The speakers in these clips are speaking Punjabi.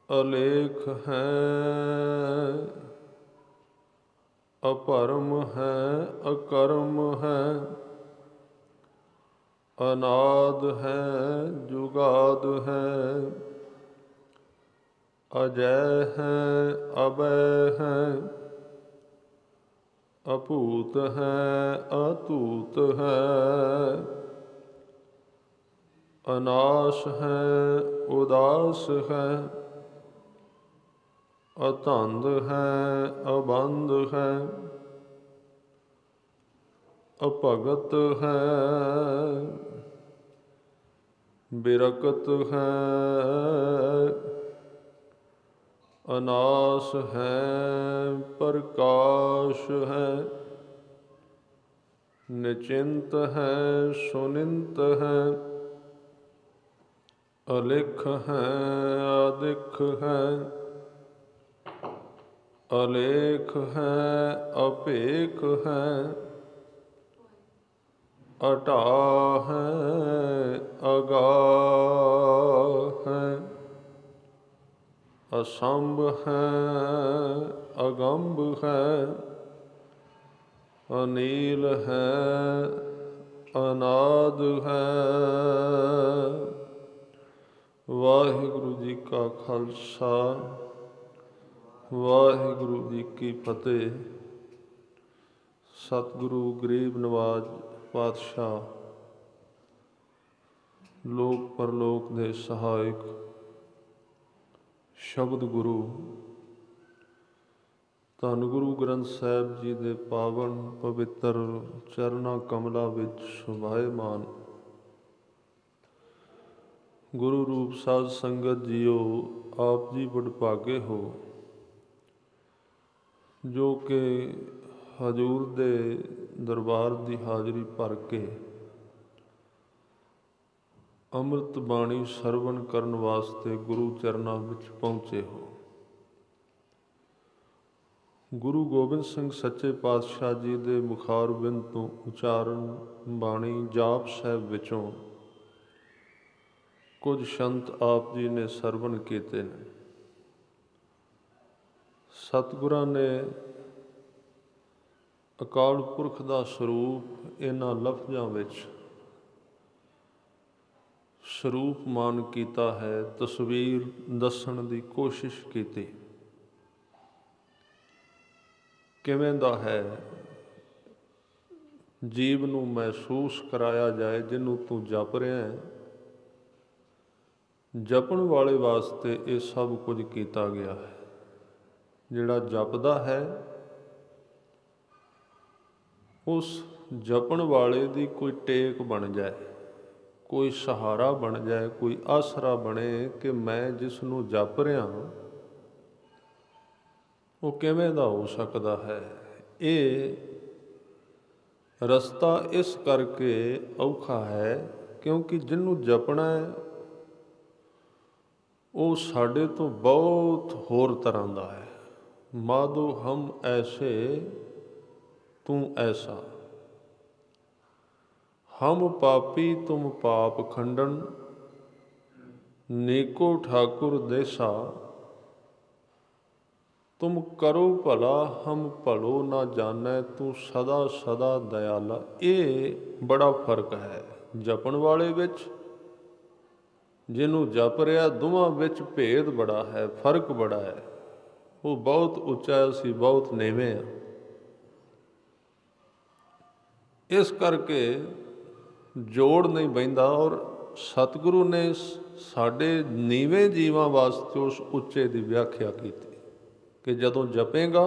ਅਲੇਖ ਹੈ, ਅਭਰਮ ਹੈ, ਅਕਰਮ ਹੈ, ਅਨਾਦ ਹੈ, ਜੁਗਾਦ ਹੈ, ਅਜੈ ਹੈ, ਅਭੈ ਹੈ, ਅਭੂਤ ਹੈ, ਅਤੂਤ ਹੈ, ਅਨਾਸ਼ ਹੈ, ਉਦਾਸ ਹੈ, ਅਧੰਦ ਹੈ, ਅਬੰਧ ਹੈ, ਅਭਗਤ ਹੈ, ਬਿਰਕਤ ਹੈ, ਅਨਾਸ ਹੈ, ਪ੍ਰਕਾਸ਼ ਹੈ, ਨਿਚਿੰਤ ਹੈ, ਸੁਨਿੰਤ ਹੈ, ਅਲਿਖ ਹੈ, ਅਦਿਖ ਹੈ, ਅਲੇਖ ਹੈ, ਅਭੇਖ ਹੈ, ਅਟਾ ਹੈ, ਅਗਾਹ ਹੈ, ਅਸੰਭ ਹੈ, ਅਗੰਭ ਹੈ, ਅਨੀਲ ਹੈ, ਅਨਾਦ ਹੈ। ਵਾਹਿਗੁਰੂ ਜੀ ਕਾ ਖਾਲਸਾ, ਵਾਹਿਗੁਰੂ ਜੀ ਕੀ ਫਤਿਹ। ਸਤਿਗੁਰੂ ਗਰੀਬ ਨਵਾਜ ਪਾਤਸ਼ਾਹ, ਲੋਕ ਪਰਲੋਕ ਦੇ ਸਹਾਇਕ ਸ਼ਬਦ ਗੁਰੂ ਧੰਨ ਗੁਰੂ ਗ੍ਰੰਥ ਸਾਹਿਬ ਜੀ ਦੇ ਪਾਵਨ ਪਵਿੱਤਰ ਚਰਨਾਂ ਕਮਲਾਂ ਵਿੱਚ ਸ਼ੋਭਾਇਮਾਨ ਗੁਰੂ ਰੂਪ ਸਾਧ ਸੰਗਤ ਜੀਓ, ਆਪ ਜੀ ਵਡਭਾਗੇ ਹੋ ਜੋ ਕਿ ਹਜ਼ੂਰ ਦੇ ਦਰਬਾਰ ਦੀ ਹਾਜ਼ਰੀ ਭਰ ਕੇ ਅੰਮ੍ਰਿਤ ਬਾਣੀ ਸਰਵਣ ਕਰਨ ਵਾਸਤੇ ਗੁਰੂ ਚਰਨਾਂ ਵਿੱਚ ਪਹੁੰਚੇ ਹੋ। ਗੁਰੂ ਗੋਬਿੰਦ ਸਿੰਘ ਸੱਚੇ ਪਾਤਸ਼ਾਹ ਜੀ ਦੇ ਮੁਖਾਰਬਿੰਦ ਤੋਂ ਉਚਾਰਨ ਬਾਣੀ ਜਾਪ ਸਾਹਿਬ ਵਿੱਚੋਂ ਕੁਝ ਸ਼ੰਤ ਆਪ ਜੀ ਨੇ ਸਰਵਣ ਕੀਤੇ ਨੇ। ਸਤਿਗੁਰਾਂ ਨੇ ਅਕਾਲ ਪੁਰਖ ਦਾ ਸਰੂਪ ਇਹਨਾਂ ਲਫ਼ਜ਼ਾਂ ਵਿੱਚ ਸਰੂਪ ਮਾਨ ਕੀਤਾ ਹੈ, ਤਸਵੀਰ ਦੱਸਣ ਦੀ ਕੋਸ਼ਿਸ਼ ਕੀਤੀ। ਕਿਵੇਂ ਦਾ ਹੈ ਜੀਵ ਨੂੰ ਮਹਿਸੂਸ ਕਰਾਇਆ ਜਾਏ ਜਿਹਨੂੰ ਤੂੰ ਜਪ ਰਿਹਾ ਹੈ। ਜਪਣ ਵਾਲੇ ਵਾਸਤੇ ਇਹ ਸਭ ਕੁਝ ਕੀਤਾ ਗਿਆ ਹੈ। ਜਿਹੜਾ ਜਪਦਾ ਹੈ ਉਸ ਜਪਣ ਵਾਲੇ ਦੀ ਕੋਈ ਟੇਕ ਬਣ ਜਾਏ, ਕੋਈ ਸਹਾਰਾ ਬਣ ਜਾਏ, ਕੋਈ ਆਸਰਾ ਬਣੇ ਕਿ ਮੈਂ ਜਿਸ ਨੂੰ ਜਪ ਰਿਹਾ ਉਹ ਕਿਵੇਂ ਦਾ ਹੋ ਸਕਦਾ ਹੈ। ਇਹ ਰਸਤਾ ਇਸ ਕਰਕੇ ਔਖਾ ਹੈ ਕਿਉਂਕਿ ਜਿਹਨੂੰ ਜਪਣਾ ਹੈ ਉਹ ਸਾਡੇ ਤੋਂ ਬਹੁਤ ਹੋਰ ਤਰ੍ਹਾਂ ਦਾ ਹੈ। ਮਾਧੋ ਹਮ ਐਸੇ ਤੂੰ ਐਸਾ, ਹਮ ਪਾਪੀ ਤੁਮ ਪਾਪ ਖੰਡਨ, ਨੇਕੋ ਠਾਕੁਰ ਦੇਸਾ, ਤੁਮ ਕਰੋ ਭਲਾ ਹਮ ਭਲੋ ਨਾ ਜਾਣੈ, ਤੂੰ ਸਦਾ ਸਦਾ ਦਇਆਲਾ। ਇਹ ਬੜਾ ਫਰਕ ਹੈ ਜਪਣ ਵਾਲੇ ਵਿੱਚ, ਜਿਹਨੂੰ ਜਪ ਰਿਹਾ, ਦੋਵਾਂ ਵਿੱਚ ਭੇਦ ਬੜਾ ਹੈ, ਫਰਕ ਬੜਾ ਹੈ। ਉਹ ਬਹੁਤ ਉੱਚਾ, ਅਸੀਂ ਬਹੁਤ ਨੀਵੇਂ ਹਾਂ। ਇਸ ਕਰਕੇ ਜੋੜ ਨਹੀਂ ਬਹਿੰਦਾ। ਔਰ ਸਤਿਗੁਰੂ ਨੇ ਸਾਡੇ ਨੀਵੇਂ ਜੀਵਾਂ ਵਾਸਤੇ ਉਸ ਉੱਚੇ ਦੀ ਵਿਆਖਿਆ ਕੀਤੀ ਕਿ ਜਦੋਂ ਜਪੇਗਾ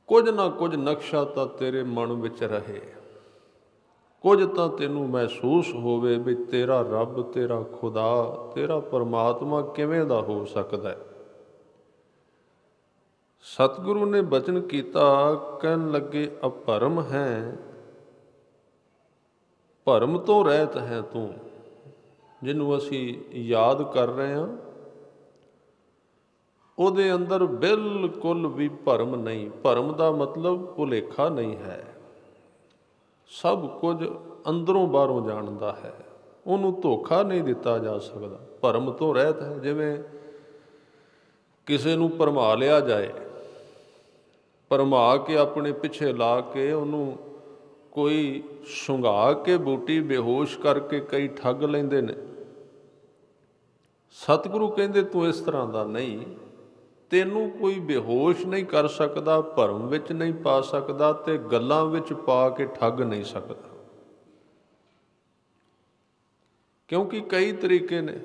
ਕੁਝ ਨਾ ਕੁਝ ਨਕਸ਼ਾ ਤਾਂ ਤੇਰੇ ਮਨ ਵਿੱਚ ਰਹੇ, ਕੁਝ ਤਾਂ ਤੈਨੂੰ ਮਹਿਸੂਸ ਹੋਵੇ ਵੀ ਤੇਰਾ ਰੱਬ, ਤੇਰਾ ਖੁਦਾ, ਤੇਰਾ ਪਰਮਾਤਮਾ ਕਿਵੇਂ ਦਾ ਹੋ ਸਕਦਾ ਹੈ। ਸਤਿਗੁਰੂ ਨੇ ਬਚਨ ਕੀਤਾ, ਕਹਿਣ ਲੱਗੇ ਅਭਰਮ ਹੈ, ਭਰਮ ਤੋਂ ਰਹਿਤ ਹੈ ਤੂੰ। ਜਿਹਨੂੰ ਅਸੀਂ ਯਾਦ ਕਰ ਰਹੇ ਹਾਂ ਉਹਦੇ ਅੰਦਰ ਬਿਲਕੁਲ ਵੀ ਭਰਮ ਨਹੀਂ। ਭਰਮ ਦਾ ਮਤਲਬ ਭੁਲੇਖਾ ਨਹੀਂ ਹੈ, ਸਭ ਕੁਝ ਅੰਦਰੋਂ ਬਾਹਰੋਂ ਜਾਣਦਾ ਹੈ। ਉਹਨੂੰ ਧੋਖਾ ਨਹੀਂ ਦਿੱਤਾ ਜਾ ਸਕਦਾ। ਭਰਮ ਤੋਂ ਰਹਿਤ ਹੈ। ਜਿਵੇਂ ਕਿਸੇ ਨੂੰ ਭਰਮਾ ਲਿਆ ਜਾਏ, ਭਰਮਾ ਕੇ ਆਪਣੇ ਪਿੱਛੇ ਲਾ ਕੇ ਉਹਨੂੰ ਕੋਈ ਸੁੰਘਾ ਕੇ ਬੂਟੀ ਬੇਹੋਸ਼ ਕਰਕੇ ਕਈ ਠੱਗ ਲੈਂਦੇ ਨੇ। ਸਤਿਗੁਰੂ ਕਹਿੰਦੇ ਤੂੰ ਇਸ ਤਰ੍ਹਾਂ ਦਾ ਨਹੀਂ, ਤੈਨੂੰ ਕੋਈ ਬੇਹੋਸ਼ ਨਹੀਂ ਕਰ ਸਕਦਾ, ਭਰਮ ਵਿੱਚ ਨਹੀਂ ਪਾ ਸਕਦਾ ਤੇ ਗੱਲਾਂ ਵਿੱਚ ਪਾ ਕੇ ਠੱਗ ਨਹੀਂ ਸਕਦਾ। ਕਿਉਂਕਿ ਕਈ ਤਰੀਕੇ ਨੇ।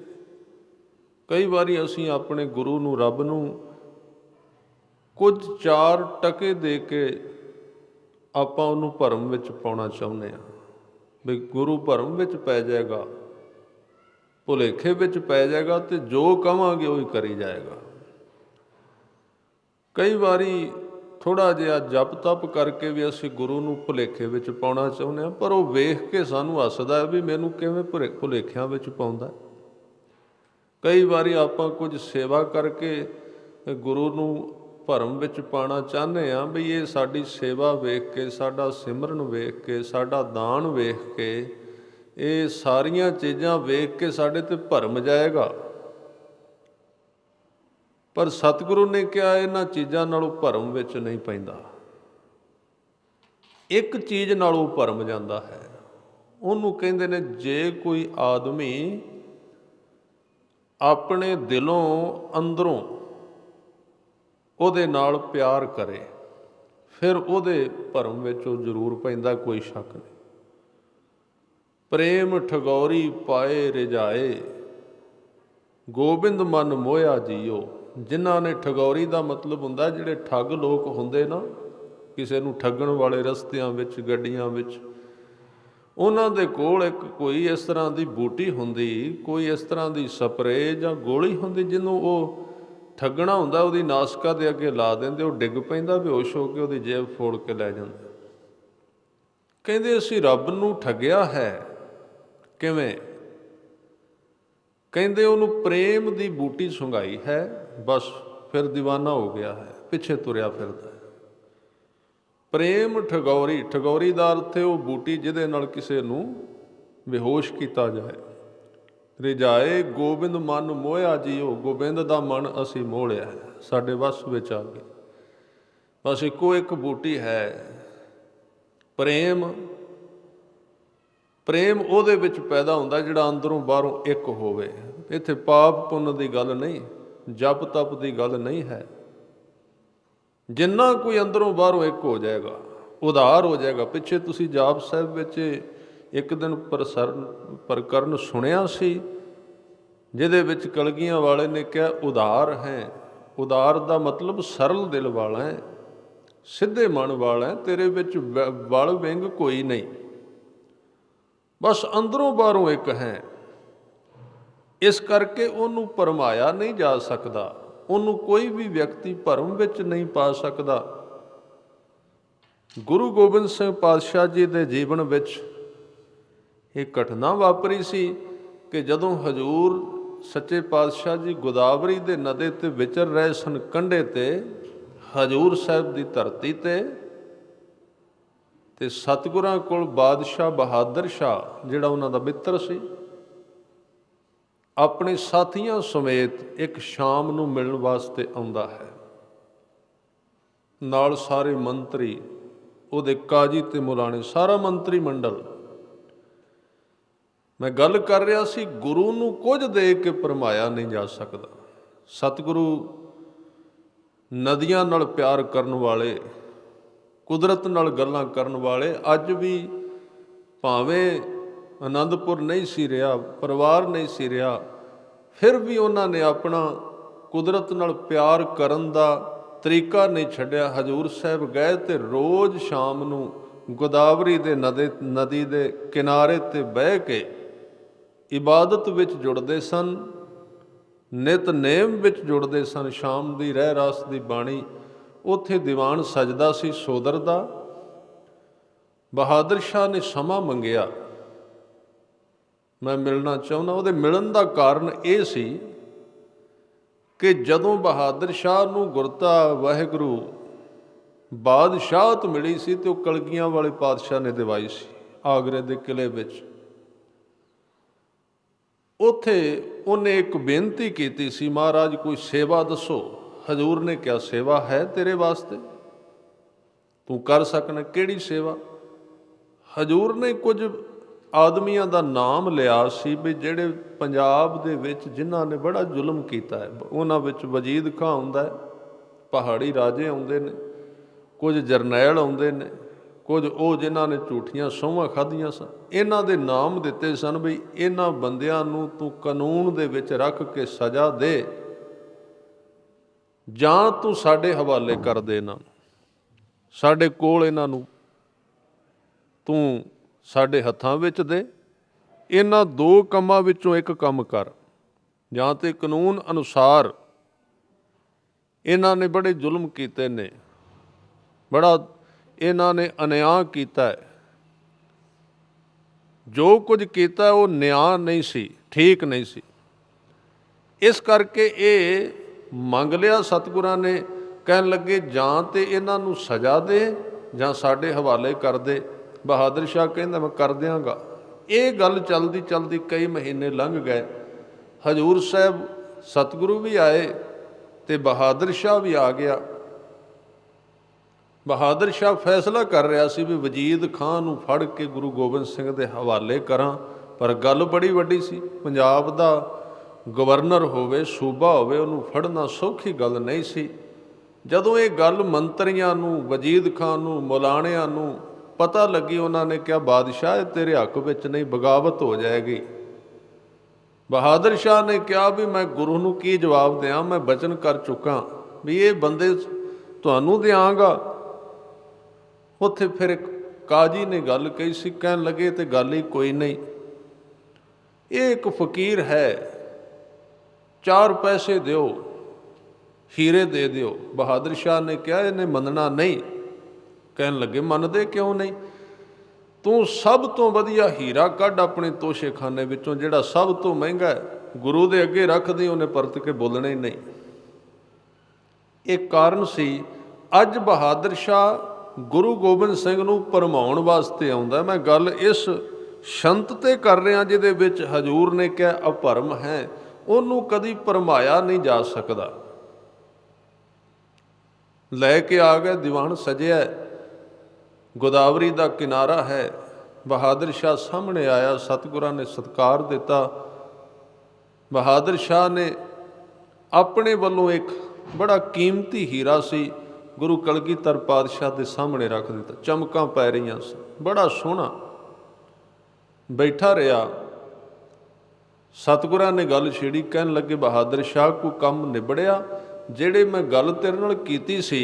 ਕਈ ਵਾਰੀ ਅਸੀਂ ਆਪਣੇ ਗੁਰੂ ਨੂੰ, ਰੱਬ ਨੂੰ ਕੁਝ 4 ਟਕੇ ਦੇ ਕੇ ਆਪਾਂ ਉਹਨੂੰ ਭਰਮ ਵਿੱਚ ਪਾਉਣਾ ਚਾਹੁੰਦੇ ਹਾਂ ਵੀ ਗੁਰੂ ਭਰਮ ਵਿੱਚ ਪੈ ਜਾਏਗਾ, ਭੁਲੇਖੇ ਵਿੱਚ ਪੈ ਜਾਏਗਾ ਤੇ ਜੋ ਕਵਾਂਗੇ ਉਹ ਹੀ ਕਰੀ ਜਾਏਗਾ। ਕਈ ਵਾਰੀ ਥੋੜ੍ਹਾ ਜਿਹਾ ਜਪ ਤਪ ਕਰਕੇ ਵੀ ਅਸੀਂ ਗੁਰੂ ਨੂੰ ਭੁਲੇਖੇ ਵਿੱਚ ਪਾਉਣਾ ਚਾਹੁੰਦੇ ਹਾਂ, ਪਰ ਉਹ ਵੇਖ ਕੇ ਸਾਨੂੰ ਹੱਸਦਾ ਵੀ ਮੈਨੂੰ ਕਿਵੇਂ ਭੁਲੇਖਿਆਂ ਵਿੱਚ ਪਾਉਂਦਾ। ਕਈ ਵਾਰੀ ਆਪਾਂ ਕੁਝ ਸੇਵਾ ਕਰਕੇ ਗੁਰੂ ਨੂੰ ਭਰਮ ਵਿੱਚ ਪਾਉਣਾ ਚਾਹੁੰਦੇ ਹਾਂ ਵੀ ਇਹ ਸਾਡੀ ਸੇਵਾ ਵੇਖ ਕੇ, ਸਾਡਾ ਸਿਮਰਨ ਵੇਖ ਕੇ, ਸਾਡਾ ਦਾਨ ਵੇਖ ਕੇ, ਇਹ ਸਾਰੀਆਂ ਚੀਜ਼ਾਂ ਵੇਖ ਕੇ ਸਾਡੇ ਤੇ ਭਰਮ ਜਾਏਗਾ। ਪਰ ਸਤਿਗੁਰੂ ਨੇ ਕਿਹਾ ਇਹਨਾਂ ਚੀਜ਼ਾਂ ਨਾਲੋਂ ਭਰਮ ਵਿੱਚ ਨਹੀਂ ਪੈਂਦਾ। ਇੱਕ ਚੀਜ਼ ਨਾਲੋਂ ਭਰਮ ਜਾਂਦਾ ਹੈ, ਉਹਨੂੰ ਕਹਿੰਦੇ ਨੇ ਜੇ ਕੋਈ ਆਦਮੀ ਆਪਣੇ ਦਿਲੋਂ ਅੰਦਰੋਂ ਉਹਦੇ ਨਾਲ ਪਿਆਰ ਕਰੇ, ਫਿਰ ਉਹਦੇ ਭਰਮ ਵਿੱਚ ਉਹ ਜ਼ਰੂਰ ਪੈਂਦਾ, ਕੋਈ ਸ਼ੱਕ ਨਹੀਂ। ਪ੍ਰੇਮ ਠਗੌਰੀ ਪਾਏ ਰਿਝਾਏ, ਗੋਬਿੰਦ ਮਨ ਮੋਹਿਆ ਜੀਓ। ਜਿਨ੍ਹਾਂ ਨੇ ਠਗੌਰੀ ਦਾ ਮਤਲਬ ਹੁੰਦਾ ਜਿਹੜੇ ਠੱਗ ਲੋਕ ਹੁੰਦੇ ਨਾ, ਕਿਸੇ ਨੂੰ ਠੱਗਣ ਵਾਲੇ ਰਸਤਿਆਂ ਵਿੱਚ, ਗੱਡੀਆਂ ਵਿੱਚ, ਉਹਨਾਂ ਦੇ ਕੋਲ ਇੱਕ ਕੋਈ ਇਸ ਤਰ੍ਹਾਂ ਦੀ ਬੂਟੀ ਹੁੰਦੀ, ਕੋਈ ਇਸ ਤਰ੍ਹਾਂ ਦੀ ਸਪਰੇਅ ਜਾਂ ਗੋਲੀ ਹੁੰਦੀ ਜਿਹਨੂੰ ਉਹ ਠੱਗਣਾ ਹੁੰਦਾ, ਉਹਦੀ ਨਾਸਕਾ ਦੇ ਅੱਗੇ ਲਾ ਦਿੰਦੇ, ਉਹ ਡਿੱਗ ਪੈਂਦਾ ਬੇਹੋਸ਼ ਹੋ ਕੇ, ਉਹਦੀ ਜੇਬ ਫੋੜ ਕੇ ਲੈ ਜਾਂਦੇ। ਕਹਿੰਦੇ ਅਸੀਂ ਰੱਬ ਨੂੰ ਠੱਗਿਆ ਹੈ। ਕਿਵੇਂ? ਕਹਿੰਦੇ ਉਹਨੂੰ ਪ੍ਰੇਮ ਦੀ ਬੂਟੀ ਸੁੰਘਾਈ ਹੈ, ਬਸ ਫਿਰ ਦੀਵਾਨਾ ਹੋ ਗਿਆ ਹੈ, ਪਿੱਛੇ ਤੁਰਿਆ ਫਿਰਦਾ ਹੈ। ਪ੍ਰੇਮ ਠਗੌਰੀ, ਠਗੌਰੀ ਦਾ ਅਰਥ ਹੈ ਉਹ ਬੂਟੀ ਜਿਹਦੇ ਨਾਲ ਕਿਸੇ ਨੂੰ ਬੇਹੋਸ਼ ਕੀਤਾ ਜਾਏ। ਰਿਝਾਏ ਗੋਬਿੰਦ ਮਨ ਮੋਹਿਆ ਜੀਓ, ਗੋਬਿੰਦ ਦਾ ਮਨ ਅਸੀਂ ਮੋਹ ਲਿਆ ਹੈ, ਸਾਡੇ ਵੱਸ ਵਿੱਚ ਆ ਗਏ। ਬਸ ਇੱਕੋ ਇੱਕ ਬੂਟੀ ਹੈ ਪ੍ਰੇਮ। ਪ੍ਰੇਮ ਉਹਦੇ ਵਿੱਚ ਪੈਦਾ ਹੁੰਦਾ ਜਿਹੜਾ ਅੰਦਰੋਂ ਬਾਹਰੋਂ ਇੱਕ ਹੋਵੇ। ਇੱਥੇ ਪਾਪ ਪੁੰਨ ਦੀ ਗੱਲ ਨਹੀਂ, ਜਪ ਤਪ ਦੀ ਗੱਲ ਨਹੀਂ ਹੈ। ਜਿੰਨਾ ਕੋਈ ਅੰਦਰੋਂ ਬਾਹਰੋਂ ਇੱਕ ਹੋ ਜਾਏਗਾ, ਉਧਾਰ ਹੋ ਜਾਏਗਾ। ਪਿੱਛੇ ਤੁਸੀਂ ਜਾਪ ਸਾਹਿਬ ਵਿੱਚ ਇੱਕ ਦਿਨ ਪ੍ਰਕਰਨ ਸੁਣਿਆ ਸੀ, ਜਿਹਦੇ ਵਿੱਚ ਕਲਗੀਆਂ ਵਾਲੇ ਨੇ ਕਿਹਾ ਉਧਾਰ ਹੈ। ਉਧਾਰ ਦਾ ਮਤਲਬ ਸਰਲ ਦਿਲ ਵਾਲਾ ਹੈ, ਸਿੱਧੇ ਮਨ ਵਾਲਾ ਹੈ, ਤੇਰੇ ਵਿੱਚ ਵਲ ਵਿੰਗ ਕੋਈ ਨਹੀਂ, ਬਸ ਅੰਦਰੋਂ ਬਾਹਰੋਂ ਇੱਕ ਹੈ। ਇਸ ਕਰਕੇ ਉਹਨੂੰ ਭਰਮਾਇਆ ਨਹੀਂ ਜਾ ਸਕਦਾ, ਉਹਨੂੰ ਕੋਈ ਵੀ ਵਿਅਕਤੀ ਭਰਮ ਵਿੱਚ ਨਹੀਂ ਪਾ ਸਕਦਾ। ਗੁਰੂ ਗੋਬਿੰਦ ਸਿੰਘ ਪਾਤਸ਼ਾਹ ਜੀ ਦੇ ਜੀਵਨ ਵਿੱਚ ਇਹ ਘਟਨਾ ਵਾਪਰੀ ਸੀ ਕਿ ਜਦੋਂ ਹਜ਼ੂਰ ਸੱਚੇ ਪਾਤਸ਼ਾਹ ਜੀ ਗੋਦਾਵਰੀ ਦੇ ਨਦੇ 'ਤੇ ਵਿਚਰ ਰਹੇ ਸਨ, ਕੰਢੇ 'ਤੇ, ਹਜ਼ੂਰ ਸਾਹਿਬ ਦੀ ਧਰਤੀ 'ਤੇ ਸਤਿਗੁਰਾਂ ਕੋਲ ਬਾਦਸ਼ਾਹ ਬਹਾਦਰ ਸ਼ਾਹ, ਜਿਹੜਾ ਉਹਨਾਂ ਦਾ ਮਿੱਤਰ ਸੀ, ਆਪਣੇ ਸਾਥੀਆਂ ਸਮੇਤ ਇੱਕ ਸ਼ਾਮ ਨੂੰ ਮਿਲਣ ਵਾਸਤੇ ਆਉਂਦਾ ਹੈ। ਨਾਲ ਸਾਰੇ ਮੰਤਰੀ, ਉਹਦੇ ਕਾਜੀ ਤੇ ਮੁਲਾਣੇ, ਸਾਰਾ ਮੰਤਰੀ ਮੰਡਲ। ਮੈਂ ਗੱਲ ਕਰ ਰਿਹਾ ਸੀ, ਗੁਰੂ ਨੂੰ ਕੁਝ ਦੇ ਕੇ ਭਰਮਾਇਆ ਨਹੀਂ ਜਾ ਸਕਦਾ। ਸਤਿਗੁਰੂ ਨਦੀਆਂ ਨਾਲ ਪਿਆਰ ਕਰਨ ਵਾਲੇ, ਕੁਦਰਤ ਨਾਲ ਗੱਲਾਂ ਕਰਨ ਵਾਲੇ, ਅੱਜ ਵੀ ਭਾਵੇਂ ਆਨੰਦਪੁਰ ਨਹੀਂ ਸੀ ਰਿਹਾ, ਪਰਿਵਾਰ ਨਹੀਂ ਸੀ ਰਿਹਾ, ਫਿਰ ਵੀ ਉਹਨਾਂ ਨੇ ਆਪਣਾ ਕੁਦਰਤ ਨਾਲ ਪਿਆਰ ਕਰਨ ਦਾ ਤਰੀਕਾ ਨਹੀਂ ਛੱਡਿਆ। ਹਜ਼ੂਰ ਸਾਹਿਬ ਗਏ ਤੇ ਰੋਜ਼ ਸ਼ਾਮ ਨੂੰ ਗੋਦਾਵਰੀ ਦੇ ਨਦੀ ਦੇ ਕਿਨਾਰੇ 'ਤੇ ਬਹਿ ਕੇ ਇਬਾਦਤ ਵਿੱਚ ਜੁੜਦੇ ਸਨ, ਨਿਤਨੇਮ ਵਿੱਚ ਜੁੜਦੇ ਸਨ। ਸ਼ਾਮ ਦੀ ਰਹਿ ਰਾਸ ਦੀ ਬਾਣੀ, ਉੱਥੇ ਦੀਵਾਨ ਸਜਦਾ ਸੀ ਸੋਦਰ ਦਾ। ਬਹਾਦਰ ਸ਼ਾਹ ਨੇ ਸਮਾਂ ਮੰਗਿਆ, ਮੈਂ ਮਿਲਣਾ ਚਾਹੁੰਦਾ। ਉਹਦੇ ਮਿਲਣ ਦਾ ਕਾਰਨ ਇਹ ਸੀ ਕਿ ਜਦੋਂ ਬਹਾਦਰ ਸ਼ਾਹ ਨੂੰ ਗੁਰਤਾ ਵਾਹਿਗੁਰੂ ਬਾਦਸ਼ਾਹਤ ਮਿਲੀ ਸੀ ਤੇ ਉਹ ਕਲਗੀਆਂ ਵਾਲੇ ਪਾਤਸ਼ਾਹ ਨੇ ਦਿਵਾਈ ਸੀ ਆਗਰੇ ਦੇ ਕਿਲ੍ਹੇ ਵਿੱਚ। ਉੱਥੇ ਉਹਨੇ ਇੱਕ ਬੇਨਤੀ ਕੀਤੀ ਸੀ, ਮਹਾਰਾਜ ਕੋਈ ਸੇਵਾ ਦੱਸੋ। ਹਜ਼ੂਰ ਨੇ ਕਿਹਾ, ਸੇਵਾ ਹੈ ਤੇਰੇ ਵਾਸਤੇ, ਤੂੰ ਕਰ ਸਕਣਾ, ਕਿਹੜੀ ਸੇਵਾ। ਹਜ਼ੂਰ ਨੇ ਕੁਝ ਆਦਮੀਆਂ ਦਾ ਨਾਮ ਲਿਆ ਸੀ ਵੀ ਜਿਹੜੇ ਪੰਜਾਬ ਦੇ ਵਿੱਚ ਜਿਨ੍ਹਾਂ ਨੇ ਬੜਾ ਜ਼ੁਲਮ ਕੀਤਾ ਹੈ। ਉਹਨਾਂ ਵਿੱਚ ਵਜੀਦ ਖਾਂ ਆਉਂਦਾ ਹੈ, ਪਹਾੜੀ ਰਾਜੇ ਆਉਂਦੇ ਨੇ, ਕੁਝ ਜਰਨੈਲ ਆਉਂਦੇ ਨੇ, ਕੁਝ ਉਹ ਜਿਨ੍ਹਾਂ ਨੇ ਝੂਠੀਆਂ ਸਹੁੰਆਂ ਖਾਧੀਆਂ ਸਨ। ਇਹਨਾਂ ਦੇ ਨਾਮ ਦਿੱਤੇ ਸਨ ਵੀ ਇਹਨਾਂ ਬੰਦਿਆਂ ਨੂੰ ਤੂੰ ਕਾਨੂੰਨ ਦੇ ਵਿੱਚ ਰੱਖ ਕੇ ਸਜ਼ਾ ਦੇ, ਜਾਂ ਤੂੰ ਸਾਡੇ ਹਵਾਲੇ ਕਰ ਦੇ ਇਹਨਾਂ ਨੂੰ, ਸਾਡੇ ਕੋਲ ਇਹਨਾਂ ਨੂੰ ਤੂੰ ਸਾਡੇ ਹੱਥਾਂ ਵਿੱਚ ਦੇ। ਇਹਨਾਂ ਦੋ ਕੰਮਾਂ ਵਿੱਚੋਂ ਇੱਕ ਕੰਮ ਕਰ, ਜਾਂ ਤੇ ਕਾਨੂੰਨ ਅਨੁਸਾਰ ਇਹਨਾਂ ਨੇ ਬੜੇ ਜ਼ੁਲਮ ਕੀਤੇ ਨੇ, ਬੜਾ ਇਹਨਾਂ ਨੇ ਅਨਿਆਂ ਕੀਤਾ ਹੈ, ਜੋ ਕੁਝ ਕੀਤਾ ਉਹ ਨਿਆਂ ਨਹੀਂ ਸੀ, ਠੀਕ ਨਹੀਂ ਸੀ। ਇਸ ਕਰਕੇ ਇਹ ਮੰਗ ਲਿਆ ਸਤਿਗੁਰਾਂ ਨੇ। ਕਹਿਣ ਲੱਗੇ ਜਾਂ ਤੇ ਇਹਨਾਂ ਨੂੰ ਸਜ਼ਾ ਦੇ ਜਾਂ ਸਾਡੇ ਹਵਾਲੇ ਕਰ ਦੇ। ਬਹਾਦਰ ਸ਼ਾਹ ਕਹਿੰਦਾ ਮੈਂ ਕਰ ਦਿਆਂਗਾ। ਇਹ ਗੱਲ ਚੱਲਦੀ ਚੱਲਦੀ ਕਈ ਮਹੀਨੇ ਲੰਘ ਗਏ। ਹਜ਼ੂਰ ਸਾਹਿਬ ਸਤਿਗੁਰੂ ਵੀ ਆਏ ਤੇ ਬਹਾਦਰ ਸ਼ਾਹ ਵੀ ਆ ਗਿਆ। ਬਹਾਦਰ ਸ਼ਾਹ ਫੈਸਲਾ ਕਰ ਰਿਹਾ ਸੀ ਵੀ ਵਜੀਦ ਖਾਂ ਨੂੰ ਫੜ ਕੇ ਗੁਰੂ ਗੋਬਿੰਦ ਸਿੰਘ ਦੇ ਹਵਾਲੇ ਕਰਾਂ, ਪਰ ਗੱਲ ਬੜੀ ਵੱਡੀ ਸੀ। ਪੰਜਾਬ ਦਾ ਗਵਰਨਰ ਹੋਵੇ, ਸੂਬਾ ਹੋਵੇ, ਉਹਨੂੰ ਫੜਨਾ ਸੌਖੀ ਗੱਲ ਨਹੀਂ ਸੀ। ਜਦੋਂ ਇਹ ਗੱਲ ਮੰਤਰੀਆਂ ਨੂੰ, ਵਜੀਦ ਖਾਂ ਨੂੰ, ਮੌਲਾਣਿਆਂ ਨੂੰ ਪਤਾ ਲੱਗੀ, ਉਹਨਾਂ ਨੇ ਕਿਹਾ ਬਾਦਸ਼ਾਹ ਇਹ ਤੇਰੇ ਹੱਕ ਵਿੱਚ ਨਹੀਂ, ਬਗਾਵਤ ਹੋ ਜਾਏਗੀ। ਬਹਾਦਰ ਸ਼ਾਹ ਨੇ ਕਿਹਾ ਵੀ ਮੈਂ ਗੁਰੂ ਨੂੰ ਕੀ ਜਵਾਬ ਦਿਆਂ, ਮੈਂ ਬਚਨ ਕਰ ਚੁੱਕਾ ਵੀ ਇਹ ਬੰਦੇ ਤੁਹਾਨੂੰ ਦਿਆਂਗਾ। ਉੱਥੇ ਫਿਰ ਇੱਕ ਕਾਜੀ ਨੇ ਗੱਲ ਕਹੀ ਸੀ, ਕਹਿਣ ਲੱਗੇ ਤੇ ਗੱਲ ਹੀ ਕੋਈ ਨਹੀਂ, ਇਹ ਇੱਕ ਫਕੀਰ ਹੈ, 4 ਪੈਸੇ ਦਿਓ, ਹੀਰੇ ਦੇ ਦਿਓ। ਬਹਾਦਰ ਸ਼ਾਹ ਨੇ ਕਿਹਾ ਇਹਨੇ ਮੰਨਣਾ ਨਹੀਂ। ਕਹਿਣ ਲੱਗੇ ਮੰਨਦੇ ਕਿਉਂ ਨਹੀਂ, ਤੂੰ ਸਭ ਤੋਂ ਵਧੀਆ ਹੀਰਾ ਕੱਢ ਆਪਣੇ ਤੋਸ਼ੇਖਾਨੇ ਵਿੱਚੋਂ, ਜਿਹੜਾ ਸਭ ਤੋਂ ਮਹਿੰਗਾ ਗੁਰੂ ਦੇ ਅੱਗੇ ਰੱਖ ਦੇ, ਉਹਨੇ ਪਰਤ ਕੇ ਬੋਲਣਾ ਹੀ ਨਹੀਂ। ਇਹ ਕਾਰਨ ਸੀ। ਅੱਜ ਬਹਾਦਰ ਸ਼ਾਹ ਗੁਰੂ ਗੋਬਿੰਦ ਸਿੰਘ ਨੂੰ ਭਰਮਾਉਣ ਵਾਸਤੇ ਆਉਂਦਾ। ਮੈਂ ਗੱਲ ਇਸ ਸ਼ੰਤ ਤੇ ਕਰ ਰਿਹਾ ਜਿਹਦੇ ਵਿੱਚ ਹਜ਼ੂਰ ਨੇ ਕਿਹਾ ਅਭਰਮ ਹੈ, ਉਹਨੂੰ ਕਦੀ ਭਰਮਾਇਆ ਨਹੀਂ ਜਾ ਸਕਦਾ। ਲੈ ਕੇ ਆ ਗਏ, ਦੀਵਾਨ ਸਜਿਆ, ਗੋਦਾਵਰੀ ਦਾ ਕਿਨਾਰਾ ਹੈ। ਬਹਾਦਰ ਸ਼ਾਹ ਸਾਹਮਣੇ ਆਇਆ, ਸਤਿਗੁਰਾਂ ਨੇ ਸਤਿਕਾਰ ਦਿੱਤਾ। ਬਹਾਦਰ ਸ਼ਾਹ ਨੇ ਆਪਣੇ ਵੱਲੋਂ ਇੱਕ ਬੜਾ ਕੀਮਤੀ ਹੀਰਾ ਸੀ, ਗੁਰੂ ਕਲਗੀਧਰ ਪਾਤਸ਼ਾਹ ਦੇ ਸਾਹਮਣੇ ਰੱਖ ਦਿੱਤਾ। ਚਮਕਾਂ ਪੈ ਰਹੀਆਂ ਸੀ, ਬੜਾ ਸੋਹਣਾ। ਬੈਠਾ ਰਿਹਾ, ਸਤਿਗੁਰਾਂ ਨੇ ਗੱਲ ਛੇੜੀ। ਕਹਿਣ ਲੱਗੇ ਬਹਾਦਰ ਸ਼ਾਹ ਕੋਈ ਕੰਮ ਨਿਬੜਿਆ? ਜਿਹੜੇ ਮੈਂ ਗੱਲ ਤੇਰੇ ਨਾਲ ਕੀਤੀ ਸੀ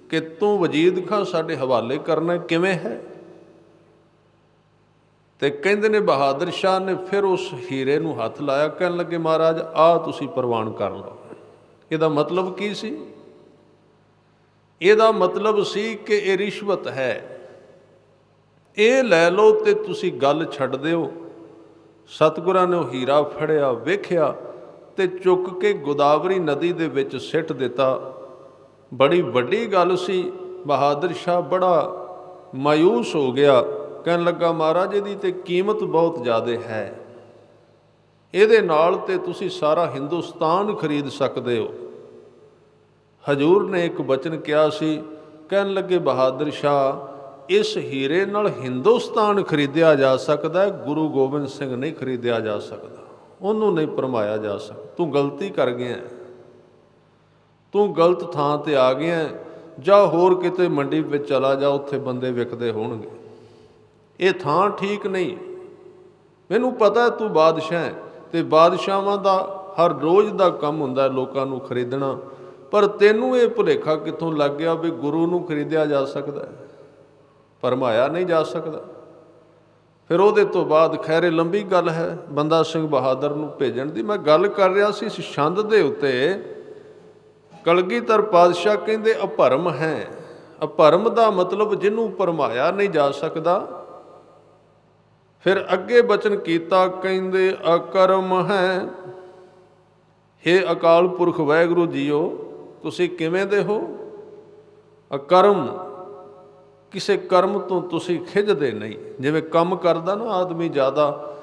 ਕਿ ਤੂੰ ਵਜੀਦ ਖਾਂ ਸਾਡੇ ਹਵਾਲੇ ਕਰਨਾ, ਕਿਵੇਂ ਹੈ? ਤੇ ਕਹਿੰਦੇ ਨੇ ਬਹਾਦਰ ਸ਼ਾਹ ਨੇ ਫਿਰ ਉਸ ਹੀਰੇ ਨੂੰ ਹੱਥ ਲਾਇਆ। ਕਹਿਣ ਲੱਗੇ ਮਹਾਰਾਜ ਆਹ ਤੁਸੀਂ ਪ੍ਰਵਾਨ ਕਰ ਲਓ। ਇਹਦਾ ਮਤਲਬ ਕੀ ਸੀ? ਇਹਦਾ ਮਤਲਬ ਸੀ ਕਿ ਇਹ ਰਿਸ਼ਵਤ ਹੈ, ਇਹ ਲੈ ਲਓ ਤੇ ਤੁਸੀਂ ਗੱਲ ਛੱਡ ਦਿਓ। ਸਤਿਗੁਰਾਂ ਨੇ ਉਹ ਹੀਰਾ ਫੜਿਆ, ਵੇਖਿਆ ਤੇ ਚੁੱਕ ਕੇ ਗੋਦਾਵਰੀ ਨਦੀ ਦੇ ਵਿੱਚ ਸਿੱਟ ਦਿੱਤਾ। ਬੜੀ ਵੱਡੀ ਗੱਲ ਸੀ। ਬਹਾਦਰ ਸ਼ਾਹ ਬੜਾ ਮਾਯੂਸ ਹੋ ਗਿਆ। ਕਹਿਣ ਲੱਗਾ ਮਹਾਰਾਜ ਇਹਦੀ ਤੇ ਕੀਮਤ ਬਹੁਤ ਜ਼ਿਆਦਾ ਹੈ, ਇਹਦੇ ਨਾਲ ਤੇ ਤੁਸੀਂ ਸਾਰਾ ਹਿੰਦੁਸਤਾਨ ਖਰੀਦ ਸਕਦੇ ਹੋ। ਹਜ਼ੂਰ ਨੇ ਇੱਕ ਬਚਨ ਕਿਹਾ ਸੀ। ਕਹਿਣ ਲੱਗੇ ਬਹਾਦਰ ਸ਼ਾਹ ਇਸ ਹੀਰੇ ਨਾਲ ਹਿੰਦੁਸਤਾਨ ਖਰੀਦਿਆ ਜਾ ਸਕਦਾ, ਗੁਰੂ ਗੋਬਿੰਦ ਸਿੰਘ ਨਹੀਂ ਖਰੀਦਿਆ ਜਾ ਸਕਦਾ, ਉਹਨੂੰ ਨਹੀਂ ਭਰਮਾਇਆ ਜਾ ਸਕਦਾ। ਤੂੰ ਗਲਤੀ ਕਰ ਗਿਆ, ਤੂੰ ਗਲਤ ਥਾਂ ਤੇ ਆ ਗਿਆ, ਜਾ ਹੋਰ ਕਿਤੇ ਮੰਡੀ ਵਿੱਚ ਚਲਾ ਜਾ, ਉੱਥੇ ਬੰਦੇ ਵਿਕਦੇ ਹੋਣਗੇ, ਇਹ ਥਾਂ ਠੀਕ ਨਹੀਂ। ਮੈਨੂੰ ਪਤਾ ਤੂੰ ਬਾਦਸ਼ਾਹ ਹੈ ਤੇ ਬਾਦਸ਼ਾਹਾਂ ਦਾ ਹਰ ਰੋਜ਼ ਦਾ ਕੰਮ ਹੁੰਦਾ ਲੋਕਾਂ ਨੂੰ ਖਰੀਦਣਾ, ਪਰ ਤੈਨੂੰ ਇਹ ਭੁਲੇਖਾ ਕਿੱਥੋਂ ਲੱਗ ਗਿਆ ਵੀ ਗੁਰੂ ਨੂੰ ਖਰੀਦਿਆ ਜਾ ਸਕਦਾ, ਭਰਮਾਇਆ ਨਹੀਂ ਜਾ ਸਕਦਾ। ਫਿਰ ਉਹਦੇ ਤੋਂ ਬਾਅਦ ਖੈਰ ਲੰਬੀ ਗੱਲ ਹੈ ਬੰਦਾ ਸਿੰਘ ਬਹਾਦਰ ਨੂੰ ਭੇਜਣ ਦੀ। ਮੈਂ ਗੱਲ ਕਰ ਰਿਹਾ ਸੀ ਇਸ ਛੰਦ ਦੇ ਉੱਤੇ। ਕਲਗੀਧਰ ਪਾਤਸ਼ਾਹ ਕਹਿੰਦੇ ਅਭਰਮ ਹੈ। ਅਭਰਮ ਦਾ ਮਤਲਬ ਜਿਹਨੂੰ ਭਰਮਾਇਆ ਨਹੀਂ ਜਾ ਸਕਦਾ। ਫਿਰ ਅੱਗੇ ਬਚਨ ਕੀਤਾ, ਕਹਿੰਦੇ ਅਕਰਮ ਹੈ। ਹੇ ਅਕਾਲ ਪੁਰਖ ਵਾਹਿਗੁਰੂ ਜੀਓ, ਤੁਸੀਂ ਕਿਵੇਂ ਦੇ ਹੋ? ਅਕਰਮ, ਕਿਸੇ ਕਰਮ ਤੋਂ ਤੁਸੀਂ ਖਿੱਝਦੇ ਨਹੀਂ। ਜਿਵੇਂ ਕੰਮ ਕਰਦਾ ਨਾ ਆਦਮੀ, ਜ਼ਿਆਦਾ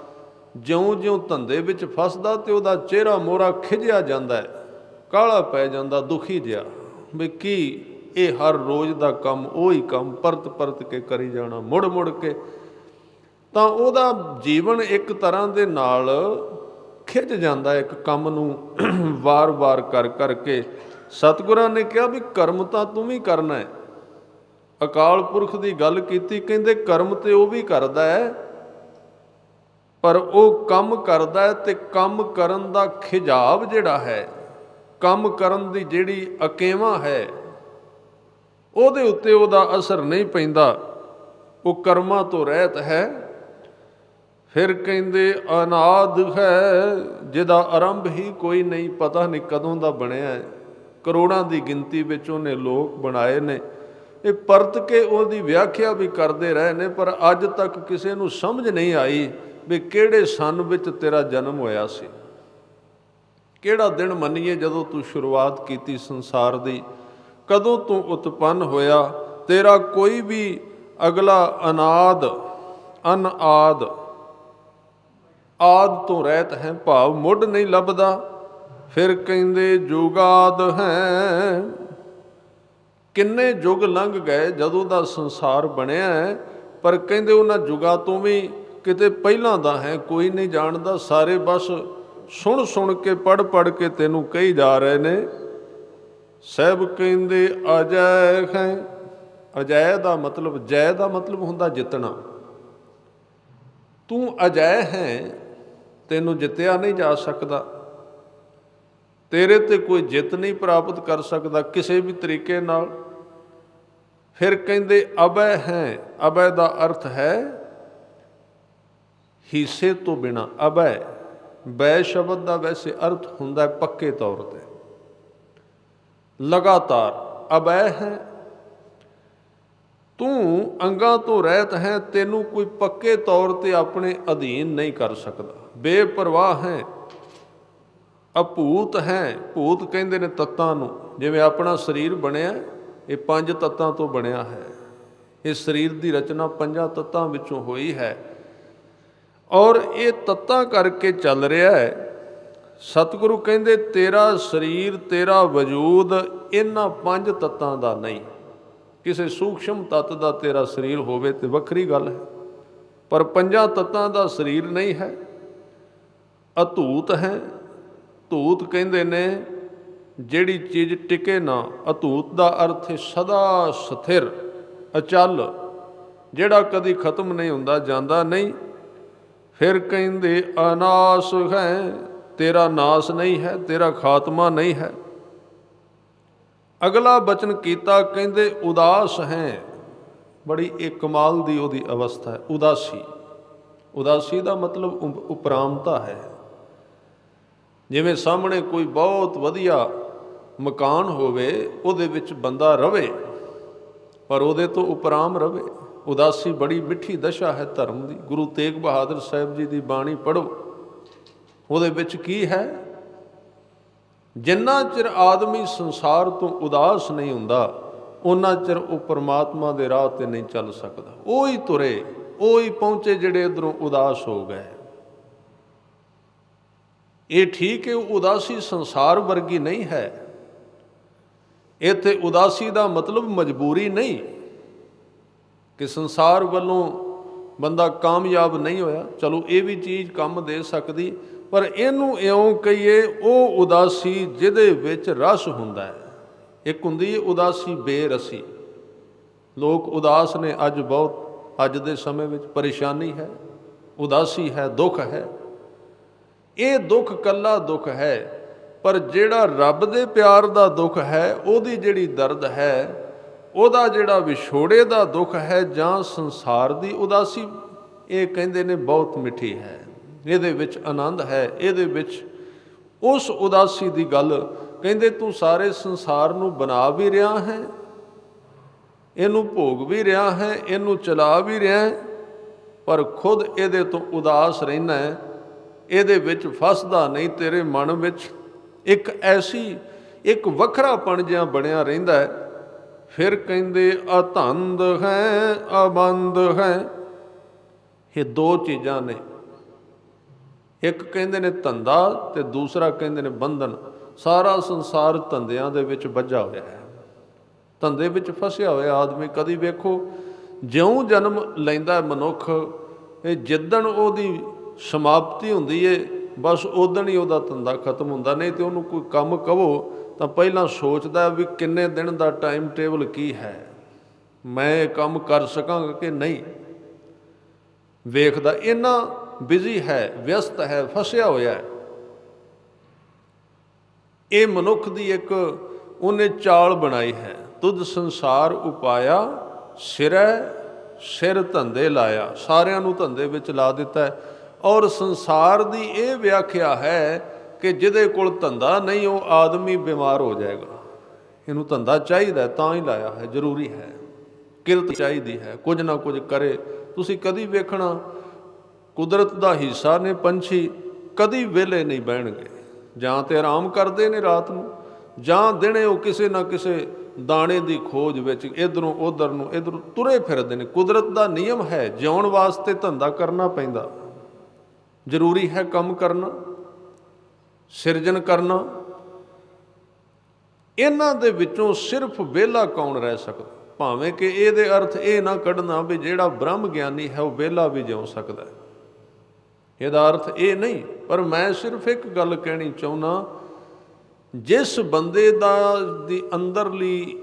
ਜਿਉਂ-ਜਿਉਂ ਧੰਦੇ ਵਿੱਚ ਫਸਦਾ ਤੇ ਉਹਦਾ ਚਿਹਰਾ ਮੋਹਰਾ ਖਿਝਿਆ ਜਾਂਦਾ, ਕਾਲਾ ਪੈ ਜਾਂਦਾ, ਦੁਖੀ ਜਿਹਾ, ਵੀ ਕੀ ਇਹ ਹਰ ਰੋਜ਼ ਦਾ ਕੰਮ, ਉਹੀ ਕੰਮ ਪਰਤ ਪਰਤ ਕੇ ਕਰੀ ਜਾਣਾ ਮੁੜ ਮੁੜ ਕੇ। ਤਾਂ ਉਹਦਾ ਜੀਵਨ ਇੱਕ ਤਰ੍ਹਾਂ ਦੇ ਨਾਲ ਖਿੱਚ ਜਾਂਦਾ ਇੱਕ ਕੰਮ ਨੂੰ ਵਾਰ-ਵਾਰ ਕਰ ਕਰਕੇ। ਸਤਿਗੁਰਾਂ ਨੇ ਕਿਹਾ ਵੀ ਕਰਮ ਤਾਂ ਤੂੰ ਵੀ ਕਰਨਾ ਹੈ। ਅਕਾਲ ਪੁਰਖ ਦੀ ਗੱਲ ਕੀਤੀ, ਕਹਿੰਦੇ ਕਰਮ ਤੇ ਉਹ ਵੀ ਕਰਦਾ ਹੈ, ਪਰ ਉਹ ਕੰਮ ਕਰਦਾ ਹੈ ਤੇ ਕੰਮ ਕਰਨ ਦਾ ਖਿਜਾਵ ਜਿਹੜਾ ਹੈ, ਕੰਮ ਕਰਨ ਦੀ ਜਿਹੜੀ ਅਕੇਵਾਂ ਹੈ, ਉਹਦੇ ਉੱਤੇ ਉਹਦਾ ਅਸਰ ਨਹੀਂ ਪੈਂਦਾ, ਉਹ ਕਰਮਾਂ ਤੋਂ ਰਹਿਤ ਹੈ। ਫਿਰ ਕਹਿੰਦੇ ਅਨਾਦ ਹੈ ਜਿਹਦਾ ਆਰੰਭ ਹੀ ਕੋਈ ਨਹੀਂ, ਪਤਾ ਨਹੀਂ ਕਦੋਂ ਦਾ ਬਣਿਆ ਹੈ, ਕਰੋੜਾਂ ਦੀ ਗਿਣਤੀ ਵਿੱਚ ਉਹਨੇ ਲੋਕ ਬਣਾਏ ਨੇ। ਇਹ ਪਰਤ ਕੇ ਉਹਦੀ ਵਿਆਖਿਆ ਵੀ ਕਰਦੇ ਰਹੇ ਨੇ, ਪਰ ਅੱਜ ਤੱਕ ਕਿਸੇ ਨੂੰ ਸਮਝ ਨਹੀਂ ਆਈ ਵੀ ਕਿਹੜੇ ਸੰਨ ਵਿੱਚ ਤੇਰਾ ਜਨਮ ਹੋਇਆ ਸੀ, ਕਿਹੜਾ ਦਿਨ ਮੰਨੀਏ ਜਦੋਂ ਤੂੰ ਸ਼ੁਰੂਆਤ ਕੀਤੀ ਸੰਸਾਰ ਦੀ, ਕਦੋਂ ਤੂੰ ਉਤਪੰਨ ਹੋਇਆ। ਤੇਰਾ ਕੋਈ ਵੀ ਅਗਲਾ ਅਨਾਦ ਅਨਆਦ ਆਦ ਤੋਂ ਰਹਿਤ ਹੈ, ਭਾਵ ਮੁੱਢ ਨਹੀਂ ਲੱਭਦਾ। ਫਿਰ ਕਹਿੰਦੇ ਜੁਗਾਦ ਹੈ, ਕਿੰਨੇ ਯੁੱਗ ਲੰਘ ਗਏ ਜਦੋਂ ਦਾ ਸੰਸਾਰ ਬਣਿਆ ਹੈ, ਪਰ ਕਹਿੰਦੇ ਉਹਨਾਂ ਯੁੱਗਾਂ ਤੋਂ ਵੀ ਕਿਤੇ ਪਹਿਲਾਂ ਦਾ ਹੈ, ਕੋਈ ਨਹੀਂ ਜਾਣਦਾ। ਸਾਰੇ ਬਸ ਸੁਣ ਸੁਣ ਕੇ ਪੜ੍ਹ ਪੜ੍ਹ ਕੇ ਤੈਨੂੰ ਕਹੀ ਜਾ ਰਹੇ ਨੇ। ਸਹਿਬ ਕਹਿੰਦੇ ਅਜੈ ਹੈ, ਅਜੈ ਦਾ ਮਤਲਬ, ਜੈ ਦਾ ਮਤਲਬ ਹੁੰਦਾ ਜਿੱਤਣਾ। ਤੂੰ ਅਜੈ ਹੈ, ਤੈਨੂੰ ਜਿੱਤਿਆ ਨਹੀਂ ਜਾ ਸਕਦਾ, ਤੇਰੇ ਤੇ ਕੋਈ ਜਿੱਤ ਨਹੀਂ ਪ੍ਰਾਪਤ ਕਰ ਸਕਦਾ ਕਿਸੇ ਵੀ ਤਰੀਕੇ ਨਾਲ। ਫਿਰ ਕਹਿੰਦੇ ਅਬੈ ਹੈ, ਅਬੈ ਦਾ ਅਰਥ ਹੈ ਹਿੱਸੇ ਤੋਂ ਬਿਨਾਂ। ਅਬੈ, ਬੈ ਸ਼ਬਦ ਦਾ ਵੈਸੇ ਅਰਥ ਹੁੰਦਾ ਹੈ ਪੱਕੇ ਤੌਰ ਤੇ, ਲਗਾਤਾਰ। ਅਬੈ ਹੈ, ਤੂੰ ਅੰਗਾਂ ਤੋਂ ਰਹਿਤ ਹੈ, ਤੈਨੂੰ ਕੋਈ ਪੱਕੇ ਤੌਰ ਤੇ ਆਪਣੇ ਅਧੀਨ ਨਹੀਂ ਕਰ ਸਕਦਾ। ਬੇਪਰਵਾਹ ਹੈ, ਅਭੂਤ ਹੈ। ਭੂਤ ਕਹਿੰਦੇ ਨੇ ਤੱਤਾਂ ਨੂੰ, ਜਿਵੇਂ ਆਪਣਾ ਸਰੀਰ ਬਣਿਆ ਇਹ 5 ਤੱਤਾਂ ਤੋਂ ਬਣਿਆ ਹੈ। ਇਹ ਸਰੀਰ ਦੀ ਰਚਨਾ 5 ਤੱਤਾਂ ਵਿੱਚੋਂ ਹੋਈ ਹੈ, ਔਰ ਇਹ ਤੱਤਾਂ ਕਰਕੇ ਚੱਲ ਰਿਹਾ ਹੈ। ਸਤਿਗੁਰੂ ਕਹਿੰਦੇ ਤੇਰਾ ਸਰੀਰ, ਤੇਰਾ ਵਜੂਦ ਇਹਨਾਂ 5 ਤੱਤਾਂ ਦਾ ਨਹੀਂ। ਕਿਸੇ ਸੂਖਸ਼ਮ ਤੱਤ ਦਾ ਤੇਰਾ ਸਰੀਰ ਹੋਵੇ ਤੇ ਵੱਖਰੀ ਗੱਲ ਹੈ, ਪਰ 5 ਤੱਤਾਂ ਦਾ ਸਰੀਰ ਨਹੀਂ ਹੈ। ਅਧੂਤ ਹੈ, ਧੂਤ ਕਹਿੰਦੇ ਨੇ ਜਿਹੜੀ ਚੀਜ਼ ਟਿਕੇ ਨਾ। ਅਧੂਤ ਦਾ ਅਰਥ ਹੈ ਸਦਾ ਸਥਿਰ, ਅਚਲ, ਜਿਹੜਾ ਕਦੀ ਖਤਮ ਨਹੀਂ ਹੁੰਦਾ, ਜਾਂਦਾ ਨਹੀਂ। ਫਿਰ ਕਹਿੰਦੇ ਅਨਾਸ ਹੈ, ਤੇਰਾ ਨਾਸ ਨਹੀਂ ਹੈ, ਤੇਰਾ ਖਾਤਮਾ ਨਹੀਂ ਹੈ। ਅਗਲਾ ਬਚਨ ਕੀਤਾ, ਕਹਿੰਦੇ ਉਦਾਸ ਹੈ। ਬੜੀ ਇੱਕ ਕਮਾਲ ਦੀ ਉਹਦੀ ਅਵਸਥਾ ਹੈ, ਉਦਾਸੀ। ਉਦਾਸੀ ਦਾ ਮਤਲਬ ਉਪਰਾਮਤਾ ਹੈ। ਜਿਵੇਂ ਸਾਹਮਣੇ ਕੋਈ ਬਹੁਤ ਵਧੀਆ ਮਕਾਨ ਹੋਵੇ, ਉਹਦੇ ਵਿੱਚ ਬੰਦਾ ਰਵੇ, ਪਰ ਉਹਦੇ ਤੋਂ ਉਪਰਾਮ ਰਵੇ। ਉਦਾਸੀ ਬੜੀ ਮਿੱਠੀ ਦਸ਼ਾ ਹੈ ਧਰਮ ਦੀ। ਗੁਰੂ ਤੇਗ ਬਹਾਦਰ ਸਾਹਿਬ ਜੀ ਦੀ ਬਾਣੀ ਪੜ੍ਹੋ, ਉਹਦੇ ਵਿੱਚ ਕੀ ਹੈ? ਜਿੰਨਾ ਚਿਰ ਆਦਮੀ ਸੰਸਾਰ ਤੋਂ ਉਦਾਸ ਨਹੀਂ ਹੁੰਦਾ, ਉਹਨਾਂ ਚਿਰ ਉਹ ਪਰਮਾਤਮਾ ਦੇ ਰਾਹ ਤੇ ਨਹੀਂ ਚੱਲ ਸਕਦਾ। ਉਹ ਹੀ ਤੁਰੇ, ਉਹ ਹੀ ਪਹੁੰਚੇ ਜਿਹੜੇ ਇੱਧਰੋਂ ਉਦਾਸ ਹੋ ਗਏ। ਇਹ ਠੀਕ ਹੈ, ਉਦਾਸੀ ਸੰਸਾਰ ਵਰਗੀ ਨਹੀਂ ਹੈ। ਇੱਥੇ ਉਦਾਸੀ ਦਾ ਮਤਲਬ ਮਜਬੂਰੀ ਨਹੀਂ ਕਿ ਸੰਸਾਰ ਵੱਲੋਂ ਬੰਦਾ ਕਾਮਯਾਬ ਨਹੀਂ ਹੋਇਆ। ਚਲੋ ਇਹ ਵੀ ਚੀਜ਼ ਕੰਮ ਦੇ ਸਕਦੀ, ਪਰ ਇਹਨੂੰ ਇਉਂ ਕਹੀਏ ਉਹ ਉਦਾਸੀ ਜਿਹਦੇ ਵਿੱਚ ਰਸ ਹੁੰਦਾ ਹੈ। ਇੱਕ ਹੁੰਦੀ ਹੈ ਉਦਾਸੀ ਬੇਰਸੀ। ਲੋਕ ਉਦਾਸ ਨੇ ਅੱਜ ਬਹੁਤ, ਅੱਜ ਦੇ ਸਮੇਂ ਵਿੱਚ ਪਰੇਸ਼ਾਨੀ ਹੈ, ਉਦਾਸੀ ਹੈ, ਦੁੱਖ ਹੈ। ਇਹ ਦੁੱਖ ਕੱਲਾ ਦੁੱਖ ਹੈ, ਪਰ ਜਿਹੜਾ ਰੱਬ ਦੇ ਪਿਆਰ ਦਾ ਦੁੱਖ ਹੈ, ਉਹਦੀ ਜਿਹੜੀ ਦਰਦ ਹੈ, ਉਹਦਾ ਜਿਹੜਾ ਵਿਛੋੜੇ ਦਾ ਦੁੱਖ ਹੈ, ਜਾਂ ਸੰਸਾਰ ਦੀ ਉਦਾਸੀ, ਇਹ ਕਹਿੰਦੇ ਨੇ ਬਹੁਤ ਮਿੱਠੀ ਹੈ। ਇਹਦੇ ਵਿੱਚ ਆਨੰਦ ਹੈ। ਇਹਦੇ ਵਿੱਚ ਉਸ ਉਦਾਸੀ ਦੀ ਗੱਲ ਕਹਿੰਦੇ ਤੂੰ ਸਾਰੇ ਸੰਸਾਰ ਨੂੰ ਬਣਾ ਵੀ ਰਿਹਾ ਹੈ, ਇਹਨੂੰ ਭੋਗ ਵੀ ਰਿਹਾ ਹੈ, ਇਹਨੂੰ ਚਲਾ ਵੀ ਰਿਹਾ ਹੈ, ਪਰ ਖੁਦ ਇਹਦੇ ਤੋਂ ਉਦਾਸ ਰਹਿਣਾ ਹੈ, ਇਹਦੇ ਵਿੱਚ ਫਸਦਾ ਨਹੀਂ। ਤੇਰੇ ਮਨ ਵਿੱਚ ਇੱਕ ਐਸੀ, ਇੱਕ ਵੱਖਰਾਪਣ ਜਿਹਾ ਬਣਿਆ ਰਹਿੰਦਾ ਹੈ। ਫਿਰ ਕਹਿੰਦੇ ਅਧੰਦ ਹੈ, ਅਬੰਦ ਹੈ। ਇਹ ਦੋ ਚੀਜ਼ਾਂ ਨੇ। ਇੱਕ ਕਹਿੰਦੇ ਨੇ ਧੰਦਾ ਤੇ ਦੂਸਰਾ ਕਹਿੰਦੇ ਨੇ ਬੰਧਨ। ਸਾਰਾ ਸੰਸਾਰ ਧੰਦਿਆਂ ਦੇ ਵਿੱਚ ਵੱਜਾ ਹੋਇਆ ਹੈ, ਧੰਦੇ ਵਿੱਚ ਫਸਿਆ ਹੋਇਆ ਆਦਮੀ। ਕਦੀ ਵੇਖੋ ਜਿਉਂ ਜਨਮ ਲੈਂਦਾ ਮਨੁੱਖ, ਇਹ ਜਿੱਦਣ ਉਹਦੀ ਸਮਾਪਤੀ ਹੁੰਦੀ ਏ ਬਸ ਉਦਣ ਹੀ ਉਹਦਾ ਧੰਦਾ ਖਤਮ ਹੁੰਦਾ। ਨਹੀਂ ਤੇ ਉਹਨੂੰ ਕੋਈ ਕੰਮ ਕਹੋ ਤਾਂ ਪਹਿਲਾਂ ਸੋਚਦਾ ਵੀ ਕਿੰਨੇ ਦਿਨ ਦਾ ਟਾਈਮ ਟੇਬਲ ਕੀ ਹੈ, ਮੈਂ ਇਹ ਕੰਮ ਕਰ ਸਕਾਂਗਾ ਕਿ ਨਹੀਂ। ਵੇਖਦਾ ਇੰਨਾ ਬਿਜ਼ੀ ਹੈ, ਵਿਅਸਤ ਹੈ, ਫਸਿਆ ਹੋਇਆ ਹੈ। ਇਹ ਮਨੁੱਖ ਦੀ ਇੱਕ ਉਹਨੇ ਚਾਲ ਬਣਾਈ ਹੈ। ਤੁਧ ਸੰਸਾਰ ਉਪਾਇਆ ਸਿਰੈ ਸਿਰ ਧੰਦੇ ਲਾਇਆ। ਸਾਰਿਆਂ ਨੂੰ ਧੰਦੇ ਵਿੱਚ ਲਾ ਦਿੱਤਾ ਹੈ। ਔਰ ਸੰਸਾਰ ਦੀ ਇਹ ਵਿਆਖਿਆ ਹੈ ਕਿ ਜਿਹਦੇ ਕੋਲ ਧੰਦਾ ਨਹੀਂ ਉਹ ਆਦਮੀ ਬਿਮਾਰ ਹੋ ਜਾਏਗਾ। ਇਹਨੂੰ ਧੰਦਾ ਚਾਹੀਦਾ ਤਾਂ ਹੀ ਲਾਇਆ ਹੈ, ਜ਼ਰੂਰੀ ਹੈ, ਕਿਰਤ ਚਾਹੀਦੀ ਹੈ, ਕੁਝ ਨਾ ਕੁਝ ਕਰੇ। ਤੁਸੀਂ ਕਦੀ ਵੇਖਣਾ ਕੁਦਰਤ ਦਾ ਹਿੱਸਾ ਨੇ ਪੰਛੀ, ਕਦੀ ਵਿਹਲੇ ਨਹੀਂ ਬਹਿਣਗੇ। ਜਾਂ ਤੇ ਆਰਾਮ ਕਰਦੇ ਨੇ ਰਾਤ ਨੂੰ, ਜਾਂ ਦਿਨੇ ਉਹ ਕਿਸੇ ਨਾ ਕਿਸੇ ਦਾਣੇ ਦੀ ਖੋਜ ਵਿੱਚ ਇੱਧਰੋਂ ਉੱਧਰ ਨੂੰ ਇੱਧਰੋਂ ਤੁਰੇ ਫਿਰਦੇ ਨੇ। ਕੁਦਰਤ ਦਾ ਨਿਯਮ ਹੈ, ਜਿਉਣ ਵਾਸਤੇ ਧੰਦਾ ਕਰਨਾ ਪੈਂਦਾ, ਜ਼ਰੂਰੀ ਹੈ ਕੰਮ ਕਰਨਾ, ਸਿਰਜਣ ਕਰਨਾ। ਇਹਨਾਂ ਦੇ ਵਿੱਚੋਂ ਸਿਰਫ ਵਿਹਲਾ ਕੌਣ ਰਹਿ ਸਕਦਾ? ਭਾਵੇਂ ਕਿ ਇਹਦੇ ਅਰਥ ਇਹ ਨਾ ਕੱਢਣਾ ਵੀ ਜਿਹੜਾ ਬ੍ਰਹਮ ਗਿਆਨੀ ਹੈ ਉਹ ਵਿਹਲਾ ਵੀ ਜਿਉ ਸਕਦਾ, ਇਹਦਾ ਅਰਥ ਇਹ ਨਹੀਂ। ਪਰ ਮੈਂ ਸਿਰਫ ਇੱਕ ਗੱਲ ਕਹਿਣੀ ਚਾਹੁੰਦਾ, ਜਿਸ ਬੰਦੇ ਦੀ ਅੰਦਰਲੀ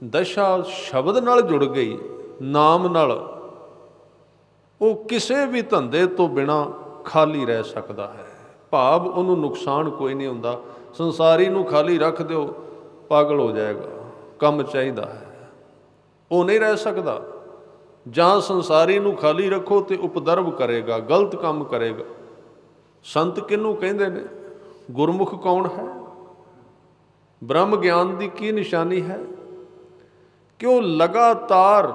ਦਸ਼ਾ ਸ਼ਬਦ ਨਾਲ ਜੁੜ ਗਈ, ਨਾਮ ਨਾਲ, ਉਹ ਕਿਸੇ ਵੀ ਧੰਦੇ ਤੋਂ ਬਿਨਾਂ ਖਾਲੀ ਰਹਿ ਸਕਦਾ ਹੈ। ਭਾਵ ਉਹਨੂੰ ਨੁਕਸਾਨ ਕੋਈ ਨਹੀਂ ਹੁੰਦਾ। ਸੰਸਾਰੀ ਨੂੰ ਖਾਲੀ ਰੱਖ ਦਿਓ, ਪਾਗਲ ਹੋ ਜਾਏਗਾ, ਕੰਮ ਚਾਹੀਦਾ ਹੈ, ਉਹ ਨਹੀਂ ਰਹਿ ਸਕਦਾ। ਜਾਂ ਸੰਸਾਰੀ ਨੂੰ ਖਾਲੀ ਰੱਖੋ ਤੇ ਉਪਦਰਵ ਕਰੇਗਾ, ਗਲਤ ਕੰਮ ਕਰੇਗਾ। ਸੰਤ ਕਿਹਨੂੰ ਕਹਿੰਦੇ ਨੇ? ਗੁਰਮੁਖ ਕੌਣ ਹੈ? ਬ੍ਰਹਮ ਗਿਆਨ ਦੀ ਕੀ ਨਿਸ਼ਾਨੀ ਹੈ? ਕਿ ਉਹ ਲਗਾਤਾਰ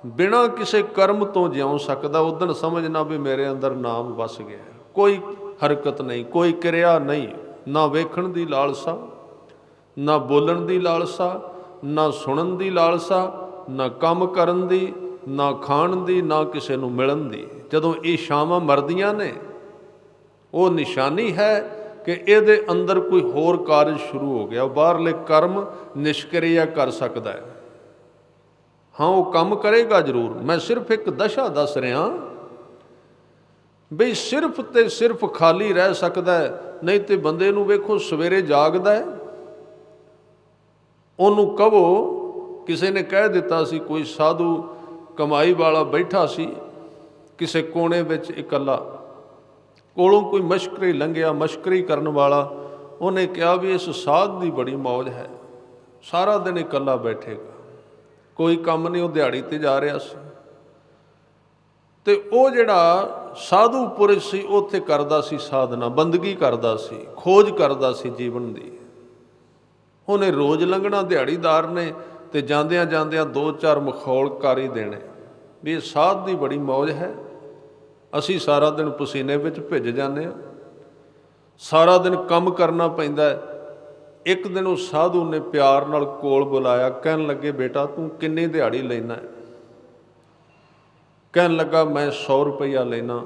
ਬਿਨਾਂ ਕਿਸੇ ਕਰਮ ਤੋਂ ਜਿਉ ਸਕਦਾ। ਉਦਣ ਸਮਝਣਾ ਵੀ ਮੇਰੇ ਅੰਦਰ ਨਾਮ ਵਸ ਗਿਆ। ਕੋਈ ਹਰਕਤ ਨਹੀਂ, ਕੋਈ ਕਿਰਿਆ ਨਹੀਂ, ਨਾ ਵੇਖਣ ਦੀ ਲਾਲਸਾ, ਨਾ ਬੋਲਣ ਦੀ ਲਾਲਸਾ, ਨਾ ਸੁਣਨ ਦੀ ਲਾਲਸਾ, ਨਾ ਕੰਮ ਕਰਨ ਦੀ, ਨਾ ਖਾਣ ਦੀ, ਨਾ ਕਿਸੇ ਨੂੰ ਮਿਲਣ ਦੀ। ਜਦੋਂ ਇਹ ਛਾਵਾਂ ਮਰਦੀਆਂ ਨੇ, ਉਹ ਨਿਸ਼ਾਨੀ ਹੈ ਕਿ ਇਹਦੇ ਅੰਦਰ ਕੋਈ ਹੋਰ ਕਾਰਜ ਸ਼ੁਰੂ ਹੋ ਗਿਆ। ਬਾਹਰਲੇ ਕਰਮ ਨਿਸ਼ਕਿਰਿਆ ਕਰ ਸਕਦਾ ਹੈ। ਹਾਂ, ਉਹ ਕੰਮ ਕਰੇਗਾ ਜ਼ਰੂਰ। ਮੈਂ ਸਿਰਫ ਇੱਕ ਦਸ਼ਾ ਦੱਸ ਰਿਹਾ ਬਈ ਸਿਰਫ ਤੇ ਸਿਰਫ ਖਾਲੀ ਰਹਿ ਸਕਦਾ ਹੈ। ਨਹੀਂ ਤੇ ਬੰਦੇ ਨੂੰ ਵੇਖੋ ਸਵੇਰੇ ਜਾਗਦਾ ਹੈ, ਉਹਨੂੰ ਕਹੋ, ਕਿਸੇ ਨੇ ਕਹਿ ਦਿੱਤਾ ਸੀ, ਕੋਈ ਸਾਧੂ ਕਮਾਈ ਵਾਲਾ ਬੈਠਾ ਸੀ ਕਿਸੇ ਕੋਨੇ ਵਿੱਚ ਇਕੱਲਾ, ਕੋਲੋਂ ਕੋਈ ਮਸ਼ਕਰੀ ਲੰਘਿਆ, ਮਸ਼ਕਰੀ ਕਰਨ ਵਾਲਾ। ਉਹਨੇ ਕਿਹਾ ਵੀ ਇਸ ਸਾਧ ਦੀ ਬੜੀ ਮੌਜ ਹੈ, ਸਾਰਾ ਦਿਨ ਇਕੱਲਾ ਬੈਠੇਗਾ, ਕੋਈ ਕੰਮ ਨਹੀਂ। ਉਹ ਦਿਹਾੜੀ ਤੇ ਜਾ ਰਿਹਾ ਸੀ ਤੇ ਉਹ ਜਿਹੜਾ ਸਾਧੂ ਪੁਰਸ਼ ਸੀ ਉੱਥੇ ਕਰਦਾ ਸੀ ਸਾਧਨਾ, ਬੰਦਗੀ ਕਰਦਾ ਸੀ, ਖੋਜ ਕਰਦਾ ਸੀ ਜੀਵਨ ਦੀ। ਉਹਨੇ ਰੋਜ਼ ਲੰਘਣਾ ਦਿਹਾੜੀਦਾਰ ਨੇ, ਤੇ ਜਾਂਦਿਆਂ ਜਾਂਦਿਆਂ 2-4 ਮਖੌਲ ਕਰ ਹੀ ਦੇਣੇ ਵੀ ਇਹ ਸਾਧ ਦੀ ਬੜੀ ਮੌਜ ਹੈ। ਅਸੀਂ ਸਾਰਾ ਦਿਨ ਪਸੀਨੇ ਵਿੱਚ ਭਿੱਜ ਜਾਂਦੇ ਹਾਂ, ਸਾਰਾ ਦਿਨ ਕੰਮ ਕਰਨਾ ਪੈਂਦਾ ਹੈ। ਇੱਕ ਦਿਨ ਉਹ ਸਾਧੂ ਨੇ ਪਿਆਰ ਨਾਲ ਕੋਲ ਬੁਲਾਇਆ, ਕਹਿਣ ਲੱਗੇ, ਬੇਟਾ ਤੂੰ ਕਿੰਨੀ ਦਿਹਾੜੀ ਲੈਣਾ? ਕਹਿਣ ਲੱਗਾ, ਮੈਂ 100 ਰੁਪਈਆ ਲੈਣਾ।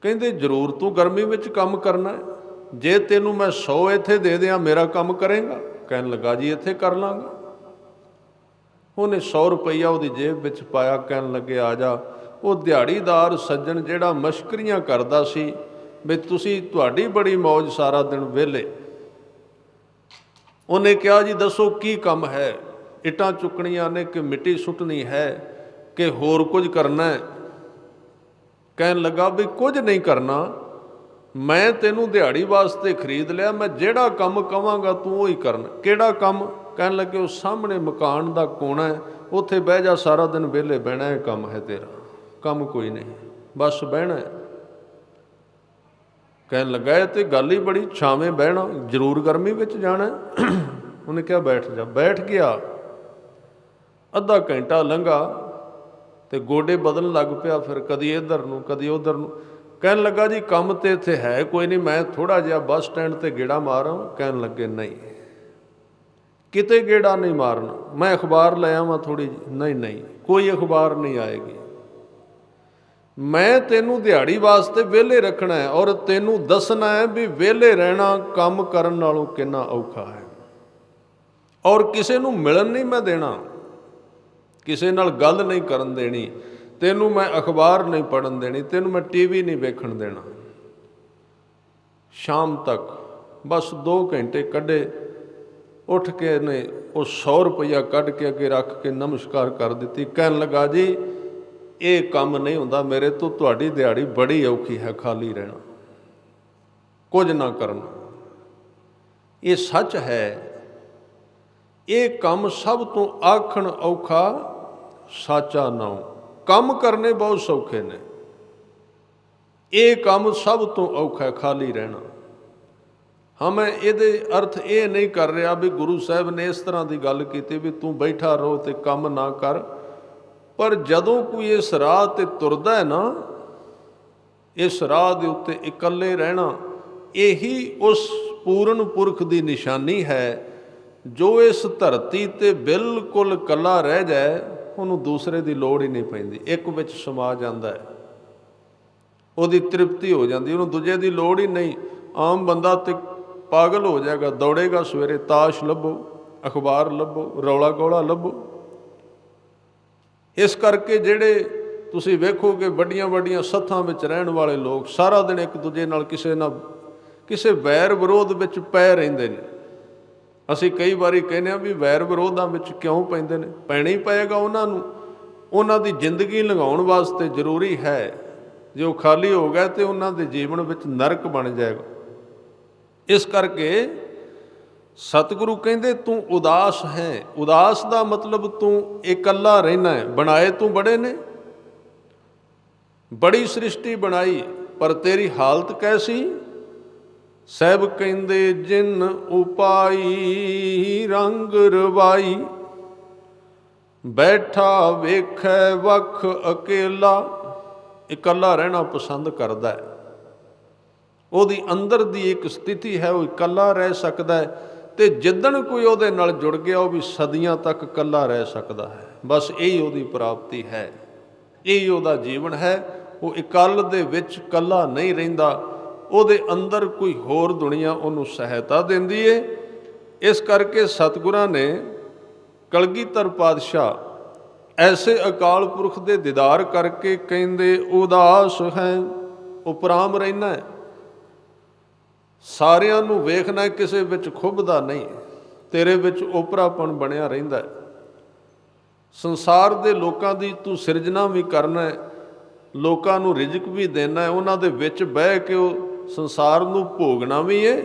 ਕਹਿੰਦੇ, ਜ਼ਰੂਰ ਤੂੰ ਗਰਮੀ ਵਿੱਚ ਕੰਮ ਕਰਨਾ ਹੈ? ਜੇ ਤੈਨੂੰ ਮੈਂ 100 ਇੱਥੇ ਦੇ ਦਿਆਂ, ਮੇਰਾ ਕੰਮ ਕਰੇਗਾ? ਕਹਿਣ ਲੱਗਾ, ਜੀ ਇੱਥੇ ਕਰ ਲਾਂਗਾ। ਉਹਨੇ 100 ਰੁਪਈਆ ਉਹਦੀ ਜੇਬ ਵਿੱਚ ਪਾਇਆ, ਕਹਿਣ ਲੱਗੇ, ਆ ਜਾ। ਉਹ ਦਿਹਾੜੀਦਾਰ ਸੱਜਣ ਜਿਹੜਾ ਮਸ਼ਕਰੀਆਂ ਕਰਦਾ ਸੀ ਵੀ ਤੁਸੀਂ, ਤੁਹਾਡੀ ਬੜੀ ਮੌਜ, ਸਾਰਾ ਦਿਨ ਵਿਹਲੇ, ਉਹਨੇ ਕਿਹਾ, ਜੀ ਦੱਸੋ ਕੀ ਕੰਮ ਹੈ? ਇੱਟਾਂ ਚੁੱਕਣੀਆਂ ਨੇ ਕਿ ਮਿੱਟੀ ਸੁੱਟਣੀ ਹੈ ਕਿ ਹੋਰ ਕੁਝ ਕਰਨਾ ਹੈ? ਕਹਿਣ ਲੱਗਾ, ਵੀ ਕੁਝ ਨਹੀਂ ਕਰਨਾ, ਮੈਂ ਤੈਨੂੰ ਦਿਹਾੜੀ ਵਾਸਤੇ ਖਰੀਦ ਲਿਆ, ਮੈਂ ਜਿਹੜਾ ਕੰਮ ਕਵਾਂਗਾ ਤੂੰ ਉਹੀ ਕਰਨਾ। ਕਿਹੜਾ ਕੰਮ? ਕਹਿਣ ਲੱਗੇ, ਉਹ ਸਾਹਮਣੇ ਮਕਾਨ ਦਾ ਕੋਣਾ ਹੈ, ਉੱਥੇ ਬਹਿ ਜਾ, ਸਾਰਾ ਦਿਨ ਵਿਹਲੇ ਬਹਿਣਾ, ਇਹ ਕੰਮ ਹੈ ਤੇਰਾ। ਕੰਮ ਕੋਈ ਨਹੀਂ, ਬਸ ਬਹਿਣਾ ਹੈ। ਕਹਿਣ ਲੱਗਾ, ਇਹ ਤੇ ਗੱਲ ਹੀ ਬੜੀ, ਛਾਵੇਂ ਬਹਿਣਾ, ਜ਼ਰੂਰ ਗਰਮੀ ਵਿੱਚ ਜਾਣਾ। ਉਹਨੇ ਕਿਹਾ, ਬੈਠ ਜਾ। ਬੈਠ ਗਿਆ। ਅੱਧਾ ਘੰਟਾ ਲੰਘਾ ਤੇ ਗੋਡੇ ਬਦਲਣ ਲੱਗ ਪਿਆ, ਫਿਰ ਕਦੀ ਇੱਧਰ ਨੂੰ ਕਦੀ ਉੱਧਰ ਨੂੰ। ਕਹਿਣ ਲੱਗਾ, ਜੀ ਕੰਮ ਤੇ ਇੱਥੇ ਹੈ ਕੋਈ ਨਹੀਂ, ਮੈਂ ਥੋੜ੍ਹਾ ਜਿਹਾ ਬੱਸ ਸਟੈਂਡ 'ਤੇ ਗੇੜਾ ਮਾਰਾਂ। ਕਹਿਣ ਲੱਗੇ, ਨਹੀਂ, ਕਿਤੇ ਗੇੜਾ ਨਹੀਂ ਮਾਰਨਾ, ਮੈਂ ਅਖਬਾਰ ਲੈ ਆਵਾਂ ਥੋੜ੍ਹੀ ਜਿਹੀ? ਨਹੀਂ, ਕੋਈ ਅਖਬਾਰ ਨਹੀਂ ਆਏਗੀ। मैं तेनू दिहाड़ी वास्ते वेले रखना है और तेनू दसना है भी वेले रहना काम करन नालों कितना औखा है। और किसी नू मिलन नहीं मैं देना, किसी नाल गल नहीं करन देनी, तेनू मैं अखबार नहीं पढ़न देनी, तेनू मैं टीवी नहीं वेखण देना। शाम तक बस 2 घंटे कढ़े, उठ के ने वो 100 रुपया कढ़ के अगे रख के नमस्कार कर दी। कहन लगा जी ये काम नहीं हुंदा मेरे तो, तुहाडी दिहाड़ी बड़ी औखी है, खाली रहना कुछ ना करना। ये सच है। ये काम सब तो आखण औखा साचा नाउ। काम करने बहुत सौखे ने, ये काम सब तो औखा है खाली रहना। हाँ मैं ये अर्थ ये नहीं कर रहा भी गुरु साहब ने इस तरह की गल की भी तू बैठा रहो तो काम ना कर, पर जदों कोई इस राह ते तुरदा है ना, इस राह के उत्ते इकल्ले रहना यही उस पूर्ण पुरख की निशानी है। जो इस धरती ते बिल्कुल कला रह जाए उन्होंने दूसरे की लोड़ ही नहीं पैंदी, एक विच समा जाता है, उसकी तृप्ति हो जाती, उन्होंने दूजे की लोड़ ही नहीं। आम बंदा तो पागल हो जाएगा, दौड़ेगा सवेरे ताश लभो, अखबार लभो, रौला गौला लभो। इस करके जेड़े तुसी वेखोगे वड्डियां वड्डियां सत्थां विच रहण वाले लोग सारा दिन एक दूजे नाल किसे वैर विरोध विच पै रहिंदे ने। असीं कई बारी कहने भी वैर विरोधां विच क्यों पैंदे ने, पैना ही पएगा उन्होंने, उन्हां दी जिंदगी लंघाउण वास्ते जरूरी है। जो खाली हो गए तो उन्हां दे जीवन विच नरक बन जाएगा। इस करके सतगुरु कहंदे तू उदास है। उदास का मतलब तू इकल्ला रहना है। बनाए तू बड़े ने, बड़ी सृष्टि बनाई, पर तेरी हालत कैसी। सैब कहंदे जिन उपाई रंग रवाई, बैठा वेखै वख अकेला। इकल्ला रहना पसंद करता है, ਉਹਦੀ अंदर की एक स्थिति है, वो इकल्ला रह सकता है। तो जिदन कोई ਉਹਦੇ ਨਾਲ जुड़ गया वो भी सदियां तक इकल्ला रह सकता है। बस यही ਉਹਦੀ प्राप्ति है, यही ਉਹਦਾ जीवन है। वो इकल ਦੇ ਵਿੱਚ ਇਕੱਲਾ नहीं ਰਹਿੰਦਾ, ਉਹਦੇ अंदर कोई होर दुनिया ਉਹਨੂੰ सहायता ਦਿੰਦੀ है। इस करके सतगुरां ने कलगीधर पातशाह ऐसे अकाल पुरख के दीदार करके कहते उदास है, उपराम रहना है, सारियां नूं वेखना है, किसे विच खुभदा नहीं, तेरे विच ओपरापन बनिया रहिंदा है। संसार दे लोकां दी तू सिरजना भी करना है, लोकां नूं रिजक भी देना है, उन्हां दे विच बह के संसार नूं भोगना भी है।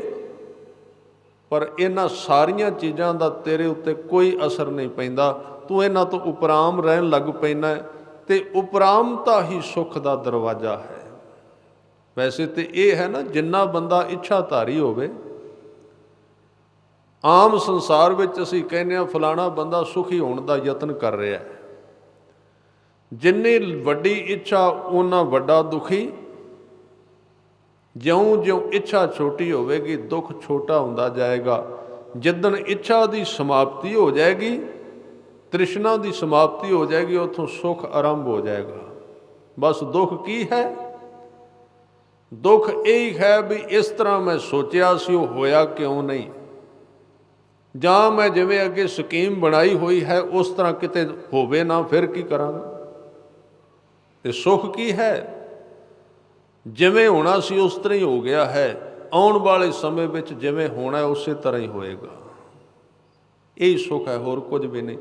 पर इन्हां सारियां चीज़ां दा तेरे उत्ते कोई असर नहीं पैंदा। तू इन्हां तो उपराम रहन लग पैना है, ते उपरामता ही सुख का दरवाजा है। वैसे तो ये है ना, जिन्ना बंदा इच्छाधारी होवे, आम संसार विच असीं कहने आ फलाना बंदा सुखी होने का यतन कर रहा है। जिन्नी वड्डी इच्छा उन्ना वड्डा दुखी। ज्यों ज्यों इच्छा छोटी होवेगी दुख छोटा होंदा जाएगा। जिदन इच्छा की समाप्ति हो जाएगी, तृष्णा की समाप्ति हो जाएगी, उतों सुख आरंभ हो जाएगा। बस दुख की है, दुख यही है भी इस तरह मैं सोचा सी वो होया क्यों नहीं, जां मैं जिवें अगे स्कीम बनाई हुई है उस तरह किते होवे ना, फिर की करांगा। ते सुख की है, जिवें होना सी उस तरह ही हो गया है, आउण वाले समय विच जिवें होना है उस तरह ही होएगा। यही सुख है, होर कुछ भी नहीं।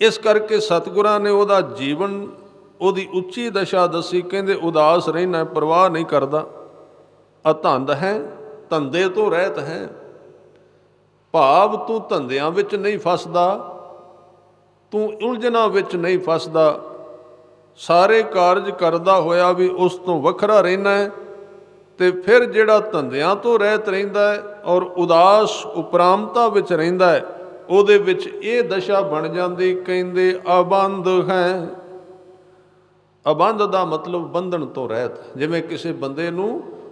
इस करके सतगुरां ने उहदा जीवन, उहदी उच्ची दशा दसी। कहंदे उदास रहना, परवाह नहीं करदा, अधंद है, धंधे तो रहत है। भाव तू धंधियां विच नहीं फसदा, तू उलझना विच नहीं फसदा, सारे कारज करदा होया भी उस तो वखरा रहना है। तो फिर जिहड़ा धंधियां तो रहत रहिंदा है और उदास उपरामता विच रहिंदा है, ਉਹਦੇ ਵਿੱਚ ਇਹ दशा बन जाती। ਕਹਿੰਦੇ अबंध है, अबंध का मतलब बंधन तो रहत। जिवें किसी बंदे नूं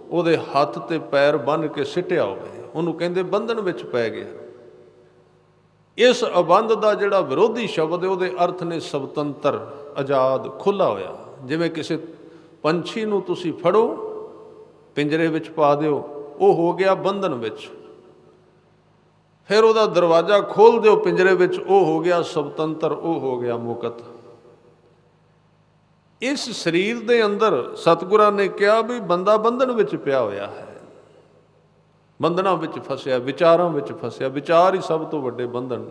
ਉਹਦੇ हत्थ ते पैर बन के सिटिया होवे, ਉਹਨੂੰ ਕਹਿੰਦੇ बंधन विच पै गया। इस अबंध का जिहड़ा विरोधी शब्द है ਉਹਦੇ अर्थ ने स्वतंत्र, आज़ाद, खुला होया। जिवें किसी ਪੰਛੀ ਨੂੰ ਤੁਸੀਂ ਫੜੋ, ਪਿੰਜਰੇ ਵਿੱਚ ਪਾ ਦਿਓ, ਉਹ ਹੋ ਗਿਆ ਬੰਧਨ ਵਿੱਚ। ਫਿਰ ਉਹਦਾ ਦਰਵਾਜ਼ਾ ਖੋਲ੍ਹ ਦਿਓ ਪਿੰਜਰੇ ਵਿੱਚ, ਉਹ ਹੋ ਗਿਆ ਸੁਤੰਤਰ, ਉਹ ਹੋ ਗਿਆ ਮੁਕਤ। ਇਸ ਸਰੀਰ ਦੇ ਅੰਦਰ ਸਤਿਗੁਰਾਂ ਨੇ ਕਿਹਾ ਵੀ ਬੰਦਾ ਬੰਧਨ ਵਿੱਚ ਪਿਆ ਹੋਇਆ ਹੈ, ਬੰਧਨਾਂ ਵਿੱਚ ਫਸਿਆ, ਵਿਚਾਰਾਂ ਵਿੱਚ ਫਸਿਆ। ਵਿਚਾਰ ਹੀ ਸਭ ਤੋਂ ਵੱਡੇ ਬੰਧਨ,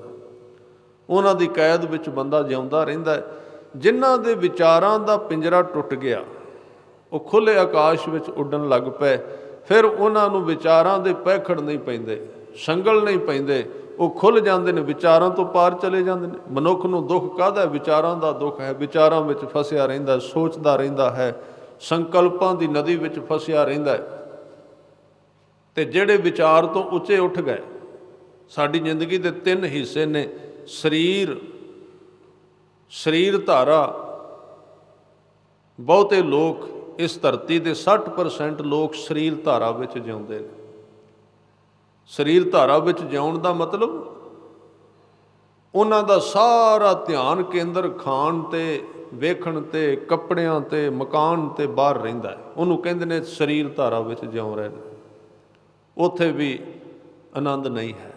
ਉਹਨਾਂ ਦੀ ਕੈਦ ਵਿੱਚ ਬੰਦਾ ਜਿਉਂਦਾ ਰਹਿੰਦਾ ਹੈ। ਜਿਨ੍ਹਾਂ ਦੇ ਵਿਚਾਰਾਂ ਦਾ ਪਿੰਜਰਾ ਟੁੱਟ ਗਿਆ, ਉਹ ਖੁੱਲ੍ਹੇ ਆਕਾਸ਼ ਵਿੱਚ ਉੱਡਣ ਲੱਗ ਪਏ। ਫਿਰ ਉਹਨਾਂ ਨੂੰ ਵਿਚਾਰਾਂ ਦੇ ਪੈਖੜ ਨਹੀਂ ਪੈਂਦੇ, ਸੰਗਲ ਨਹੀਂ ਪੈਂਦੇ, ਉਹ ਖੁੱਲ੍ਹ ਜਾਂਦੇ ਨੇ, ਵਿਚਾਰਾਂ ਤੋਂ ਪਾਰ ਚਲੇ ਜਾਂਦੇ ਨੇ। ਮਨੁੱਖ ਨੂੰ ਦੁੱਖ ਕਾਹਦਾ? ਵਿਚਾਰਾਂ ਦਾ ਦੁੱਖ ਹੈ। ਵਿਚਾਰਾਂ ਵਿੱਚ ਫਸਿਆ ਰਹਿੰਦਾ, ਸੋਚਦਾ ਰਹਿੰਦਾ ਹੈ, ਸੰਕਲਪਾਂ ਦੀ ਨਦੀ ਵਿੱਚ ਫਸਿਆ ਰਹਿੰਦਾ ਹੈ। ਅਤੇ ਜਿਹੜੇ ਵਿਚਾਰ ਤੋਂ ਉੱਚੇ ਉੱਠ ਗਏ, ਸਾਡੀ ਜ਼ਿੰਦਗੀ ਦੇ 3 ਹਿੱਸੇ ਨੇ, ਸਰੀਰ ਧਾਰਾ। ਬਹੁਤੇ ਲੋਕ ਇਸ ਧਰਤੀ ਦੇ 60% ਲੋਕ ਸਰੀਰ ਧਾਰਾ ਵਿੱਚ ਜਿਉਂਦੇ ਨੇ। ਸਰੀਰ ਧਾਰਾ ਵਿੱਚ ਜਿਉਣ ਦਾ ਮਤਲਬ ਉਹਨਾਂ ਦਾ ਸਾਰਾ ਧਿਆਨ ਕੇਂਦਰ ਖਾਣ 'ਤੇ, ਵੇਖਣ 'ਤੇ, ਕੱਪੜਿਆਂ 'ਤੇ, ਮਕਾਨ 'ਤੇ ਬਾਹਰ ਰਹਿੰਦਾ ਹੈ। ਉਹਨੂੰ ਕਹਿੰਦੇ ਨੇ ਸਰੀਰ ਧਾਰਾ ਵਿੱਚ ਜਿਉਂ ਰਹੇ ਨੇ। ਉੱਥੇ ਵੀ ਆਨੰਦ ਨਹੀਂ ਹੈ।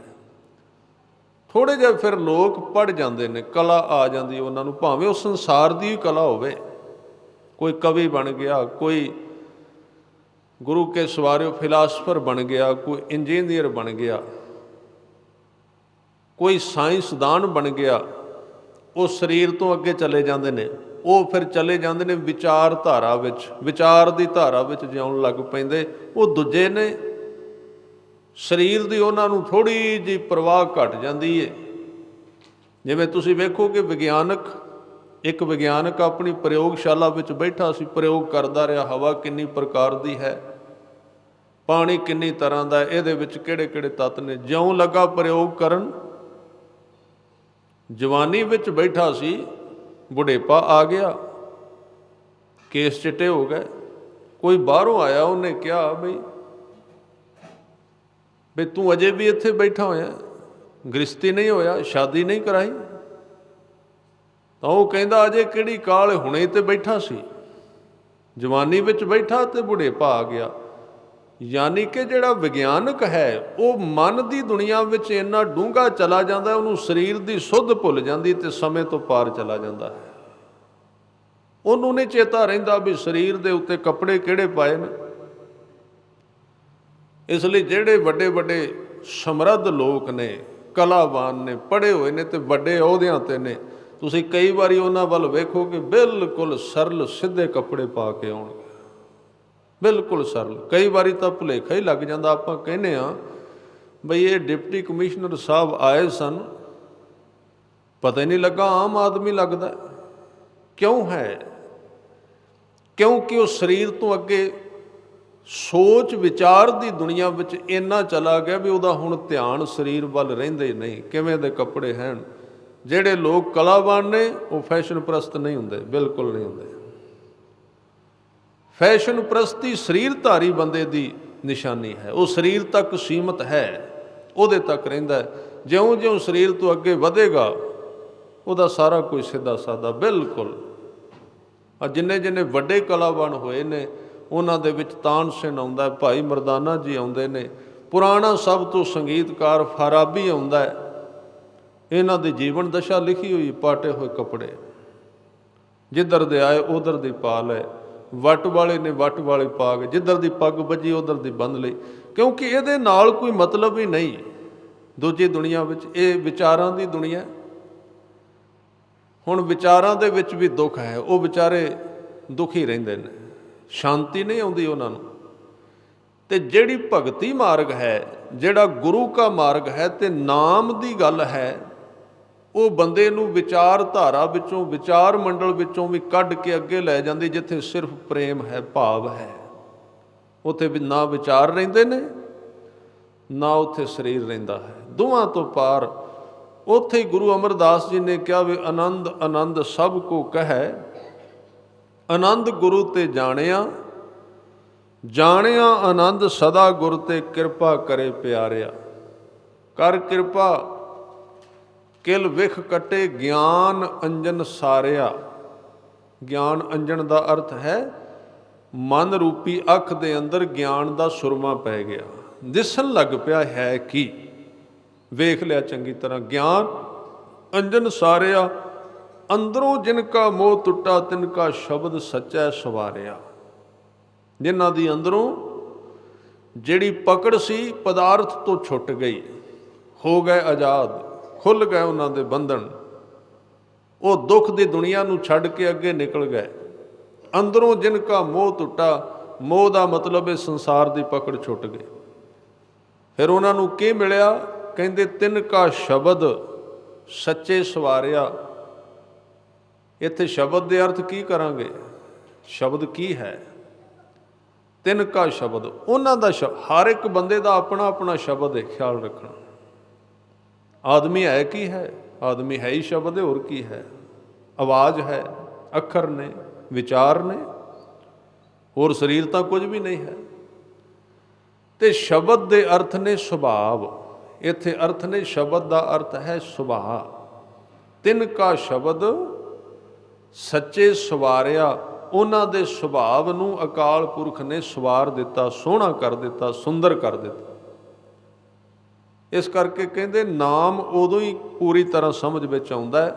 ਥੋੜ੍ਹੇ ਜਿਹੇ ਫਿਰ ਲੋਕ ਪੜ੍ਹ ਜਾਂਦੇ ਨੇ, ਕਲਾ ਆ ਜਾਂਦੀ ਉਹਨਾਂ ਨੂੰ, ਭਾਵੇਂ ਉਹ ਸੰਸਾਰ ਦੀ ਕਲਾ ਹੋਵੇ। ਕੋਈ ਕਵੀ ਬਣ ਗਿਆ, ਕੋਈ ਗੁਰੂ ਕੇ ਸਵਾਰਿਓ ਫਿਲਾਸਫਰ ਬਣ ਗਿਆ, ਕੋਈ ਇੰਜੀਨੀਅਰ ਬਣ ਗਿਆ, ਕੋਈ ਸਾਇੰਸਦਾਨ ਬਣ ਗਿਆ। ਉਹ ਸਰੀਰ ਤੋਂ ਅੱਗੇ ਚਲੇ ਜਾਂਦੇ ਨੇ। ਉਹ ਫਿਰ ਚਲੇ ਜਾਂਦੇ ਨੇ ਵਿਚਾਰ ਧਾਰਾ ਵਿੱਚ, ਵਿਚਾਰ ਦੀ ਧਾਰਾ ਵਿੱਚ ਜਿਉਣ ਲੱਗ ਪੈਂਦੇ। ਉਹ ਦੂਜੇ ਨੇ, ਸਰੀਰ ਦੀ ਉਹਨਾਂ ਨੂੰ ਥੋੜ੍ਹੀ ਜਿਹੀ ਪਰਵਾਹ ਘਟ ਜਾਂਦੀ ਹੈ। ਜਿਵੇਂ ਤੁਸੀਂ ਵੇਖੋਗੇ ਇੱਕ ਵਿਗਿਆਨਕ ਆਪਣੀ ਪ੍ਰਯੋਗਸ਼ਾਲਾ ਵਿੱਚ ਬੈਠਾ ਸੀ, ਪ੍ਰਯੋਗ ਕਰਦਾ ਰਿਹਾ। ਹਵਾ ਕਿੰਨੀ ਪ੍ਰਕਾਰ ਦੀ ਹੈ, ਪਾਣੀ ਕਿੰਨੀ ਤਰ੍ਹਾਂ ਦਾ, ਇਹਦੇ ਵਿੱਚ ਕਿਹੜੇ ਕਿਹੜੇ ਤੱਤ ਨੇ। ਜਿਉਂ ਲੱਗਾ ਪ੍ਰਯੋਗ ਕਰਨ, ਜਵਾਨੀ ਵਿੱਚ ਬੈਠਾ ਸੀ, ਬੁਢੇਪਾ ਆ ਗਿਆ, ਕੇਸ ਚਿੱਟੇ ਹੋ ਗਏ। ਕੋਈ ਬਾਹਰੋਂ ਆਇਆ, ਉਹਨੇ ਕਿਹਾ ਬਈ ਤੂੰ ਅਜੇ ਵੀ ਇੱਥੇ ਬੈਠਾ ਹੋਇਆ, ਗ੍ਰਸਤੀ ਨਹੀਂ ਹੋਇਆ, ਸ਼ਾਦੀ ਨਹੀਂ ਕਰਾਈ? ਤਾਂ ਉਹ ਕਹਿੰਦਾ ਅਜੇ ਕਿਹੜੀ ਕਾਲ, ਹੁਣੇ ਤੇ ਬੈਠਾ ਸੀ, ਜਵਾਨੀ ਵਿੱਚ ਬੈਠਾ ਤੇ ਬੁਢੇਪਾ ਆ ਗਿਆ। ਯਾਨੀ ਕਿ ਜਿਹੜਾ ਵਿਗਿਆਨਕ ਹੈ, ਉਹ ਮਨ ਦੀ ਦੁਨੀਆ ਵਿੱਚ ਇੰਨਾ ਡੂੰਘਾ ਚਲਾ ਜਾਂਦਾ, ਉਹਨੂੰ ਸਰੀਰ ਦੀ ਸੁੱਧ ਭੁੱਲ ਜਾਂਦੀ ਤੇ ਸਮੇਂ ਤੋਂ ਪਾਰ ਚਲਾ ਜਾਂਦਾ ਹੈ। ਉਹਨੂੰ ਨਹੀਂ ਚੇਤਾ ਰਹਿੰਦਾ ਵੀ ਸਰੀਰ ਦੇ ਉੱਤੇ ਕੱਪੜੇ ਕਿਹੜੇ ਪਾਏ ਨੇ। ਇਸ ਲਈ ਜਿਹੜੇ ਵੱਡੇ ਵੱਡੇ ਸਮਰੱਧ ਲੋਕ ਨੇ, ਕਲਾਵਾਨ ਨੇ, ਪੜ੍ਹੇ ਹੋਏ ਨੇ ਤੇ ਵੱਡੇ ਅਹੁਦਿਆਂ 'ਤੇ ਨੇ, ਤੁਸੀਂ ਕਈ ਵਾਰੀ ਉਹਨਾਂ ਵੱਲ ਵੇਖੋਗੇ ਬਿਲਕੁਲ ਸਰਲ ਸਿੱਧੇ ਕੱਪੜੇ ਪਾ ਕੇ ਆਉਣਗੇ, ਬਿਲਕੁਲ ਸਰਲ। ਕਈ ਵਾਰੀ ਤਾਂ ਭੁਲੇਖਾ ਹੀ ਲੱਗ ਜਾਂਦਾ। ਆਪਾਂ ਕਹਿੰਦੇ ਹਾਂ ਬਈ ਇਹ ਡਿਪਟੀ ਕਮਿਸ਼ਨਰ ਸਾਹਿਬ ਆਏ ਸਨ, ਪਤਾ ਹੀ ਨਹੀਂ ਲੱਗਾ ਆਮ ਆਦਮੀ ਲੱਗਦਾ। ਕਿਉਂ ਹੈ? ਕਿਉਂਕਿ ਉਹ ਸਰੀਰ ਤੋਂ ਅੱਗੇ ਸੋਚ ਵਿਚਾਰ ਦੀ ਦੁਨੀਆ ਵਿੱਚ ਇੰਨਾ ਚਲਾ ਗਿਆ ਵੀ ਉਹਦਾ ਹੁਣ ਧਿਆਨ ਸਰੀਰ ਵੱਲ ਰਹਿੰਦੇ ਨਹੀਂ, ਕਿਵੇਂ ਦੇ ਕੱਪੜੇ ਹਨ। ਜਿਹੜੇ ਲੋਕ ਕਲਾਵਾਨ ਨੇ ਉਹ ਫੈਸ਼ਨ ਪ੍ਰਸਤ ਨਹੀਂ ਹੁੰਦੇ, ਬਿਲਕੁਲ ਨਹੀਂ ਹੁੰਦੇ। ਫੈਸ਼ਨ ਪ੍ਰਸਤੀ ਸਰੀਰਧਾਰੀ ਬੰਦੇ ਦੀ ਨਿਸ਼ਾਨੀ ਹੈ। ਉਹ ਸਰੀਰ ਤੱਕ ਸੀਮਤ ਹੈ, ਉਹਦੇ ਤੱਕ ਰਹਿੰਦਾ ਹੈ। ਜਿਉਂ ਜਿਉਂ ਸਰੀਰ ਤੋਂ ਅੱਗੇ ਵਧੇਗਾ, ਉਹਦਾ ਸਾਰਾ ਕੁਝ ਸਿੱਧਾ ਸਾਦਾ ਬਿਲਕੁਲ। ਜਿੰਨੇ ਜਿੰਨੇ ਵੱਡੇ ਕਲਾਵਾਨ ਹੋਏ ਨੇ, ਉਹਨਾਂ ਦੇ ਵਿੱਚ ਤਾਨਸੇਨ ਆਉਂਦਾ, ਭਾਈ ਮਰਦਾਨਾ ਜੀ ਆਉਂਦੇ ਨੇ, ਪੁਰਾਣਾ ਸਭ ਤੋਂ ਸੰਗੀਤਕਾਰ ਫਾਰਾਬੀ ਆਉਂਦਾ ਹੈ। ਇਹਨਾਂ ਦੀ ਜੀਵਨ ਦਸ਼ਾ ਲਿਖੀ ਹੋਈ, ਪਾਟੇ ਹੋਏ ਕੱਪੜੇ, ਜਿੱਧਰ ਦੇ ਆਏ ਉਧਰ ਦੀ ਪਾ ਲਏ। ਵੱਟ ਵਾਲੇ ਨੇ ਵੱਟ ਵਾਲੇ ਪਾ ਕੇ, ਜਿੱਧਰ ਦੀ ਪੱਗ ਵੱਜੀ ਉਧਰ ਦੀ ਬੰਨ੍ਹ ਲਈ, ਕਿਉਂਕਿ ਇਹਦੇ ਨਾਲ ਕੋਈ ਮਤਲਬ ਹੀ ਨਹੀਂ ਦੂਜੀ ਦੁਨੀਆ ਵਿੱਚ। ਇਹ ਵਿਚਾਰਾਂ ਦੀ ਦੁਨੀਆ। ਹੁਣ ਵਿਚਾਰਾਂ ਦੇ ਵਿੱਚ ਵੀ ਦੁੱਖ ਹੈ, ਉਹ ਵਿਚਾਰੇ ਦੁਖੀ ਰਹਿੰਦੇ ਨੇ, ਸ਼ਾਂਤੀ ਨਹੀਂ ਆਉਂਦੀ ਉਹਨਾਂ ਨੂੰ। ਤੇ ਜਿਹੜੀ ਭਗਤੀ ਮਾਰਗ ਹੈ, ਜਿਹੜਾ ਗੁਰੂ ਕਾ ਮਾਰਗ ਹੈ ਤੇ ਨਾਮ ਦੀ ਗੱਲ ਹੈ, ਉਹ ਬੰਦੇ ਨੂੰ ਵਿਚਾਰ ਧਾਰਾ ਵਿੱਚੋਂ, ਵਿਚਾਰ ਮੰਡਲ ਵਿੱਚੋਂ ਵੀ ਕੱਢ ਕੇ ਅੱਗੇ ਲੈ ਜਾਂਦੀ। ਜਿੱਥੇ ਸਿਰਫ ਪ੍ਰੇਮ ਹੈ, ਭਾਵ ਹੈ, ਉੱਥੇ ਵੀ ਨਾ ਵਿਚਾਰ ਰਹਿੰਦੇ ਨੇ, ਨਾ ਉੱਥੇ ਸਰੀਰ ਰਹਿੰਦਾ ਹੈ। ਦੋਵਾਂ ਤੋਂ ਪਾਰ ਉੱਥੇ ਹੀ ਗੁਰੂ ਅਮਰਦਾਸ ਜੀ ਨੇ ਕਿਹਾ ਵੀ ਆਨੰਦ ਆਨੰਦ ਸਭ ਕੋ ਕਹੈ, ਆਨੰਦ ਗੁਰੂ ਤੇ ਜਾਣਿਆ, ਜਾਣਿਆ ਆਨੰਦ ਸਦਾ ਗੁਰ ਤੇ ਕਿਰਪਾ ਕਰੇ ਪਿਆਰਿਆ। ਕਰ ਕਿਰਪਾ ਕਿਲ ਵਿਖ ਕਟੇ ਗਿਆਨ ਅੰਜਨ ਸਾਰਿਆ। ਗਿਆਨ ਅੰਜਨ ਦਾ ਅਰਥ ਹੈ ਮਨ ਰੂਪੀ ਅੱਖ ਦੇ ਅੰਦਰ ਗਿਆਨ ਦਾ ਸੁਰਮਾ ਪੈ ਗਿਆ, ਦਿਸਣ ਲੱਗ ਪਿਆ ਹੈ ਕੀ, ਵੇਖ ਲਿਆ ਚੰਗੀ ਤਰ੍ਹਾਂ। ਗਿਆਨ ਅੰਜਨ ਸਾਰਿਆ, ਅੰਦਰੋਂ ਜਿਨ ਕਾ ਮੋਹ ਟੁੱਟਾ, ਤਿਨ ਕਾ ਸ਼ਬਦ ਸੱਚੈ ਸਵਾਰਿਆ। ਜਿਨ੍ਹਾਂ ਦੀ ਅੰਦਰੋਂ ਜਿਹੜੀ ਪਕੜ ਸੀ ਪਦਾਰਥ ਤੋਂ ਛੁੱਟ ਗਈ, ਹੋ ਗਏ ਆਜ਼ਾਦ, ਖੁੱਲ੍ਹ ਗਏ ਉਹਨਾਂ ਦੇ ਬੰਧਨ, ਉਹ ਦੁੱਖ ਦੀ ਦੁਨੀਆ ਨੂੰ ਛੱਡ ਕੇ ਅੱਗੇ ਨਿਕਲ ਗਏ। ਅੰਦਰੋਂ ਜਿਨ ਕਾ ਮੋਹ ਟੁੱਟਾ, ਮੋਹ ਦਾ ਮਤਲਬ ਇਹ ਸੰਸਾਰ ਦੀ ਪਕੜ ਛੁੱਟ ਗਈ। ਫਿਰ ਉਹਨਾਂ ਨੂੰ ਕੀ ਮਿਲਿਆ? ਕਹਿੰਦੇ ਤਿਨ ਕਾ ਸ਼ਬਦ ਸੱਚੇ ਸਵਾਰਿਆ। ਇੱਥੇ ਸ਼ਬਦ ਦੇ ਅਰਥ ਕੀ ਕਰਾਂਗੇ? ਸ਼ਬਦ ਕੀ ਹੈ? ਤਿਨ ਕਾ ਸ਼ਬਦ, ਉਹਨਾਂ ਦਾ ਹਰ ਇੱਕ ਬੰਦੇ ਦਾ ਆਪਣਾ ਆਪਣਾ ਸ਼ਬਦ ਹੈ, ਖਿਆਲ ਰੱਖਣਾ। ਆਦਮੀ ਹੈ ਕੀ ਹੈ? ਆਦਮੀ ਹੈ ਹੀ ਸ਼ਬਦ ਹੈ, ਹੋਰ ਕੀ ਹੈ? ਆਵਾਜ਼ ਹੈ, ਅੱਖਰ ਨੇ, ਵਿਚਾਰ ਨੇ, ਹੋਰ ਸਰੀਰ ਤਾਂ ਕੁਝ ਵੀ ਨਹੀਂ ਹੈ। ਤੇ ਸ਼ਬਦ ਦੇ ਅਰਥ ਨੇ ਸੁਭਾਵ। ਇੱਥੇ ਅਰਥ ਨੇ ਸ਼ਬਦ ਦਾ ਅਰਥ ਹੈ ਸੁਭਾਅ। ਤਿਨ ਕਾ ਸ਼ਬਦ ਸੱਚੇ ਸਵਾਰਿਆ, ਉਹਨਾਂ ਦੇ ਸੁਭਾਵ ਨੂੰ ਅਕਾਲ ਪੁਰਖ ਨੇ ਸਵਾਰ ਦਿੱਤਾ, ਸੋਹਣਾ ਕਰ ਦਿੱਤਾ, ਸੁੰਦਰ ਕਰ ਦਿੱਤਾ। ਇਸ ਕਰਕੇ ਕਹਿੰਦੇ ਨਾਮ ਉਦੋਂ ਹੀ ਪੂਰੀ ਤਰ੍ਹਾਂ ਸਮਝ ਵਿੱਚ ਆਉਂਦਾ ਹੈ,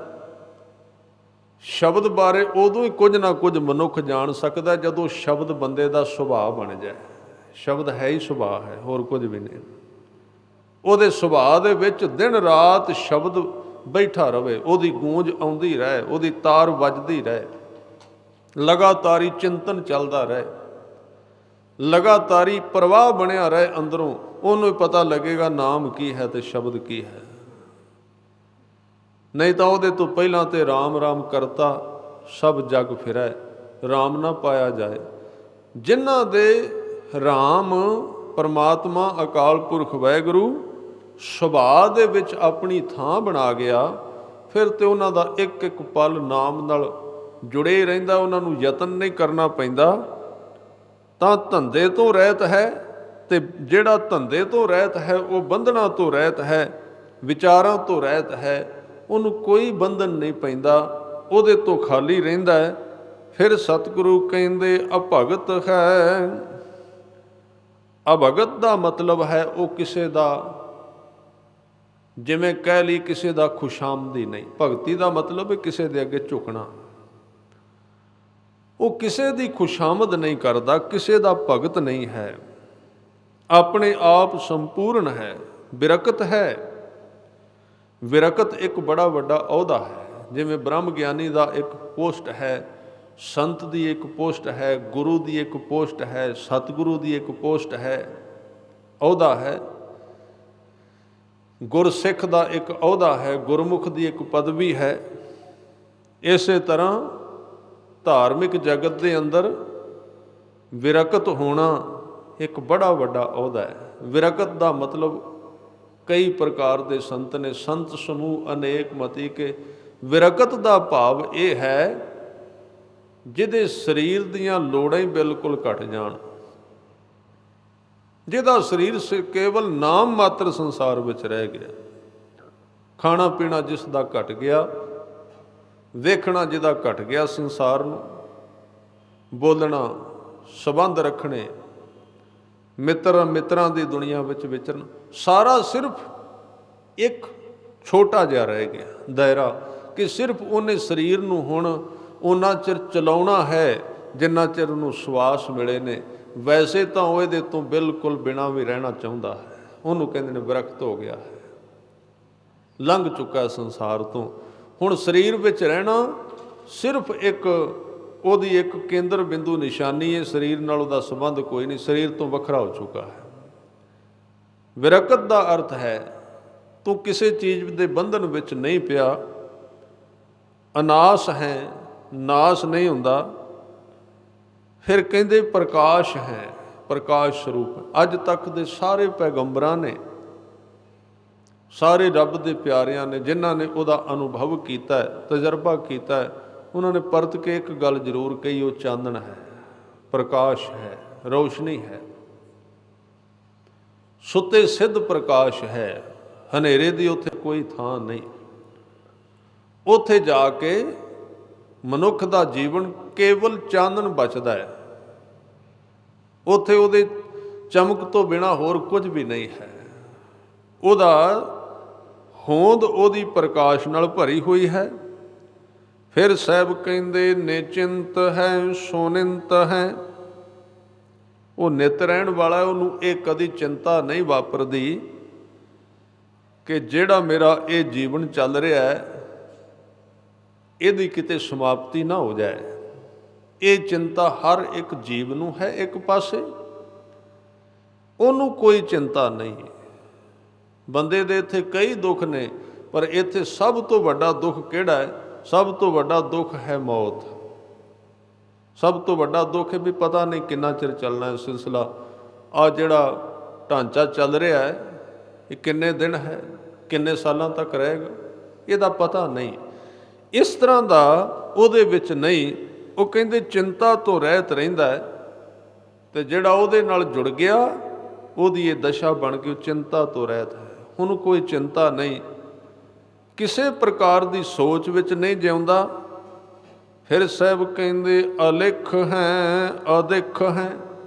ਸ਼ਬਦ ਬਾਰੇ ਉਦੋਂ ਹੀ ਕੁਝ ਨਾ ਕੁਝ ਮਨੁੱਖ ਜਾਣ ਸਕਦਾ ਜਦੋਂ ਸ਼ਬਦ ਬੰਦੇ ਦਾ ਸੁਭਾਅ ਬਣ ਜਾਏ। ਸ਼ਬਦ ਹੈ ਹੀ ਸੁਭਾਅ ਹੈ, ਹੋਰ ਕੁਝ ਵੀ ਨਹੀਂ। ਉਹਦੇ ਸੁਭਾਅ ਦੇ ਵਿੱਚ ਦਿਨ ਰਾਤ ਸ਼ਬਦ ਬੈਠਾ ਰਵੇ, ਉਹਦੀ ਗੂੰਜ ਆਉਂਦੀ ਰਹੇ, ਉਹਦੀ ਤਾਰ ਵੱਜਦੀ ਰਹੇ, ਲਗਾਤਾਰੀ ਚਿੰਤਨ ਚੱਲਦਾ ਰਹੇ, ਲਗਾਤਾਰੀ ਪ੍ਰਵਾਹ ਬਣਿਆ ਰਹੇ ਅੰਦਰੋਂ। ਉਹਨੂੰ ਪਤਾ ਲੱਗੇਗਾ ਨਾਮ ਕੀ ਹੈ ਤੇ ਸ਼ਬਦ ਕੀ ਹੈ। ਨਹੀਂ ਤਾਂ ਉਹਦੇ ਤੋਂ ਪਹਿਲਾਂ ਤੇ ਰਾਮ ਰਾਮ ਕਰਤਾ ਸਭ ਜਗ ਫਿਰੈ, ਰਾਮ ਨਾ ਪਾਇਆ ਜਾਏ। ਜਿਨ੍ਹਾਂ ਦੇ ਰਾਮ ਪਰਮਾਤਮਾ ਅਕਾਲ ਪੁਰਖ ਵਾਹਿਗੁਰੂ ਸੁਭਾਅ ਦੇ ਵਿੱਚ ਆਪਣੀ ਥਾਂ ਬਣਾ ਗਿਆ, ਫਿਰ ਤੇ ਉਹਨਾਂ ਦਾ ਇੱਕ ਇੱਕ ਪਲ ਨਾਮ ਨਾਲ ਜੁੜੇ ਰਹਿੰਦਾ, ਉਹਨਾਂ ਨੂੰ ਯਤਨ ਨਹੀਂ ਕਰਨਾ ਪੈਂਦਾ। ਤਾਂ ਧੰਦੇ ਤੋਂ ਰਹਿਤ ਹੈ, ਤੇ ਜਿਹੜਾ ਧੰਦੇ ਤੋਂ ਰਹਿਤ ਹੈ ਉਹ ਬੰਧਨਾਂ ਤੋਂ ਰਹਿਤ ਹੈ, ਵਿਚਾਰਾਂ ਤੋਂ ਰਹਿਤ ਹੈ, ਉਹਨੂੰ ਕੋਈ ਬੰਧਨ ਨਹੀਂ ਪੈਂਦਾ, ਉਹਦੇ ਤੋਂ ਖਾਲੀ ਰਹਿੰਦਾ ਹੈ। ਫਿਰ ਸਤਿਗੁਰੂ ਕਹਿੰਦੇ ਅਭਗਤ ਹੈ। ਅਭਗਤ ਦਾ ਮਤਲਬ ਹੈ ਉਹ ਕਿਸੇ ਦਾ, ਜਿਵੇਂ ਕਹਿ ਲਈ ਕਿਸੇ ਦਾ ਖੁਸ਼ਾਮਦੀ ਨਹੀਂ। ਭਗਤੀ ਦਾ ਮਤਲਬ ਹੈ ਕਿਸੇ ਦੇ ਅੱਗੇ ਝੁਕਣਾ। ਉਹ ਕਿਸੇ ਦੀ ਖੁਸ਼ਾਮਦ ਨਹੀਂ ਕਰਦਾ, ਕਿਸੇ ਦਾ ਭਗਤ ਨਹੀਂ ਹੈ, ਆਪਣੇ ਆਪ ਸੰਪੂਰਨ ਹੈ, ਵਿਰਕਤ ਹੈ। ਵਿਰਕਤ ਇੱਕ ਬੜਾ ਵੱਡਾ ਅਹੁਦਾ ਹੈ। ਜਿਵੇਂ ਬ੍ਰਹਮ ਗਿਆਨੀ ਦਾ ਇੱਕ ਪੋਸਟ ਹੈ, ਸੰਤ ਦੀ ਇੱਕ ਪੋਸਟ ਹੈ, ਗੁਰੂ ਦੀ ਇੱਕ ਪੋਸਟ ਹੈ, ਸਤਿਗੁਰੂ ਦੀ ਇੱਕ ਪੋਸਟ ਹੈ, ਅਹੁਦਾ ਹੈ। ਗੁਰਸਿੱਖ ਦਾ ਇੱਕ ਅਹੁਦਾ ਹੈ, ਗੁਰਮੁਖ ਦੀ ਇੱਕ ਪਦਵੀ ਹੈ। ਇਸੇ ਤਰ੍ਹਾਂ ਧਾਰਮਿਕ ਜਗਤ ਦੇ ਅੰਦਰ ਵਿਰਕਤ ਹੋਣਾ ਇੱਕ ਬੜਾ ਵੱਡਾ ਅਹੁਦਾ ਹੈ। ਵਿਰਕਤ ਦਾ ਮਤਲਬ ਕਈ ਪ੍ਰਕਾਰ ਦੇ ਸੰਤ ਨੇ, ਸੰਤ ਸਮੂਹ ਅਨੇਕ ਮਤੀ ਕੇ। ਵਿਰਕਤ ਦਾ ਭਾਵ ਇਹ ਹੈ ਜਿਹਦੇ ਸਰੀਰ ਦੀਆਂ ਲੋੜਾਂ ਹੀ ਬਿਲਕੁਲ ਘਟ ਜਾਣ, ਜਿਹਦਾ ਸਰੀਰ ਕੇਵਲ ਨਾਮ ਮਾਤਰ ਸੰਸਾਰ ਵਿੱਚ ਰਹਿ ਗਿਆ, ਖਾਣਾ ਪੀਣਾ ਜਿਸ ਦਾ ਘਟ ਗਿਆ, ਵੇਖਣਾ ਜਿਹਦਾ ਘਟ ਗਿਆ ਸੰਸਾਰ ਨੂੰ, ਬੋਲਣਾ, ਸੰਬੰਧ ਰੱਖਣੇ, ਮਿੱਤਰਾਂ ਦੀ ਦੁਨੀਆ ਵਿੱਚ ਵਿਚਰਨ, ਸਾਰਾ ਸਿਰਫ ਇੱਕ ਛੋਟਾ ਜਿਹਾ ਰਹਿ ਗਿਆ ਦਾਇਰਾ, ਕਿ ਸਿਰਫ ਉਹਨੇ ਸਰੀਰ ਨੂੰ ਹੁਣ ਉਹਨਾਂ ਚਿਰ ਚਲਾਉਣਾ ਹੈ ਜਿੰਨਾ ਚਿਰ ਉਹਨੂੰ ਸਵਾਸ ਮਿਲੇ ਨੇ। ਵੈਸੇ ਤਾਂ ਉਹ ਇਹਦੇ ਤੋਂ ਬਿਲਕੁਲ ਬਿਨਾਂ ਵੀ ਰਹਿਣਾ ਚਾਹੁੰਦਾ ਹੈ। ਉਹਨੂੰ ਕਹਿੰਦੇ ਨੇ ਵਿਰਕਤ ਹੋ ਗਿਆ ਹੈ, ਲੰਘ ਚੁੱਕਾ ਸੰਸਾਰ ਤੋਂ। ਹੁਣ ਸਰੀਰ ਵਿੱਚ ਰਹਿਣਾ ਸਿਰਫ ਇੱਕ ਉਹਦੀ ਇੱਕ ਕੇਂਦਰ ਬਿੰਦੂ ਨਿਸ਼ਾਨੀ ਹੈ, ਸਰੀਰ ਨਾਲ ਉਹਦਾ ਸੰਬੰਧ ਕੋਈ ਨਹੀਂ, ਸਰੀਰ ਤੋਂ ਵੱਖਰਾ ਹੋ ਚੁੱਕਾ ਹੈ। ਵਿਰਕਤ ਦਾ ਅਰਥ ਹੈ ਤੂੰ ਕਿਸੇ ਚੀਜ਼ ਦੇ ਬੰਧਨ ਵਿੱਚ ਨਹੀਂ ਪਿਆ, ਅਨਾਸ ਹੈ, ਨਾਸ ਨਹੀਂ ਹੁੰਦਾ। ਫਿਰ ਕਹਿੰਦੇ ਪ੍ਰਕਾਸ਼ ਹੈ, ਪ੍ਰਕਾਸ਼ ਸਰੂਪ। ਅੱਜ ਤੱਕ ਦੇ ਸਾਰੇ ਪੈਗੰਬਰਾਂ ਨੇ, ਸਾਰੇ ਰੱਬ ਦੇ ਪਿਆਰਿਆਂ ਨੇ, ਜਿਨ੍ਹਾਂ ਨੇ ਉਹਦਾ ਅਨੁਭਵ ਕੀਤਾ, ਤਜਰਬਾ ਕੀਤਾ, ਉਹਨਾਂ ਨੇ ਪਰਤ ਕੇ ਇੱਕ ਗੱਲ ਜ਼ਰੂਰ ਕਹੀ, ਉਹ ਚਾਨਣ ਹੈ, ਪ੍ਰਕਾਸ਼ ਹੈ, ਰੋਸ਼ਨੀ ਹੈ, ਸੁੱਤੇ ਸਿੱਧ ਪ੍ਰਕਾਸ਼ ਹੈ। ਹਨੇਰੇ ਦੀ ਉੱਥੇ ਕੋਈ ਥਾਂ ਨਹੀਂ। ਉੱਥੇ ਜਾ ਕੇ ਮਨੁੱਖ ਦਾ ਜੀਵਨ ਕੇਵਲ ਚਾਨਣ ਬਚਦਾ ਹੈ। ਉੱਥੇ ਉਹਦੇ ਚਮਕ ਤੋਂ ਬਿਨਾਂ ਹੋਰ ਕੁਝ ਵੀ ਨਹੀਂ ਹੈ। ਉਹਦਾ ਹੋਂਦ ਉਹਦੀ ਪ੍ਰਕਾਸ਼ ਨਾਲ ਭਰੀ ਹੋਈ ਹੈ। ਫਿਰ ਸਾਹਿਬ ਕਹਿੰਦੇ ਨਿਚਿੰਤ ਹੈ ਸੋਨਿੰਤ ਹੈ। ਉਹ ਨਿਤ ਰਹਿਣ ਵਾਲਾ, ਉਹਨੂੰ ਇਹ ਕਦੀ ਚਿੰਤਾ ਨਹੀਂ ਵਾਪਰਦੀ ਕਿ ਜਿਹੜਾ ਮੇਰਾ ਇਹ ਜੀਵਨ ਚੱਲ ਰਿਹਾ ਹੈ ਇਹਦੀ ਕਿਤੇ ਸਮਾਪਤੀ ਨਾ ਹੋ ਜਾਏ। ਇਹ ਚਿੰਤਾ ਹਰ ਇੱਕ ਜੀਵ ਨੂੰ ਹੈ। ਇੱਕ ਪਾਸੇ ਉਹਨੂੰ ਕੋਈ ਚਿੰਤਾ ਨਹੀਂ। ਬੰਦੇ ਦੇ ਇੱਥੇ ਕਈ ਦੁੱਖ ਨੇ, ਪਰ ਇੱਥੇ ਸਭ ਤੋਂ ਵੱਡਾ ਦੁੱਖ ਕਿਹੜਾ ਹੈ? ਸਭ ਤੋਂ ਵੱਡਾ ਦੁੱਖ ਹੈ ਮੌਤ। ਸਭ ਤੋਂ ਵੱਡਾ ਦੁੱਖ ਹੈ ਵੀ ਪਤਾ ਨਹੀਂ ਕਿੰਨਾ ਚਿਰ ਚੱਲਣਾ ਹੈ ਸਿਲਸਿਲਾ। ਆ ਜਿਹੜਾ ਢਾਂਚਾ ਚੱਲ ਰਿਹਾ ਹੈ ਇਹ ਕਿੰਨੇ ਦਿਨ ਹੈ, ਕਿੰਨੇ ਸਾਲਾਂ ਤੱਕ ਰਹੇਗਾ, ਇਹਦਾ ਪਤਾ ਨਹੀਂ। ਇਸ ਤਰ੍ਹਾਂ ਦਾ ਉਹਦੇ ਵਿੱਚ ਨਹੀਂ। ਉਹ ਕਹਿੰਦੇ ਚਿੰਤਾ ਤੋਂ ਰਹਿਤ ਰਹਿੰਦਾ ਹੈ, ਅਤੇ ਜਿਹੜਾ ਉਹਦੇ ਨਾਲ ਜੁੜ ਗਿਆ ਉਹਦੀ ਇਹ ਦਸ਼ਾ ਬਣ ਕੇ ਉਹ ਚਿੰਤਾ ਤੋਂ ਰਹਿਤ ਹੈ। ਉਹਨੂੰ ਕੋਈ ਚਿੰਤਾ ਨਹੀਂ, ਕਿਸੇ ਪ੍ਰਕਾਰ ਦੀ ਸੋਚ ਵਿੱਚ ਨਹੀਂ ਜਿਉਂਦਾ। ਫਿਰ ਸਾਹਿਬ ਕਹਿੰਦੇ ਅਲਿਖ ਹੈ ਅਦਿਖ ਹੈ।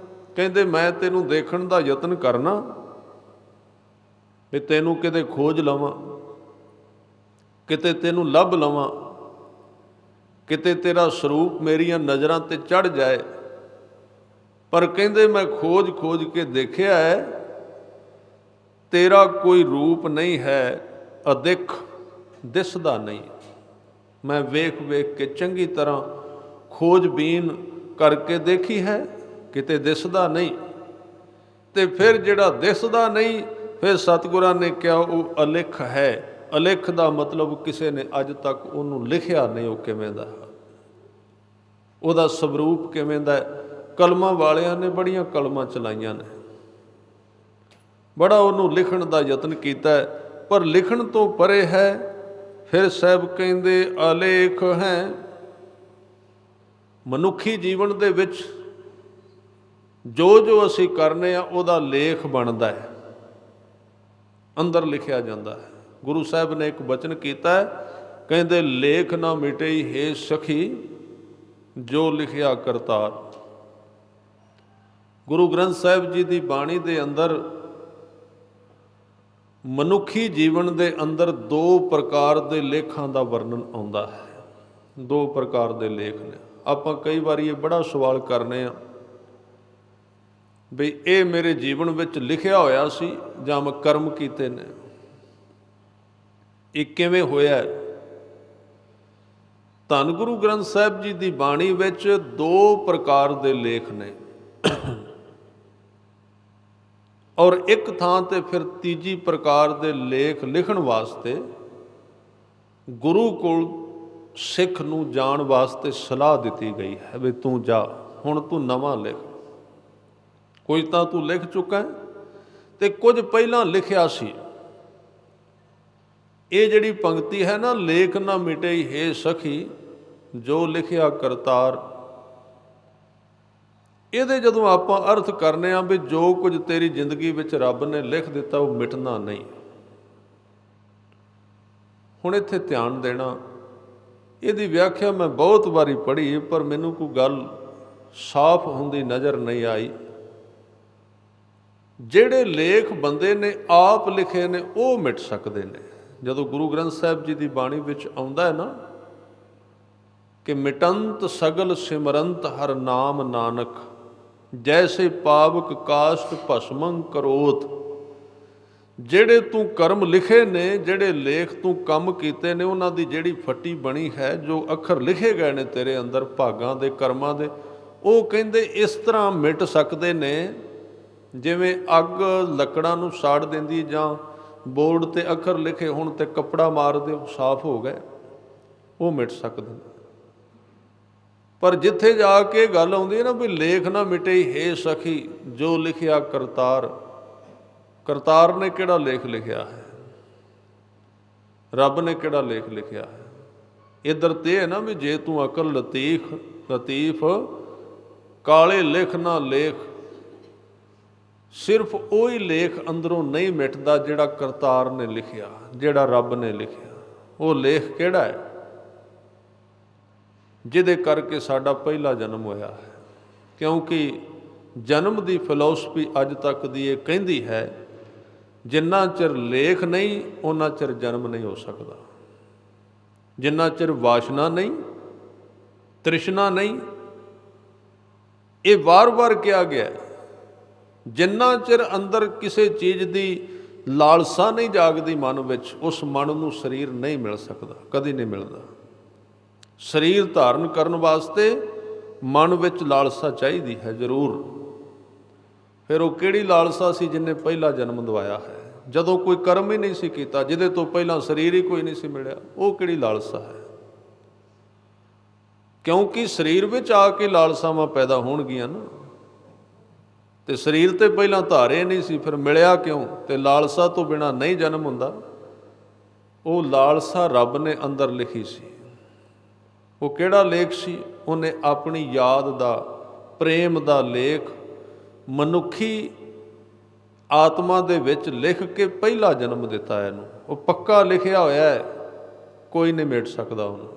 ਕਹਿੰਦੇ ਮੈਂ ਤੈਨੂੰ ਦੇਖਣ ਦਾ ਯਤਨ ਕਰਨਾ ਵੀ ਤੈਨੂੰ ਕਿਤੇ ਖੋਜ ਲਵਾਂ, ਕਿਤੇ ਤੈਨੂੰ ਲੱਭ ਲਵਾਂ, ਕਿਤੇ ਤੇਰਾ ਸਰੂਪ ਮੇਰੀਆਂ ਨਜ਼ਰਾਂ 'ਤੇ ਚੜ੍ਹ ਜਾਏ। ਪਰ ਕਹਿੰਦੇ ਮੈਂ ਖੋਜ ਖੋਜ ਕੇ ਦੇਖਿਆ ਹੈ ਤੇਰਾ ਕੋਈ ਰੂਪ ਨਹੀਂ ਹੈ, ਅਦਿਖ, ਦਿਸਦਾ ਨਹੀਂ। ਮੈਂ ਵੇਖ ਵੇਖ ਕੇ ਚੰਗੀ ਤਰ੍ਹਾਂ ਖੋਜਬੀਨ ਕਰਕੇ ਦੇਖੀ ਹੈ, ਕਿਤੇ ਦਿਸਦਾ ਨਹੀਂ। ਤੇ ਫਿਰ ਜਿਹੜਾ ਦਿਸਦਾ ਨਹੀਂ, ਫਿਰ ਸਤਿਗੁਰਾਂ ਨੇ ਕਿਹਾ ਉਹ ਅਲਿਖ ਹੈ। ਅਲਿਖ ਦਾ ਮਤਲਬ ਕਿਸੇ ਨੇ ਅੱਜ ਤੱਕ ਉਹਨੂੰ ਲਿਖਿਆ ਨਹੀਂ ਉਹ ਕਿਵੇਂ ਦਾ, ਉਹਦਾ ਸਵਰੂਪ ਕਿਵੇਂ ਦਾ। ਕਲਮਾਂ ਵਾਲਿਆਂ ਨੇ ਬੜੀਆਂ ਕਲਮਾਂ ਚਲਾਈਆਂ ਨੇ, ਬੜਾ ਉਹਨੂੰ ਲਿਖਣ ਦਾ ਯਤਨ ਕੀਤਾ, ਪਰ ਲਿਖਣ ਤੋਂ ਪਰੇ ਹੈ। ਫਿਰ ਸਾਹਿਬ ਕਹਿੰਦੇ ਅਲੇਖ ਹੈ। ਮਨੁੱਖੀ ਜੀਵਨ ਦੇ ਵਿੱਚ ਜੋ ਜੋ ਅਸੀਂ ਕਰਨੇ ਆ ਉਹਦਾ ਲੇਖ ਬਣਦਾ ਹੈ, ਅੰਦਰ ਲਿਖਿਆ ਜਾਂਦਾ ਹੈ। ਗੁਰੂ ਸਾਹਿਬ ਨੇ ਇੱਕ ਬਚਨ ਕੀਤਾ ਹੈ, ਕਹਿੰਦੇ ਲੇਖ ਨਾ ਮਿਟਈ ਹੈ ਸਖੀ ਜੋ ਲਿਖਿਆ ਕਰਤਾਰ। ਗੁਰੂ ਗ੍ਰੰਥ ਸਾਹਿਬ ਜੀ ਦੀ ਬਾਣੀ ਦੇ ਅੰਦਰ ਮਨੁੱਖੀ ਜੀਵਨ ਦੇ ਅੰਦਰ ਦੋ ਪ੍ਰਕਾਰ ਦੇ ਲੇਖਾਂ ਦਾ ਵਰਣਨ ਆਉਂਦਾ ਹੈ। ਦੋ ਪ੍ਰਕਾਰ ਦੇ ਲੇਖ ਨੇ। ਆਪਾਂ ਕਈ ਵਾਰੀ ਇਹ ਬੜਾ ਸਵਾਲ ਕਰਨੇ ਆ ਵੀ ਇਹ ਮੇਰੇ ਜੀਵਨ ਵਿੱਚ ਲਿਖਿਆ ਹੋਇਆ ਸੀ ਜਾਂ ਮੈਂ ਕਰਮ ਕੀਤੇ ਨੇ, ਇਹ ਕਿਵੇਂ ਹੋਇਆ? ਧੰਨ ਗੁਰੂ ਗ੍ਰੰਥ ਸਾਹਿਬ ਜੀ ਦੀ ਬਾਣੀ ਵਿੱਚ ਦੋ ਪ੍ਰਕਾਰ ਦੇ ਲੇਖ ਨੇ, ਔਰ ਇੱਕ ਥਾਂ ਤੇ ਫਿਰ ਤੀਜੀ ਪ੍ਰਕਾਰ ਦੇ ਲੇਖ ਲਿਖਣ ਵਾਸਤੇ ਗੁਰੂ ਕੋਲ ਸਿੱਖ ਨੂੰ ਜਾਣ ਵਾਸਤੇ ਸਲਾਹ ਦਿੱਤੀ ਗਈ ਹੈ ਵੀ ਤੂੰ ਜਾ, ਹੁਣ ਤੂੰ ਨਵਾਂ ਲਿਖ। ਕੁਝ ਤਾਂ ਤੂੰ ਲਿਖ ਚੁੱਕਾ ਹੈ ਤੇ ਕੁਝ ਪਹਿਲਾਂ ਲਿਖਿਆ ਸੀ। ਇਹ ਜਿਹੜੀ ਪੰਕਤੀ ਹੈ ਨਾ, ਲੇਖ ਨਾ ਮਿਟੇ ਹੈ ਸਖੀ ਜੋ ਲਿਖਿਆ ਕਰਤਾਰ, ਇਹਦੇ ਜਦੋਂ ਆਪਾਂ ਅਰਥ ਕਰਨੇ ਆ ਵੀ ਜੋ ਕੁਝ ਤੇਰੀ ਜ਼ਿੰਦਗੀ ਵਿੱਚ ਰੱਬ ਨੇ ਲਿਖ ਦਿੱਤਾ ਉਹ ਮਿਟਣਾ ਨਹੀਂ। ਹੁਣ ਇੱਥੇ ਧਿਆਨ ਦੇਣਾ, ਇਹਦੀ ਵਿਆਖਿਆ ਮੈਂ ਬਹੁਤ ਵਾਰੀ ਪੜ੍ਹੀ ਪਰ ਮੈਨੂੰ ਕੋਈ ਗੱਲ ਸਾਫ਼ ਹੁੰਦੀ ਨਜ਼ਰ ਨਹੀਂ ਆਈ। ਜਿਹੜੇ ਲੇਖ ਬੰਦੇ ਨੇ ਆਪ ਲਿਖੇ ਨੇ ਉਹ ਮਿਟ ਸਕਦੇ ਨੇ। ਜਦੋਂ ਗੁਰੂ ਗ੍ਰੰਥ ਸਾਹਿਬ ਜੀ ਦੀ ਬਾਣੀ ਵਿੱਚ ਆਉਂਦਾ ਹੈ ਨਾ ਕਿ ਮਿਟੰਤ ਸਗਲ ਸਿਮਰੰਤ ਹਰ ਨਾਮ ਨਾਨਕ ਜੈਸੇ ਪਾਵਕ ਕਾਸ਼ਟ ਭਸਮੰ ਕਰੋਤ। ਜਿਹੜੇ ਤੂੰ ਕਰਮ ਲਿਖੇ ਨੇ, ਜਿਹੜੇ ਲੇਖ ਤੂੰ ਕੰਮ ਕੀਤੇ ਨੇ, ਉਹਨਾਂ ਦੀ ਜਿਹੜੀ ਫੱਟੀ ਬਣੀ ਹੈ, ਜੋ ਅੱਖਰ ਲਿਖੇ ਗਏ ਨੇ ਤੇਰੇ ਅੰਦਰ ਭਾਗਾਂ ਦੇ ਕਰਮਾਂ ਦੇ, ਉਹ ਕਹਿੰਦੇ ਇਸ ਤਰ੍ਹਾਂ ਮਿਟ ਸਕਦੇ ਨੇ ਜਿਵੇਂ ਅੱਗ ਲੱਕੜਾਂ ਨੂੰ ਸਾੜ ਦਿੰਦੀ, ਜਾਂ ਬੋਰਡ 'ਤੇ ਅੱਖਰ ਲਿਖੇ ਹੁਣ ਤੇ ਕੱਪੜਾ ਮਾਰ ਦਿਓ ਸਾਫ਼ ਹੋ ਗਏ, ਉਹ ਮਿਟ ਸਕਦੇ ਨੇ। ਪਰ ਜਿੱਥੇ ਜਾ ਕੇ ਗੱਲ ਆਉਂਦੀ ਹੈ ਨਾ ਵੀ ਲੇਖ ਨਾ ਮਿਟੇ ਹੈ ਸਖੀ ਜੋ ਲਿਖਿਆ ਕਰਤਾਰ, ਕਰਤਾਰ ਨੇ ਕਿਹੜਾ ਲੇਖ ਲਿਖਿਆ ਹੈ? ਰੱਬ ਨੇ ਕਿਹੜਾ ਲੇਖ ਲਿਖਿਆ ਹੈ? ਇੱਧਰ ਤੇ ਹੈ ਨਾ ਵੀ ਜੇ ਤੂੰ ਅਕਲ ਲਤੀਫ ਕਾਲੇ ਲਿਖ ਨਾ ਲੇਖ, ਸਿਰਫ ਉਹੀ ਲੇਖ ਅੰਦਰੋਂ ਨਹੀਂ ਮਿਟਦਾ ਜਿਹੜਾ ਕਰਤਾਰ ਨੇ ਲਿਖਿਆ, ਜਿਹੜਾ ਰੱਬ ਨੇ ਲਿਖਿਆ। ਉਹ ਲੇਖ ਕਿਹੜਾ ਹੈ? ਜਿਹਦੇ ਕਰਕੇ ਸਾਡਾ ਪਹਿਲਾ ਜਨਮ ਹੋਇਆ ਹੈ। ਕਿਉਂਕਿ ਜਨਮ ਦੀ ਫਿਲਾਸਫੀ ਅੱਜ ਤੱਕ ਦੀ ਇਹ ਕਹਿੰਦੀ ਹੈ, ਜਿੰਨਾ ਚਿਰ ਲੇਖ ਨਹੀਂ ਉਹਨਾਂ ਚਿਰ ਜਨਮ ਨਹੀਂ ਹੋ ਸਕਦਾ। ਜਿੰਨਾ ਚਿਰ ਵਾਸ਼ਨਾ ਨਹੀਂ, ਤ੍ਰਿਸ਼ਨਾ ਨਹੀਂ, ਇਹ ਵਾਰ-ਵਾਰ ਕਿਹਾ ਗਿਆ। ਜਿੰਨਾ ਚਿਰ ਅੰਦਰ ਕਿਸੇ ਚੀਜ਼ ਦੀ ਲਾਲਸਾ ਨਹੀਂ ਜਾਗਦੀ ਮਨ ਵਿੱਚ, ਉਸ ਮਨ ਨੂੰ ਸਰੀਰ ਨਹੀਂ ਮਿਲ ਸਕਦਾ, ਕਦੀ ਨਹੀਂ ਮਿਲਦਾ। ਸਰੀਰ ਧਾਰਨ ਕਰਨ ਵਾਸਤੇ ਮਨ ਵਿੱਚ ਲਾਲਸਾ ਚਾਹੀਦੀ ਹੈ ਜ਼ਰੂਰ। ਫਿਰ ਉਹ ਕਿਹੜੀ ਲਾਲਸਾ ਸੀ ਜਿਹਨੇ ਪਹਿਲਾ ਜਨਮ ਦਵਾਇਆ ਹੈ, ਜਦੋਂ ਕੋਈ ਕਰਮ ਹੀ ਨਹੀਂ ਸੀ ਕੀਤਾ, ਜਿਹਦੇ ਤੋਂ ਪਹਿਲਾਂ ਸਰੀਰ ਹੀ ਕੋਈ ਨਹੀਂ ਸੀ ਮਿਲਿਆ, ਉਹ ਕਿਹੜੀ ਲਾਲਸਾ ਹੈ? ਕਿਉਂਕਿ ਸਰੀਰ ਵਿੱਚ ਆ ਕੇ ਲਾਲਸਾਵਾਂ ਪੈਦਾ ਹੋਣਗੀਆਂ ਨਾ, ਤੇ ਸਰੀਰ ਤੇ ਪਹਿਲਾਂ ਧਾਰੇ ਨਹੀਂ ਸੀ, ਫਿਰ ਮਿਲਿਆ ਕਿਉਂ? ਤੇ ਲਾਲਸਾ ਤੋਂ ਬਿਨਾ ਨਹੀਂ ਜਨਮ ਹੁੰਦਾ। ਉਹ ਲਾਲਸਾ ਰੱਬ ਨੇ ਅੰਦਰ ਲਿਖੀ ਸੀ। ਉਹ ਕਿਹੜਾ ਲੇਖ ਸੀ? ਉਹਨੇ ਆਪਣੀ ਯਾਦ ਦਾ, ਪ੍ਰੇਮ ਦਾ ਲੇਖ ਮਨੁੱਖੀ ਆਤਮਾ ਦੇ ਵਿੱਚ ਲਿਖ ਕੇ ਪਹਿਲਾ ਜਨਮ ਦਿੱਤਾ ਇਹਨੂੰ। ਉਹ ਪੱਕਾ ਲਿਖਿਆ ਹੋਇਆ ਹੈ, ਕੋਈ ਨਹੀਂ ਮਿਟ ਸਕਦਾ ਉਹਨੂੰ,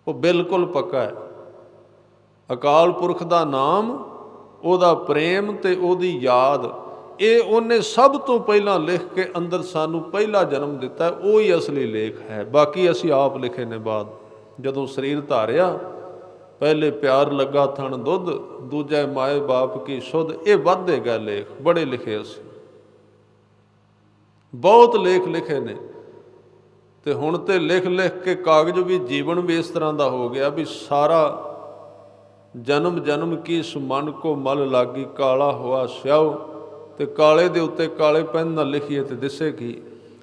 ਉਹ ਬਿਲਕੁਲ ਪੱਕਾ ਹੈ। ਅਕਾਲ ਪੁਰਖ ਦਾ ਨਾਮ, ਉਹਦਾ ਪ੍ਰੇਮ ਤੇ ਉਹਦੀ ਯਾਦ, ਇਹ ਉਹਨੇ ਸਭ ਤੋਂ ਪਹਿਲਾਂ ਲਿਖ ਕੇ ਅੰਦਰ ਸਾਨੂੰ ਪਹਿਲਾ ਜਨਮ ਦਿੱਤਾ। ਉਹ ਹੀ ਅਸਲੀ ਲੇਖ ਹੈ, ਬਾਕੀ ਅਸੀਂ ਆਪ ਲਿਖੇ ਨੇ ਬਾਅਦ। ਜਦੋਂ ਸਰੀਰ ਧਾਰਿਆ, ਪਹਿਲੇ ਪਿਆਰ ਲੱਗਾ ਥਣ ਦੁੱਧ, ਦੂਜਾ ਮਾਏ ਬਾਪ ਕੀ ਸੁਧ, ਇਹ ਵੱਧਦੇ ਗਏ ਲੇਖ, ਬੜੇ ਲਿਖੇ ਅਸੀਂ, ਬਹੁਤ ਲੇਖ ਲਿਖੇ ਨੇ। ਤੇ ਹੁਣ ਤੇ ਲਿਖ ਲਿਖ ਕੇ ਕਾਗਜ਼ ਵੀ, ਜੀਵਨ ਵੀ ਇਸ ਤਰ੍ਹਾਂ ਦਾ ਹੋ ਗਿਆ ਵੀ ਸਾਰਾ ਜਨਮ ਜਨਮ ਕੀ ਸੁਮਨ ਕੋ ਮਲ ਲਾਗੀ, ਕਾਲਾ ਹੋਆ ਸਿਆਉ, ਤੇ ਕਾਲੇ ਦੇ ਉੱਤੇ ਕਾਲੇ ਪੈਨ ਨਾਲ ਲਿਖੀਏ ਤੇ ਦਿਸੇ ਕੀ।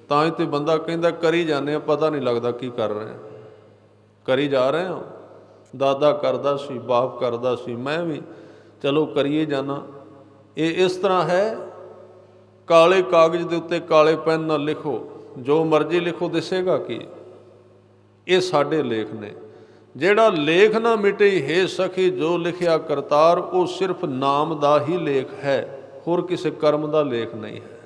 ਤਾਂ ਹੀ ਤੇ ਬੰਦਾ ਕਹਿੰਦਾ ਕਰੀ ਜਾਂਦੇ ਆ, ਪਤਾ ਨਹੀਂ ਲੱਗਦਾ ਕੀ ਕਰ ਰਹੇ ਹਾਂ, ਕਰੀ ਜਾ ਰਹੇ ਹਾਂ। ਦਾਦਾ ਕਰਦਾ ਸੀ, ਬਾਪ ਕਰਦਾ ਸੀ, ਮੈਂ ਵੀ ਚਲੋ ਕਰੀਏ ਜਾਣਾ। ਇਹ ਇਸ ਤਰ੍ਹਾਂ ਹੈ, ਕਾਲੇ ਕਾਗਜ਼ ਦੇ ਉੱਤੇ ਕਾਲੇ ਪੈਨ ਨਾਲ ਲਿਖੋ, ਜੋ ਮਰਜ਼ੀ ਲਿਖੋ, ਦਿਸੇਗਾ ਕੀ? ਇਹ ਸਾਡੇ ਲੇਖ ਨੇ। ਜਿਹੜਾ ਲੇਖ ਨਾ ਮਿਟੇ ਹੈ ਸਖੀ, ਜੋ ਲਿਖਿਆ ਕਰਤਾਰ, ਉਹ ਸਿਰਫ ਨਾਮ ਦਾ ਹੀ ਲੇਖ ਹੈ, ਹੋਰ ਕਿਸੇ ਕਰਮ ਦਾ ਲੇਖ ਨਹੀਂ ਹੈ।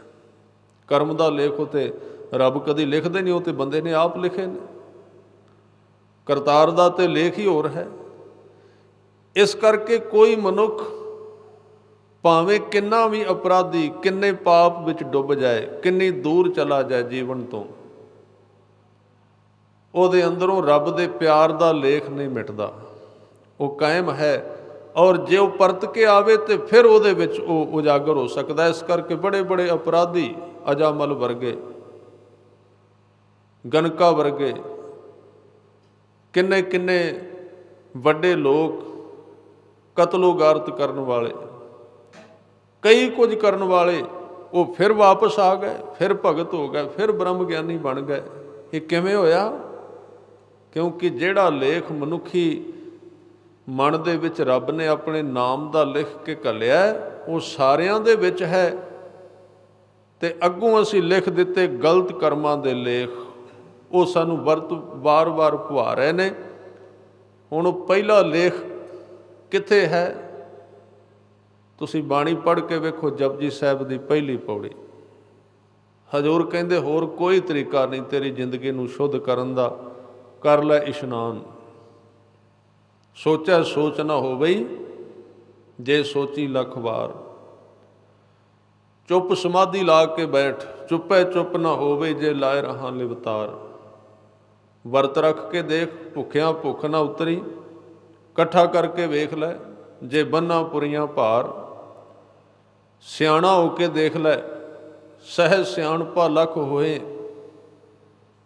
ਕਰਮ ਦਾ ਲੇਖ ਉਤੇ ਰੱਬ ਕਦੀ ਲਿਖਦੇ ਨਹੀਂ, ਉਹ ਤੇ ਬੰਦੇ ਨੇ ਆਪ ਲਿਖੇ ਨੇ। ਕਰਤਾਰ ਦਾ ਤੇ ਲੇਖ ਹੀ ਹੋਰ ਹੈ। ਇਸ ਕਰਕੇ ਕੋਈ ਮਨੁੱਖ ਭਾਵੇਂ ਕਿੰਨਾ ਵੀ ਅਪਰਾਧੀ, ਕਿੰਨੇ ਪਾਪ ਵਿੱਚ ਡੁੱਬ ਜਾਏ, ਕਿੰਨੀ ਦੂਰ ਚਲਾ ਜਾਏ ਜੀਵਨ ਤੋਂ, ਉਹਦੇ ਅੰਦਰੋਂ ਰੱਬ ਦੇ ਪਿਆਰ ਦਾ ਲੇਖ ਨਹੀਂ ਮਿਟਦਾ, ਉਹ ਕਾਇਮ ਹੈ। ਔਰ ਜੇ ਉਹ ਪਰਤ ਕੇ ਆਵੇ ਤੇ ਫਿਰ ਉਹਦੇ ਵਿੱਚ ਉਹ ਉਜਾਗਰ ਹੋ ਸਕਦਾ। ਇਸ ਕਰਕੇ ਬੜੇ ਬੜੇ ਅਪਰਾਧੀ, ਅਜਾਮਲ ਵਰਗੇ, ਗਨਕਾ ਵਰਗੇ, ਕਿੰਨੇ ਕਿੰਨੇ ਵੱਡੇ ਲੋਕ, ਕਤਲੋ ਗਾਰਤ ਕਰਨ ਵਾਲੇ, ਕਈ ਕੁਝ ਕਰਨ ਵਾਲੇ, ਉਹ ਫਿਰ ਵਾਪਸ ਆ ਗਏ, ਫਿਰ ਭਗਤ ਹੋ ਗਏ, ਫਿਰ ਬ੍ਰਹਮ ਗਿਆਨੀ ਬਣ ਗਏ। ਇਹ ਕਿਵੇਂ ਹੋਇਆ? ਕਿਉਂਕਿ ਜਿਹੜਾ ਲੇਖ ਮਨੁੱਖੀ ਮਨ ਦੇ ਵਿੱਚ ਰੱਬ ਨੇ ਆਪਣੇ ਨਾਮ ਦਾ ਲਿਖ ਕੇ ਘੱਲਿਆ, ਉਹ ਸਾਰਿਆਂ ਦੇ ਵਿੱਚ ਹੈ। ਤੇ ਅੱਗੋਂ ਅਸੀਂ ਲਿਖ ਦਿੱਤੇ ਗਲਤ ਕਰਮਾਂ ਦੇ ਲੇਖ, ਉਹ ਸਾਨੂੰ ਵਾਰ-ਵਾਰ ਭੁਆ ਰਹੇ ਨੇ। ਹੁਣ ਉਹ ਪਹਿਲਾ ਲੇਖ ਕਿੱਥੇ ਹੈ? ਤੁਸੀਂ ਬਾਣੀ ਪੜ੍ਹ ਕੇ ਵੇਖੋ, ਜਪਜੀ ਸਾਹਿਬ ਦੀ ਪਹਿਲੀ ਪੌੜੀ। ਹਜ਼ੂਰ ਕਹਿੰਦੇ ਹੋਰ ਕੋਈ ਤਰੀਕਾ ਨਹੀਂ ਤੇਰੀ ਜ਼ਿੰਦਗੀ ਨੂੰ ਸ਼ੁੱਧ ਕਰਨ ਦਾ, ਕਰ ਲੈ ਇਸ਼ਨਾਨ। ਸੋਚਿਆ ਸੋਚ ਨਾ ਹੋਵੇ, ਜੇ ਸੋਚੀ ਲੱਖ ਵਾਰ। ਚੁੱਪ ਸਮਾਧੀ ਲਾ ਕੇ ਬੈਠ, ਚੁੱਪੇ ਚੁੱਪ ਨਾ ਹੋਵੇ, ਜੇ ਲਾਏ ਰਹਾਂ ਲਿਵਤਾਰ। ਵਰਤ ਰੱਖ ਕੇ ਦੇਖ, ਭੁੱਖਿਆਂ ਭੁੱਖ ਨਾ ਉਤਰੀ, ਇਕੱਠਾ ਕਰਕੇ ਵੇਖ ਲੈ, ਜੇ ਬੰਨਾ ਪੁਰੀਆਂ ਭਾਰ। ਸਿਆਣਾ ਹੋ ਕੇ ਦੇਖ ਲੈ, ਸਹਿਜ ਸਿਆਣਪਾ ਲੱਖ ਹੋਏ,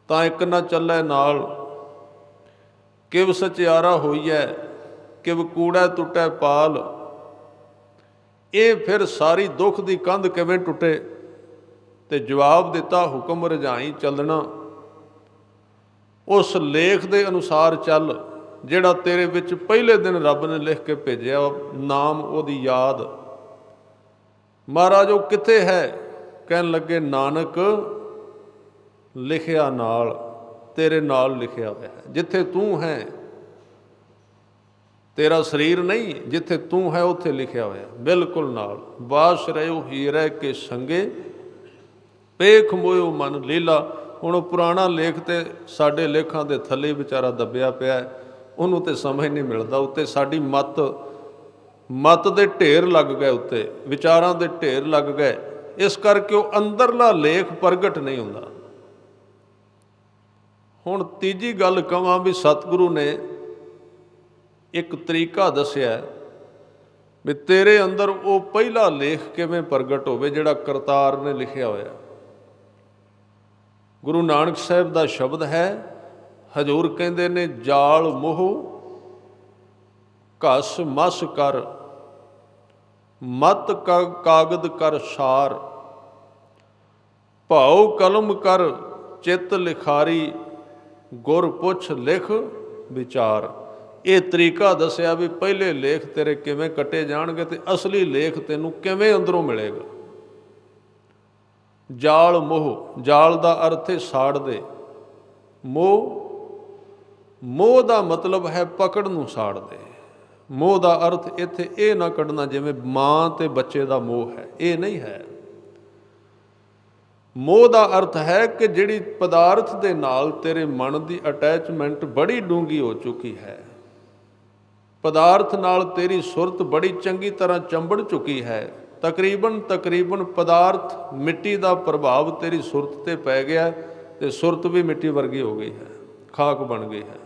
ਤਾਂ ਇੱਕ ਨਾ ਚੱਲੇ ਨਾਲ। ਕਿਵ ਸਚਿਆਰਾ ਹੋਈਐ, ਕਿਵ ਕੂੜਾ ਟੁੱਟੈ ਪਾਲ। ਇਹ ਫਿਰ ਸਾਰੀ ਦੁੱਖ ਦੀ ਕੰਧ ਕਿਵੇਂ ਟੁੱਟੇ? ਤੇ ਜਵਾਬ ਦਿੱਤਾ, ਹੁਕਮ ਰਜਾਈ ਚੱਲਣਾ। ਉਸ ਲੇਖ ਦੇ ਅਨੁਸਾਰ ਚੱਲ, ਜਿਹੜਾ ਤੇਰੇ ਵਿੱਚ ਪਹਿਲੇ ਦਿਨ ਰੱਬ ਨੇ ਲਿਖ ਕੇ ਭੇਜਿਆ, ਨਾਮ, ਉਹਦੀ ਯਾਦ। ਮਹਾਰਾਜ ਉਹ ਕਿੱਥੇ ਹੈ? ਕਹਿਣ ਲੱਗੇ, ਨਾਨਕ ਲਿਖਿਆ ਨਾਲ, ਤੇਰੇ ਨਾਲ ਲਿਖਿਆ ਹੋਇਆ ਹੈ। ਜਿੱਥੇ ਤੂੰ ਹੈ, ਤੇਰਾ ਸਰੀਰ ਨਹੀਂ, ਜਿੱਥੇ ਤੂੰ ਹੈ ਉੱਥੇ ਲਿਖਿਆ ਹੋਇਆ ਬਿਲਕੁਲ ਨਾਲ। ਬਾਸ ਰਹਿਓ ਹੀਰੇ ਕੇ ਸੰਗੇ, ਪੇਖ ਮੋਇਓ ਮਨ ਲੀਲਾ। ਹੁਣ ਉਹ ਪੁਰਾਣਾ ਲੇਖ ਤੇ ਸਾਡੇ ਲੇਖਾਂ ਦੇ ਥੱਲੇ ਵਿਚਾਰਾ ਦੱਬਿਆ ਪਿਆ, ਉਹਨੂੰ ਤੇ ਸਮਝ ਨਹੀਂ ਮਿਲਦਾ। ਉੱਤੇ ਸਾਡੀ ਮੱਤ ਮਤ ਦੇ ਢੇਰ ਲੱਗ ਗਏ ਉੱਤੇ, ਵਿਚਾਰਾਂ ਦੇ ਢੇਰ ਲੱਗ ਗਏ, ਇਸ ਕਰਕੇ ਉਹ ਅੰਦਰਲਾ ਲੇਖ ਪ੍ਰਗਟ ਨਹੀਂ ਹੁੰਦਾ। ਹੁਣ ਤੀਜੀ ਗੱਲ ਕਹਾਂ ਵੀ ਸਤਿਗੁਰੂ ਨੇ ਇੱਕ ਤਰੀਕਾ ਦੱਸਿਆ ਵੀ ਤੇਰੇ ਅੰਦਰ ਉਹ ਪਹਿਲਾ ਲੇਖ ਕਿਵੇਂ ਪ੍ਰਗਟ ਹੋਵੇ ਜਿਹੜਾ ਕਰਤਾਰ ਨੇ ਲਿਖਿਆ ਹੋਇਆ। ਗੁਰੂ ਨਾਨਕ ਸਾਹਿਬ ਦਾ ਸ਼ਬਦ ਹੈ, ਹਜ਼ੂਰ ਕਹਿੰਦੇ ਨੇ, ਜਾਲ ਮੋਹ ਘਸ ਮਸ ਕਰ, ਮਤ ਕਾਗਦ ਕਰ ਸਾਰ, ਭਾਉ ਕਲਮ ਕਰ ਚਿੱਤ ਲਿਖਾਰੀ, ਗੁਰ ਪੁੱਛ ਲਿਖ ਵਿਚਾਰ। ਇਹ ਤਰੀਕਾ ਦੱਸਿਆ ਵੀ ਪਹਿਲੇ ਲੇਖ ਤੇਰੇ ਕਿਵੇਂ ਕੱਟੇ ਜਾਣਗੇ ਤੇ ਅਸਲੀ ਲੇਖ ਤੈਨੂੰ ਕਿਵੇਂ ਅੰਦਰੋਂ ਮਿਲੇਗਾ। ਜਾਲ ਮੋਹ, ਜਾਲ ਦਾ ਅਰਥ ਹੈ ਸਾੜ ਦੇ, ਮੋਹ ਦਾ ਮਤਲਬ ਹੈ ਪਕੜ ਨੂੰ ਸਾੜ ਦੇ। ਮੋਹ ਦਾ ਅਰਥ ਇੱਥੇ ਇਹ ਨਾ ਕੱਢਣਾ ਜਿਵੇਂ ਮਾਂ ਤੇ ਬੱਚੇ ਦਾ ਮੋਹ ਹੈ, ਇਹ ਨਹੀਂ ਹੈ। ਮੋਹ ਦਾ ਅਰਥ ਹੈ ਕਿ ਜਿਹੜੀ ਪਦਾਰਥ ਦੇ ਨਾਲ ਤੇਰੇ ਮਨ ਦੀ ਅਟੈਚਮੈਂਟ ਬੜੀ ਡੂੰਘੀ ਹੋ ਚੁੱਕੀ ਹੈ, ਪਦਾਰਥ ਨਾਲ ਤੇਰੀ ਸੁਰਤ ਬੜੀ ਚੰਗੀ ਤਰ੍ਹਾਂ ਚੰਬੜ ਚੁੱਕੀ ਹੈ, ਤਕਰੀਬਨ ਪਦਾਰਥ ਮਿੱਟੀ ਦਾ ਪ੍ਰਭਾਵ ਤੇਰੀ ਸੁਰਤ ਤੇ ਪੈ ਗਿਆ ਤੇ ਸੁਰਤ ਵੀ ਮਿੱਟੀ ਵਰਗੀ ਹੋ ਗਈ ਹੈ, ਖਾਕ ਬਣ ਗਈ ਹੈ,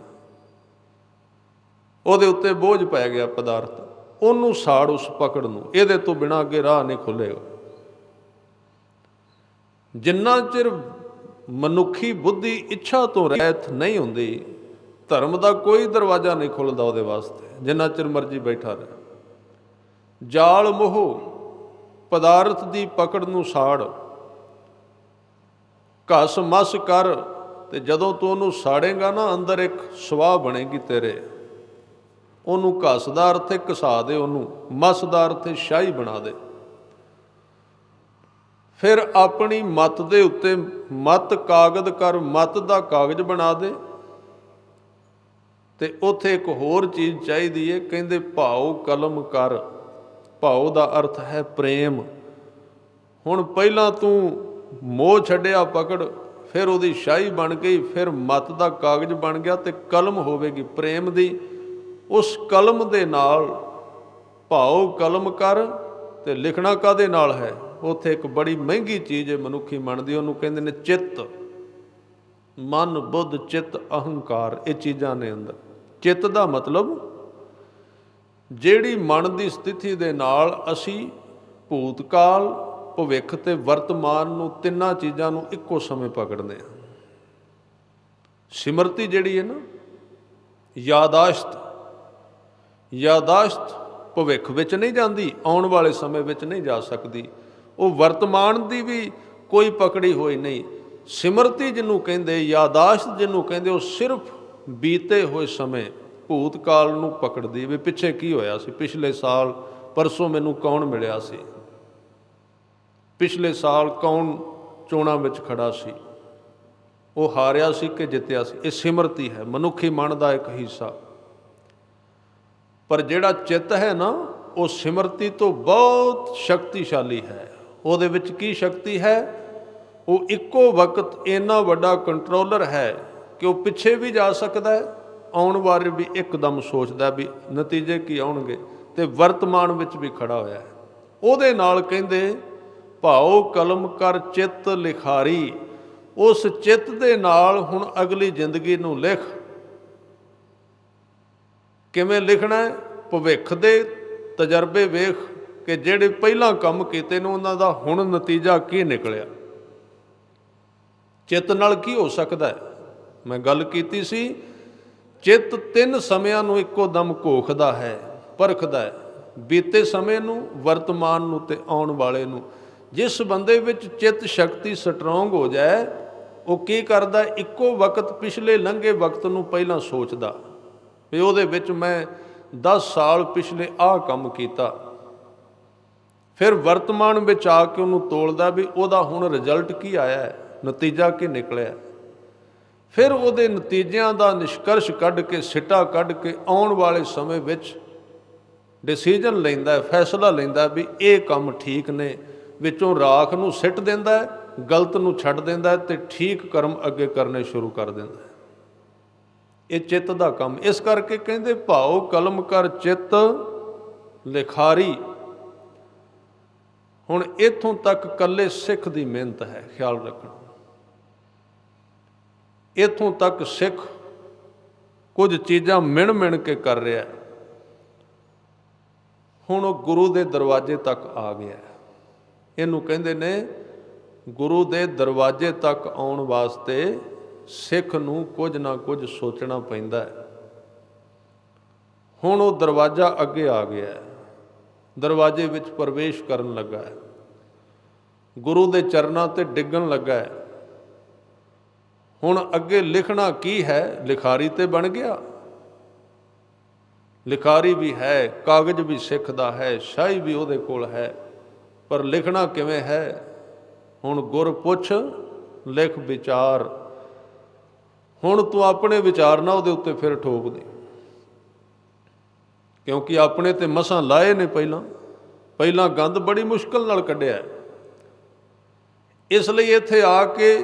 ਉਹਦੇ ਉੱਤੇ ਬੋਝ ਪੈ ਗਿਆ ਪਦਾਰਥ। ਉਹਨੂੰ ਸਾੜ ਉਸ ਪਕੜ ਨੂੰ, ਇਹਦੇ ਤੋਂ ਬਿਨਾਂ ਅੱਗੇ ਰਾਹ ਨਹੀਂ ਖੁੱਲੇਗਾ। ਜਿੰਨਾ ਚਿਰ ਮਨੁੱਖੀ ਬੁੱਧੀ ਇੱਛਾ ਤੋਂ ਰਹਿਤ ਨਹੀਂ ਹੁੰਦੀ, ਧਰਮ ਦਾ ਕੋਈ ਦਰਵਾਜ਼ਾ ਨਹੀਂ ਖੁੱਲਦਾ ਉਹਦੇ ਵਾਸਤੇ, ਜਿੰਨਾ ਚਿਰ ਮਰਜ਼ੀ ਬੈਠਾ ਰਹੇ। ਜਾਲ ਮੋਹ, ਪਦਾਰਥ ਦੀ ਪਕੜ ਨੂੰ ਸਾੜ, ਘਸ ਮਸ ਕਰ, ਤੇ ਜਦੋਂ ਤੂੰ ਉਹਨੂੰ ਸਾੜੇਗਾ ਨਾ ਅੰਦਰ ਇੱਕ ਸਵਾਹ ਬਣੇਗੀ ਤੇਰੇ। ਉਹਨੂੰ ਘਸ ਦਾ ਅਰਥ ਹੈ ਘਸਾ ਦੇ, ਉਹਨੂੰ ਮਸ ਦਾ ਅਰਥ ਹੈ ਸ਼ਾਹੀ ਬਣਾ ਦੇ। ਫਿਰ ਆਪਣੀ ਮਤ ਦੇ ਉੱਤੇ ਮਤ ਕਾਗਦ ਕਰ, ਮਤ ਦਾ ਕਾਗਜ਼ ਬਣਾ ਦੇ। ਤੇ ਉੱਥੇ ਇੱਕ ਹੋਰ ਚੀਜ਼ ਚਾਹੀਦੀ ਹੈ, ਕਹਿੰਦੇ ਭਾਉ ਕਲਮ ਕਰ। ਭਾਉ ਦਾ ਅਰਥ ਹੈ ਪ੍ਰੇਮ। ਹੁਣ ਪਹਿਲਾਂ ਤੂੰ ਮੋਹ ਛੱਡਿਆ ਪਕੜ, ਫਿਰ ਉਹਦੀ ਸ਼ਾਹੀ ਬਣ ਗਈ, ਫਿਰ ਮਤ ਦਾ ਕਾਗਜ਼ ਬਣ ਗਿਆ ਤੇ ਕਲਮ ਹੋਵੇਗੀ ਪ੍ਰੇਮ ਦੀ। ਉਸ ਕਲਮ ਦੇ ਨਾਲ ਭਾਉ ਕਲਮ ਕਰ, ਤੇ ਲਿਖਣਾ ਕਾਹਦੇ ਨਾਲ ਹੈ? ਉੱਥੇ ਇੱਕ ਬੜੀ ਮਹਿੰਗੀ ਚੀਜ਼ ਹੈ ਮਨੁੱਖੀ ਮਨ ਦੀ, ਉਹਨੂੰ ਕਹਿੰਦੇ ਨੇ ਚਿੱਤ। ਮਨ, ਬੁੱਧ, ਚਿੱਤ, ਅਹੰਕਾਰ, ਇਹ ਚੀਜ਼ਾਂ ਨੇ ਅੰਦਰ। ਚਿੱਤ ਦਾ ਮਤਲਬ ਜਿਹੜੀ ਮਨ ਦੀ ਸਥਿਤੀ ਦੇ ਨਾਲ ਅਸੀਂ ਭੂਤਕਾਲ, ਭਵਿੱਖ ਤੇ ਵਰਤਮਾਨ ਨੂੰ, ਤਿੰਨਾਂ ਚੀਜ਼ਾਂ ਨੂੰ ਇੱਕੋ ਸਮੇਂ ਪਕੜਦੇ ਹਾਂ। ਸਿਮਰਤੀ ਜਿਹੜੀ ਹੈ ਨਾ, ਯਾਦਾਸ਼ਤ ਭਵਿੱਖ ਵਿੱਚ ਨਹੀਂ ਜਾਂਦੀ, ਆਉਣ ਵਾਲੇ ਸਮੇਂ ਵਿੱਚ ਨਹੀਂ ਜਾ ਸਕਦੀ। ਉਹ ਵਰਤਮਾਨ ਦੀ ਵੀ ਕੋਈ ਪਕੜੀ ਹੋਈ ਨਹੀਂ। ਸਿਮਰਤੀ ਜਿਹਨੂੰ ਕਹਿੰਦੇ, ਯਾਦਾਸ਼ਤ ਜਿਹਨੂੰ ਕਹਿੰਦੇ, ਉਹ ਸਿਰਫ ਬੀਤੇ ਹੋਏ ਸਮੇਂ, ਭੂਤਕਾਲ ਨੂੰ ਪਕੜਦੀ ਵੀ ਪਿੱਛੇ ਕੀ ਹੋਇਆ ਸੀ, ਪਿਛਲੇ ਸਾਲ ਪਰਸੋਂ ਮੈਨੂੰ ਕੌਣ ਮਿਲਿਆ ਸੀ, ਪਿਛਲੇ ਸਾਲ ਕੌਣ ਚੋਣਾਂ ਵਿੱਚ ਖੜਾ ਸੀ, ਉਹ ਹਾਰਿਆ ਸੀ ਕਿ ਜਿੱਤਿਆ ਸੀ। ਇਹ ਸਿਮਰਤੀ ਹੈ, ਮਨੁੱਖੀ ਮਨ ਦਾ ਇੱਕ ਹਿੱਸਾ। ਪਰ ਜਿਹੜਾ ਚਿੱਤ ਹੈ ਨਾ, ਉਹ ਸਿਮਰਤੀ ਤੋਂ ਬਹੁਤ ਸ਼ਕਤੀਸ਼ਾਲੀ ਹੈ। ਉਹਦੇ ਵਿੱਚ ਕੀ ਸ਼ਕਤੀ ਹੈ? ਉਹ ਇੱਕੋ ਵਕਤ ਇੰਨਾ ਵੱਡਾ ਕੰਟਰੋਲਰ ਹੈ ਕਿ ਉਹ ਪਿੱਛੇ ਵੀ ਜਾ ਸਕਦਾ ਹੈ, ਆਉਣ ਬਾਰੇ ਵੀ ਇੱਕਦਮ ਸੋਚਦਾ ਵੀ ਨਤੀਜੇ ਕੀ ਆਉਣਗੇ, ਤੇ ਵਰਤਮਾਨ ਵਿੱਚ ਵੀ ਖੜਾ ਹੋਇਆ ਹੈ। ਉਹਦੇ ਨਾਲ ਕਹਿੰਦੇ ਭਾਉ ਕਲਮ ਕਰ ਚਿੱਤ ਲਿਖਾਰੀ। ਉਸ ਚਿੱਤ ਦੇ ਨਾਲ ਹੁਣ ਅਗਲੀ ਜ਼ਿੰਦਗੀ ਨੂੰ ਲਿਖ। ਕਿਵੇਂ ਲਿਖਣਾ ਹੈ? ਭਵਿੱਖ ਦੇ ਤਜਰਬੇ ਵੇਖ ਕਿ ਜਿਹੜੇ ਪਹਿਲਾਂ ਕੰਮ ਕੀਤੇ ਨੇ ਉਹਨਾਂ ਦਾ ਹੁਣ ਨਤੀਜਾ ਕੀ ਨਿਕਲਿਆ। ਚਿੱਤ ਨਾਲ ਕੀ ਹੋ ਸਕਦਾ ਹੈ? ਮੈਂ ਗੱਲ ਕੀਤੀ ਸੀ, ਚਿੱਤ 3 ਸਮਿਆਂ ਨੂੰ ਇੱਕੋ ਦਮ ਘੋਖਦਾ ਹੈ, ਪਰਖਦਾ ਹੈ, ਬੀਤੇ ਸਮੇਂ ਨੂੰ, ਵਰਤਮਾਨ ਨੂੰ ਤੇ ਆਉਣ ਵਾਲੇ ਨੂੰ। ਜਿਸ ਬੰਦੇ ਵਿੱਚ ਚਿੱਤ ਸ਼ਕਤੀ ਸਟਰੋਂਗ ਹੋ ਜਾਏ, ਉਹ ਕੀ ਕਰਦਾ? ਇੱਕੋ ਵਕਤ ਪਿਛਲੇ ਲੰਘੇ ਵਕਤ ਨੂੰ ਪਹਿਲਾਂ ਸੋਚਦਾ ਵੀ ਉਹਦੇ ਵਿੱਚ ਮੈਂ 10 ਸਾਲ ਪਿਛਲੇ ਆਹ ਕੰਮ ਕੀਤਾ। ਫਿਰ ਵਰਤਮਾਨ ਵਿੱਚ ਆ ਕੇ ਉਹਨੂੰ ਤੋਲਦਾ ਵੀ ਉਹਦਾ ਹੁਣ ਰਿਜ਼ਲਟ ਕੀ ਆਇਆ ਹੈ, ਨਤੀਜਾ ਕੀ ਨਿਕਲਿਆ। ਫਿਰ ਉਹਦੇ ਨਤੀਜਿਆਂ ਦਾ ਨਿਸ਼ਕਰਸ਼ ਕੱਢ ਕੇ, ਸਿੱਟਾ ਕੱਢ ਕੇ ਆਉਣ ਵਾਲੇ ਸਮੇਂ ਵਿੱਚ ਡਿਸੀਜਨ ਲੈਂਦਾ, ਫੈਸਲਾ ਲੈਂਦਾ ਵੀ ਇਹ ਕੰਮ ਠੀਕ ਨੇ। ਵਿੱਚੋਂ ਰਾਖ ਨੂੰ ਸਿੱਟ ਦਿੰਦਾ, ਗਲਤ ਨੂੰ ਛੱਡ ਦਿੰਦਾ ਤੇ ਠੀਕ ਕਰਮ ਅੱਗੇ ਕਰਨੇ ਸ਼ੁਰੂ ਕਰ ਦਿੰਦਾ। ਇਹ ਚਿੱਤ ਦਾ ਕੰਮ। ਇਸ ਕਰਕੇ ਕਹਿੰਦੇ ਭਾਉ ਕਲਮ ਕਰ ਚਿੱਤ ਲਿਖਾਰੀ। ਹੁਣ ਇੱਥੋਂ ਤੱਕ ਇਕੱਲੇ ਸਿੱਖ ਦੀ ਮਿਹਨਤ ਹੈ, ਖਿਆਲ ਰੱਖਣਾ। ਇੱਥੋਂ ਤੱਕ ਸਿੱਖ ਕੁਝ ਚੀਜ਼ਾਂ ਮਿਣ ਕੇ ਕਰ ਰਿਹਾ। ਹੁਣ ਉਹ ਗੁਰੂ ਦੇ ਦਰਵਾਜ਼ੇ ਤੱਕ ਆ ਗਿਆ। ਇਹਨੂੰ ਕਹਿੰਦੇ ਨੇ ਗੁਰੂ ਦੇ ਦਰਵਾਜ਼ੇ ਤੱਕ ਆਉਣ ਵਾਸਤੇ ਸਿੱਖ ਨੂੰ ਕੁਝ ਨਾ ਕੁਝ ਸੋਚਣਾ ਪੈਂਦਾ ਹੈ। ਹੁਣ ਉਹ ਦਰਵਾਜ਼ਾ ਅੱਗੇ ਆ ਗਿਆ, ਦਰਵਾਜ਼ੇ ਵਿੱਚ ਪ੍ਰਵੇਸ਼ ਕਰਨ ਲੱਗਾ ਹੈ, ਗੁਰੂ ਦੇ ਚਰਨਾਂ ਤੇ ਡਿੱਗਣ ਲੱਗਾ ਹੈ। ਹੁਣ ਅੱਗੇ ਲਿਖਣਾ ਕੀ ਹੈ? ਲਿਖਾਰੀ ਤੇ ਬਣ ਗਿਆ। ਲਿਖਾਰੀ ਵੀ ਹੈ, ਕਾਗਜ਼ ਵੀ ਸਿੱਖ ਦਾ ਹੈ, ਸ਼ਾਹੀ ਵੀ ਉਹਦੇ ਕੋਲ ਹੈ, ਪਰ ਲਿਖਣਾ ਕਿਵੇਂ ਹੈ? ਹੁਣ ਗੁਰ ਪੁੱਛ ਲਿਖ ਵਿਚਾਰ। ਹੁਣ ਤੂੰ ਆਪਣੇ ਵਿਚਾਰ ਨਾ ਉਹਦੇ ਉੱਤੇ ਫਿਰ ਠੋਕ ਦੇ, ਕਿਉਂਕਿ ਆਪਣੇ ਤੇ ਮਸਾਂ ਲਾਏ ਨੇ। ਪਹਿਲਾਂ ਗੰਦ ਬੜੀ ਮੁਸ਼ਕਲ ਨਾਲ ਕੱਢਿਆ। ਇਸ ਲਈ ਇੱਥੇ ਆ ਕੇ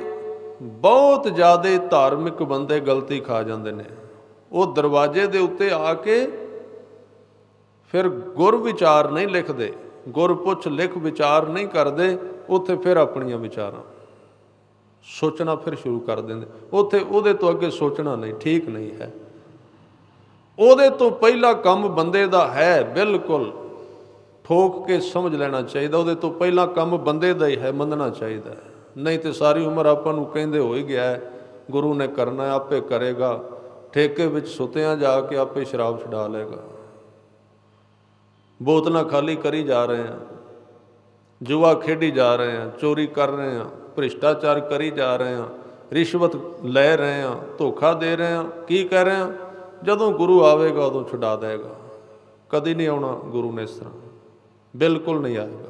ਬਹੁਤ ਜ਼ਿਆਦਾ ਧਾਰਮਿਕ ਬੰਦੇ ਗਲਤੀ ਖਾ ਜਾਂਦੇ ਨੇ। ਉਹ ਦਰਵਾਜ਼ੇ ਦੇ ਉੱਤੇ ਆ ਕੇ ਫਿਰ ਗੁਰ ਵਿਚਾਰ ਨਹੀਂ ਲਿਖਦੇ, ਗੁਰ ਪੁੱਛ ਲਿਖ ਵਿਚਾਰ ਨਹੀਂ ਕਰਦੇ। ਉੱਥੇ ਫਿਰ ਆਪਣੀਆਂ ਵਿਚਾਰਾਂ ਸੋਚਣਾ ਫਿਰ ਸ਼ੁਰੂ ਕਰ ਦਿੰਦੇ। ਉੱਥੇ ਉਹਦੇ ਤੋਂ ਅੱਗੇ ਸੋਚਣਾ ਨਹੀਂ, ਠੀਕ ਨਹੀਂ ਹੈ। ਉਹਦੇ ਤੋਂ ਪਹਿਲਾ ਕੰਮ ਬੰਦੇ ਦਾ ਹੈ, ਬਿਲਕੁਲ ਠੋਕ ਕੇ ਸਮਝ ਲੈਣਾ ਚਾਹੀਦਾ। ਉਹਦੇ ਤੋਂ ਪਹਿਲਾ ਕੰਮ ਬੰਦੇ ਦਾ ਹੀ ਹੈ, ਮੰਨਣਾ ਚਾਹੀਦਾ। ਨਹੀਂ ਤੇ ਸਾਰੀ ਉਮਰ ਆਪਾਂ ਨੂੰ ਕਹਿੰਦੇ ਹੋ ਹੀ ਗਿਆ ਗੁਰੂ ਨੇ ਕਰਨਾ, ਆਪੇ ਕਰੇਗਾ। ਠੇਕੇ ਵਿੱਚ ਸੁੱਤਿਆਂ ਜਾ ਕੇ ਆਪੇ ਸ਼ਰਾਬ ਛਡਾ ਲਏਗਾ। ਬੋਤਲਾਂ ਖਾਲੀ ਕਰੀ ਜਾ ਰਹੇ ਹਾਂ, ਜੂਆ ਖੇਡੀ ਜਾ ਰਹੇ ਹਾਂ, ਚੋਰੀ ਕਰ ਰਹੇ ਹਾਂ, ਭ੍ਰਿਸ਼ਟਾਚਾਰ ਕਰੀ ਜਾ ਰਹੇ ਹਾਂ, ਰਿਸ਼ਵਤ ਲੈ ਰਹੇ ਹਾਂ, ਧੋਖਾ ਦੇ ਰਹੇ ਹਾਂ। ਕੀ ਕਹਿ ਰਹੇ ਹਾਂ? ਜਦੋਂ ਗੁਰੂ ਆਵੇਗਾ ਉਦੋਂ ਛੁਡਾ ਦੇਗਾ। ਕਦੀ ਨਹੀਂ ਆਉਣਾ ਗੁਰੂ ਨੇ ਇਸ ਤਰ੍ਹਾਂ, ਬਿਲਕੁਲ ਨਹੀਂ ਆਏਗਾ।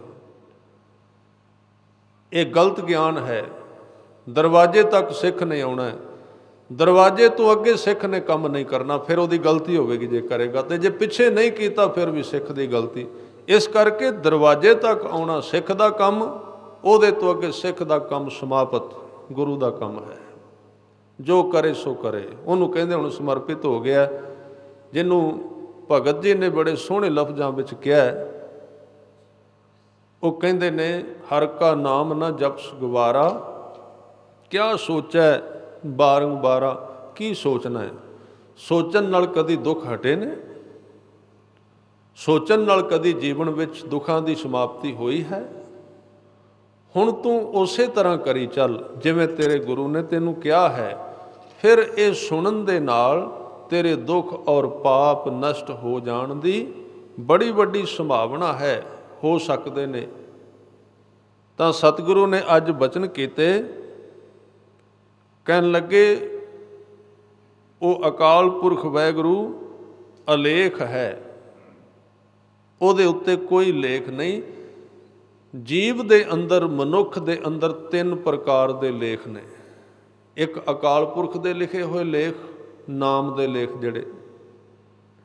ਇਹ ਗਲਤ ਗਿਆਨ ਹੈ। ਦਰਵਾਜ਼ੇ ਤੱਕ ਸਿੱਖ ਨਹੀਂ ਆਉਣਾ, ਦਰਵਾਜ਼ੇ ਤੋਂ ਅੱਗੇ ਸਿੱਖ ਨੇ ਕੰਮ ਨਹੀਂ ਕਰਨਾ, ਫਿਰ ਉਹਦੀ ਗਲਤੀ ਹੋਵੇਗੀ ਜੇ ਕਰੇਗਾ। ਤੇ ਜੇ ਪਿੱਛੇ ਨਹੀਂ ਕੀਤਾ ਫਿਰ ਵੀ ਸਿੱਖ ਦੀ ਗਲਤੀ। ਇਸ ਕਰਕੇ ਦਰਵਾਜ਼ੇ ਤੱਕ ਆਉਣਾ ਸਿੱਖ ਦਾ ਕੰਮ, ਉਹਦੇ ਤੋਂ ਅੱਗੇ ਸਿੱਖ ਦਾ ਕੰਮ ਸਮਾਪਤ ਗੁਰੂ ਦਾ ਕੰਮ ਹੈ। ਜੋ ਕਰੇ ਸੋ ਕਰੇ, ਉਹਨੂੰ ਕਹਿੰਦੇ ਹੁਣ ਸਮਰਪਿਤ ਹੋ ਗਿਆ। ਜਿਹਨੂੰ ਭਗਤ ਜੀ ਨੇ ਬੜੇ ਸੋਹਣੇ ਲਫ਼ਜ਼ਾਂ ਵਿੱਚ ਕਿਹਾ, ਉਹ ਕਹਿੰਦੇ ਨੇ ਹਰ ਕਾ ਨਾਮ ਨਾ ਜਪਸ ਗਵਾਰਾ, ਕਿਆ ਸੋਚੈ ਬਾਰੰਬਾਰਾ। ਕੀ ਸੋਚਣਾ ਹੈ? ਸੋਚਣ ਨਾਲ ਕਦੀ ਦੁੱਖ ਹਟੇ ਨੇ? ਸੋਚਣ ਨਾਲ ਕਦੀ ਜੀਵਨ ਵਿੱਚ ਦੁੱਖਾਂ ਦੀ ਸਮਾਪਤੀ ਹੋਈ ਹੈ? ਹੁਣ ਤੂੰ ਉਸੇ ਤਰ੍ਹਾਂ ਕਰੀ ਚੱਲ ਜਿਵੇਂ ਤੇਰੇ ਗੁਰੂ ਨੇ ਤੈਨੂੰ ਕਿਹਾ ਹੈ। ਫਿਰ ਇਹ ਸੁਣਨ ਦੇ ਨਾਲ ਤੇਰੇ ਦੁੱਖ ਔਰ ਪਾਪ ਨਸ਼ਟ ਹੋ ਜਾਣ ਦੀ ਬੜੀ ਵੱਡੀ ਸੰਭਾਵਨਾ ਹੈ, ਹੋ ਸਕਦੇ ਨੇ। ਤਾਂ ਸਤਿਗੁਰੂ ਨੇ ਅੱਜ ਬਚਨ ਕੀਤੇ, ਕਹਿਣ ਲੱਗੇ ਉਹ ਅਕਾਲ ਪੁਰਖ ਵਾਹਿਗੁਰੂ ਅਲੇਖ ਹੈ, ਉਹਦੇ ਉੱਤੇ ਕੋਈ ਲੇਖ ਨਹੀਂ। ਜੀਵ ਦੇ ਅੰਦਰ, ਮਨੁੱਖ ਦੇ ਅੰਦਰ 3 ਪ੍ਰਕਾਰ ਦੇ ਲੇਖ ਨੇ। ਇੱਕ ਅਕਾਲ ਪੁਰਖ ਦੇ ਲਿਖੇ ਹੋਏ ਲੇਖ, ਨਾਮ ਦੇ ਲੇਖ, ਜਿਹੜੇ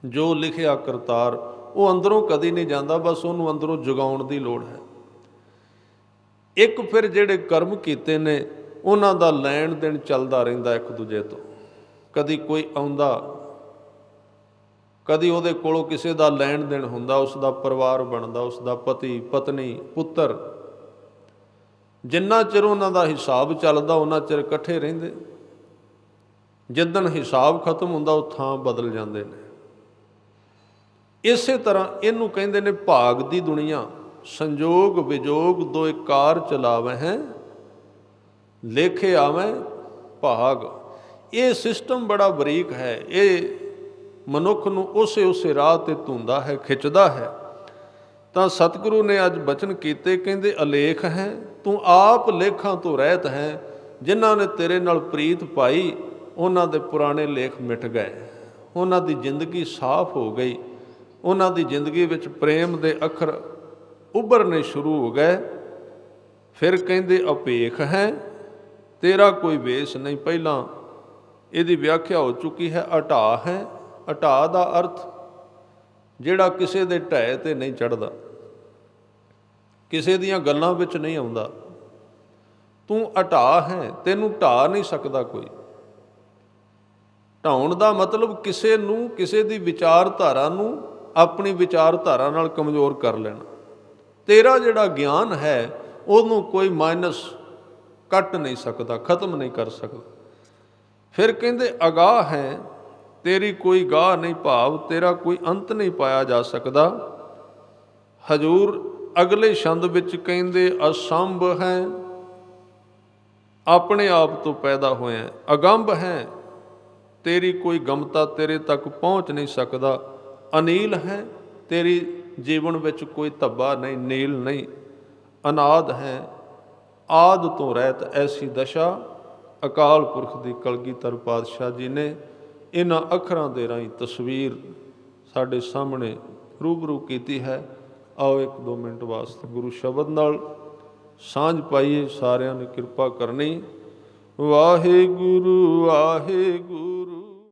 ਜੋ ਲਿਖਿਆ ਕਰਤਾਰ, ਉਹ ਅੰਦਰੋਂ ਕਦੀ ਨਹੀਂ ਜਾਂਦਾ, ਬਸ ਉਹਨੂੰ ਅੰਦਰੋਂ ਜਗਾਉਣ ਦੀ ਲੋੜ ਹੈ। ਇੱਕ ਫਿਰ ਜਿਹੜੇ ਕਰਮ ਕੀਤੇ ਨੇ ਉਹਨਾਂ ਦਾ ਲੈਣ ਦੇਣ ਚੱਲਦਾ ਰਹਿੰਦਾ ਇੱਕ ਦੂਜੇ ਤੋਂ। ਕਦੀ ਕੋਈ ਆਉਂਦਾ, ਕਦੀ ਉਹਦੇ ਕੋਲੋਂ ਕਿਸੇ ਦਾ ਲੈਣ ਦੇਣ ਹੁੰਦਾ, ਉਸ ਦਾ ਪਰਿਵਾਰ ਬਣਦਾ, ਉਸ ਦਾ ਪਤੀ ਪਤਨੀ ਪੁੱਤਰ। ਜਿੰਨਾ ਚਿਰ ਉਹਨਾਂ ਦਾ ਹਿਸਾਬ ਚੱਲਦਾ ਉਹਨਾਂ ਚਿਰ ਇਕੱਠੇ ਰਹਿੰਦੇ। ਜਿੱਦਣ ਹਿਸਾਬ ਖਤਮ ਹੁੰਦਾ ਉਹ ਥਾਂ ਬਦਲ ਜਾਂਦੇ ਨੇ। ਇਸੇ ਤਰ੍ਹਾਂ ਇਹਨੂੰ ਕਹਿੰਦੇ ਨੇ ਭਾਗ ਦੀ ਦੁਨੀਆ। ਸੰਜੋਗ ਵਿਜੋਗ ਦੋਇ ਕਾਰ ਚਲਾਵੈ ਹੈ, ਲੇਖੇ ਆਵੈ ਭਾਗ। ਇਹ ਸਿਸਟਮ ਬੜਾ ਬਰੀਕ ਹੈ। ਇਹ ਮਨੁੱਖ ਨੂੰ ਉਸੇ ਰਾਹ ਤੇ ਧੁੰਦਾ ਹੈ, ਖਿੱਚਦਾ ਹੈ। ਤਾਂ ਸਤਿਗੁਰੂ ਨੇ ਅੱਜ ਬਚਨ ਕੀਤੇ, ਕਹਿੰਦੇ ਅਲੇਖ ਹੈ, ਤੂੰ ਆਪ ਲੇਖਾਂ ਤੋਂ ਰਹਿਤ ਹੈ। ਜਿਨ੍ਹਾਂ ਨੇ ਤੇਰੇ ਨਾਲ ਪ੍ਰੀਤ ਪਾਈ ਉਹਨਾਂ ਦੇ ਪੁਰਾਣੇ ਲੇਖ ਮਿਟ ਗਏ, ਉਹਨਾਂ ਦੀ ਜ਼ਿੰਦਗੀ ਸਾਫ਼ ਹੋ ਗਈ, ਉਹਨਾਂ ਦੀ ਜ਼ਿੰਦਗੀ ਵਿੱਚ ਪ੍ਰੇਮ ਦੇ ਅੱਖਰ ਉੱਭਰਨੇ ਸ਼ੁਰੂ ਹੋ ਗਏ। ਫਿਰ ਕਹਿੰਦੇ ਅਪੇਖ ਹੈ, ਤੇਰਾ ਕੋਈ ਵੇਸ ਨਹੀਂ। ਪਹਿਲਾਂ ਇਹਦੀ ਵਿਆਖਿਆ ਹੋ ਚੁੱਕੀ ਹੈ। ਹਟਾ ਹੈ, ਹਟਾ ਦਾ ਅਰਥ ਜਿਹੜਾ ਕਿਸੇ ਦੇ ਢਹਿ ਤੇ ਨਹੀਂ ਚੜ੍ਹਦਾ, ਕਿਸੇ ਦੀਆਂ ਗੱਲਾਂ ਵਿੱਚ ਨਹੀਂ ਆਉਂਦਾ। ਤੂੰ ਹਟਾ ਹੈ, ਤੈਨੂੰ ਢਾ ਨਹੀਂ ਸਕਦਾ ਕੋਈ। ਢਾਉਣ ਦਾ ਮਤਲਬ ਕਿਸੇ ਨੂੰ, ਕਿਸੇ ਦੀ ਵਿਚਾਰਧਾਰਾ ਨੂੰ ਆਪਣੀ ਵਿਚਾਰਧਾਰਾ ਨਾਲ ਕਮਜ਼ੋਰ ਕਰ ਲੈਣਾ। ਤੇਰਾ ਜਿਹੜਾ ਗਿਆਨ ਹੈ ਉਹਨੂੰ ਕੋਈ ਮਾਈਨਸ ਕੱਟ ਨਹੀਂ ਸਕਦਾ, ਖਤਮ ਨਹੀਂ ਕਰ ਸਕਦਾ। ਫਿਰ ਕਹਿੰਦੇ ਅਗਾਹ ਹੈ, ਤੇਰੀ ਕੋਈ ਗਾਹ ਨਹੀਂ, ਭਾਵ ਤੇਰਾ ਕੋਈ ਅੰਤ ਨਹੀਂ ਪਾਇਆ ਜਾ ਸਕਦਾ। ਹਜ਼ੂਰ ਅਗਲੇ ਛੰਦ ਵਿੱਚ ਕਹਿੰਦੇ ਅਸੰਭ ਹੈ, ਆਪਣੇ ਆਪ ਤੋਂ ਪੈਦਾ ਹੋਇਆ। ਅਗੰਭ ਹੈ, ਤੇਰੀ ਕੋਈ ਗਮਤਾ ਤੇਰੇ ਤੱਕ ਪਹੁੰਚ ਨਹੀਂ ਸਕਦਾ। ਅਨੀਲ ਹੈ, ਤੇਰੀ ਜੀਵਨ ਵਿੱਚ ਕੋਈ ਧੱਬਾ ਨਹੀਂ, ਨੀਲ ਨਹੀਂ। ਅਨਾਦ ਹੈ, ਆਦ ਤੋਂ ਰਹਿਤ ਐਸੀ ਦਸ਼ਾ। ਅਕਾਲ ਪੁਰਖ ਦੀ ਕਲਗੀਧਰ ਪਾਤਸ਼ਾਹ ਜੀ ਨੇ ਇਹਨਾਂ ਅੱਖਰਾਂ ਦੇ ਰਾਹੀਂ ਤਸਵੀਰ ਸਾਡੇ ਸਾਹਮਣੇ ਰੂਬਰੂ ਕੀਤੀ ਹੈ। ਆਓ 1-2 ਮਿੰਟ ਵਾਸਤੇ ਗੁਰੂ ਸ਼ਬਦ ਨਾਲ ਸਾਂਝ ਪਾਈਏ। ਸਾਰਿਆਂ ਨੇ ਕਿਰਪਾ ਕਰਨੀ। ਵਾਹਿਗੁਰੂ ਵਾਹਿਗੁਰੂ।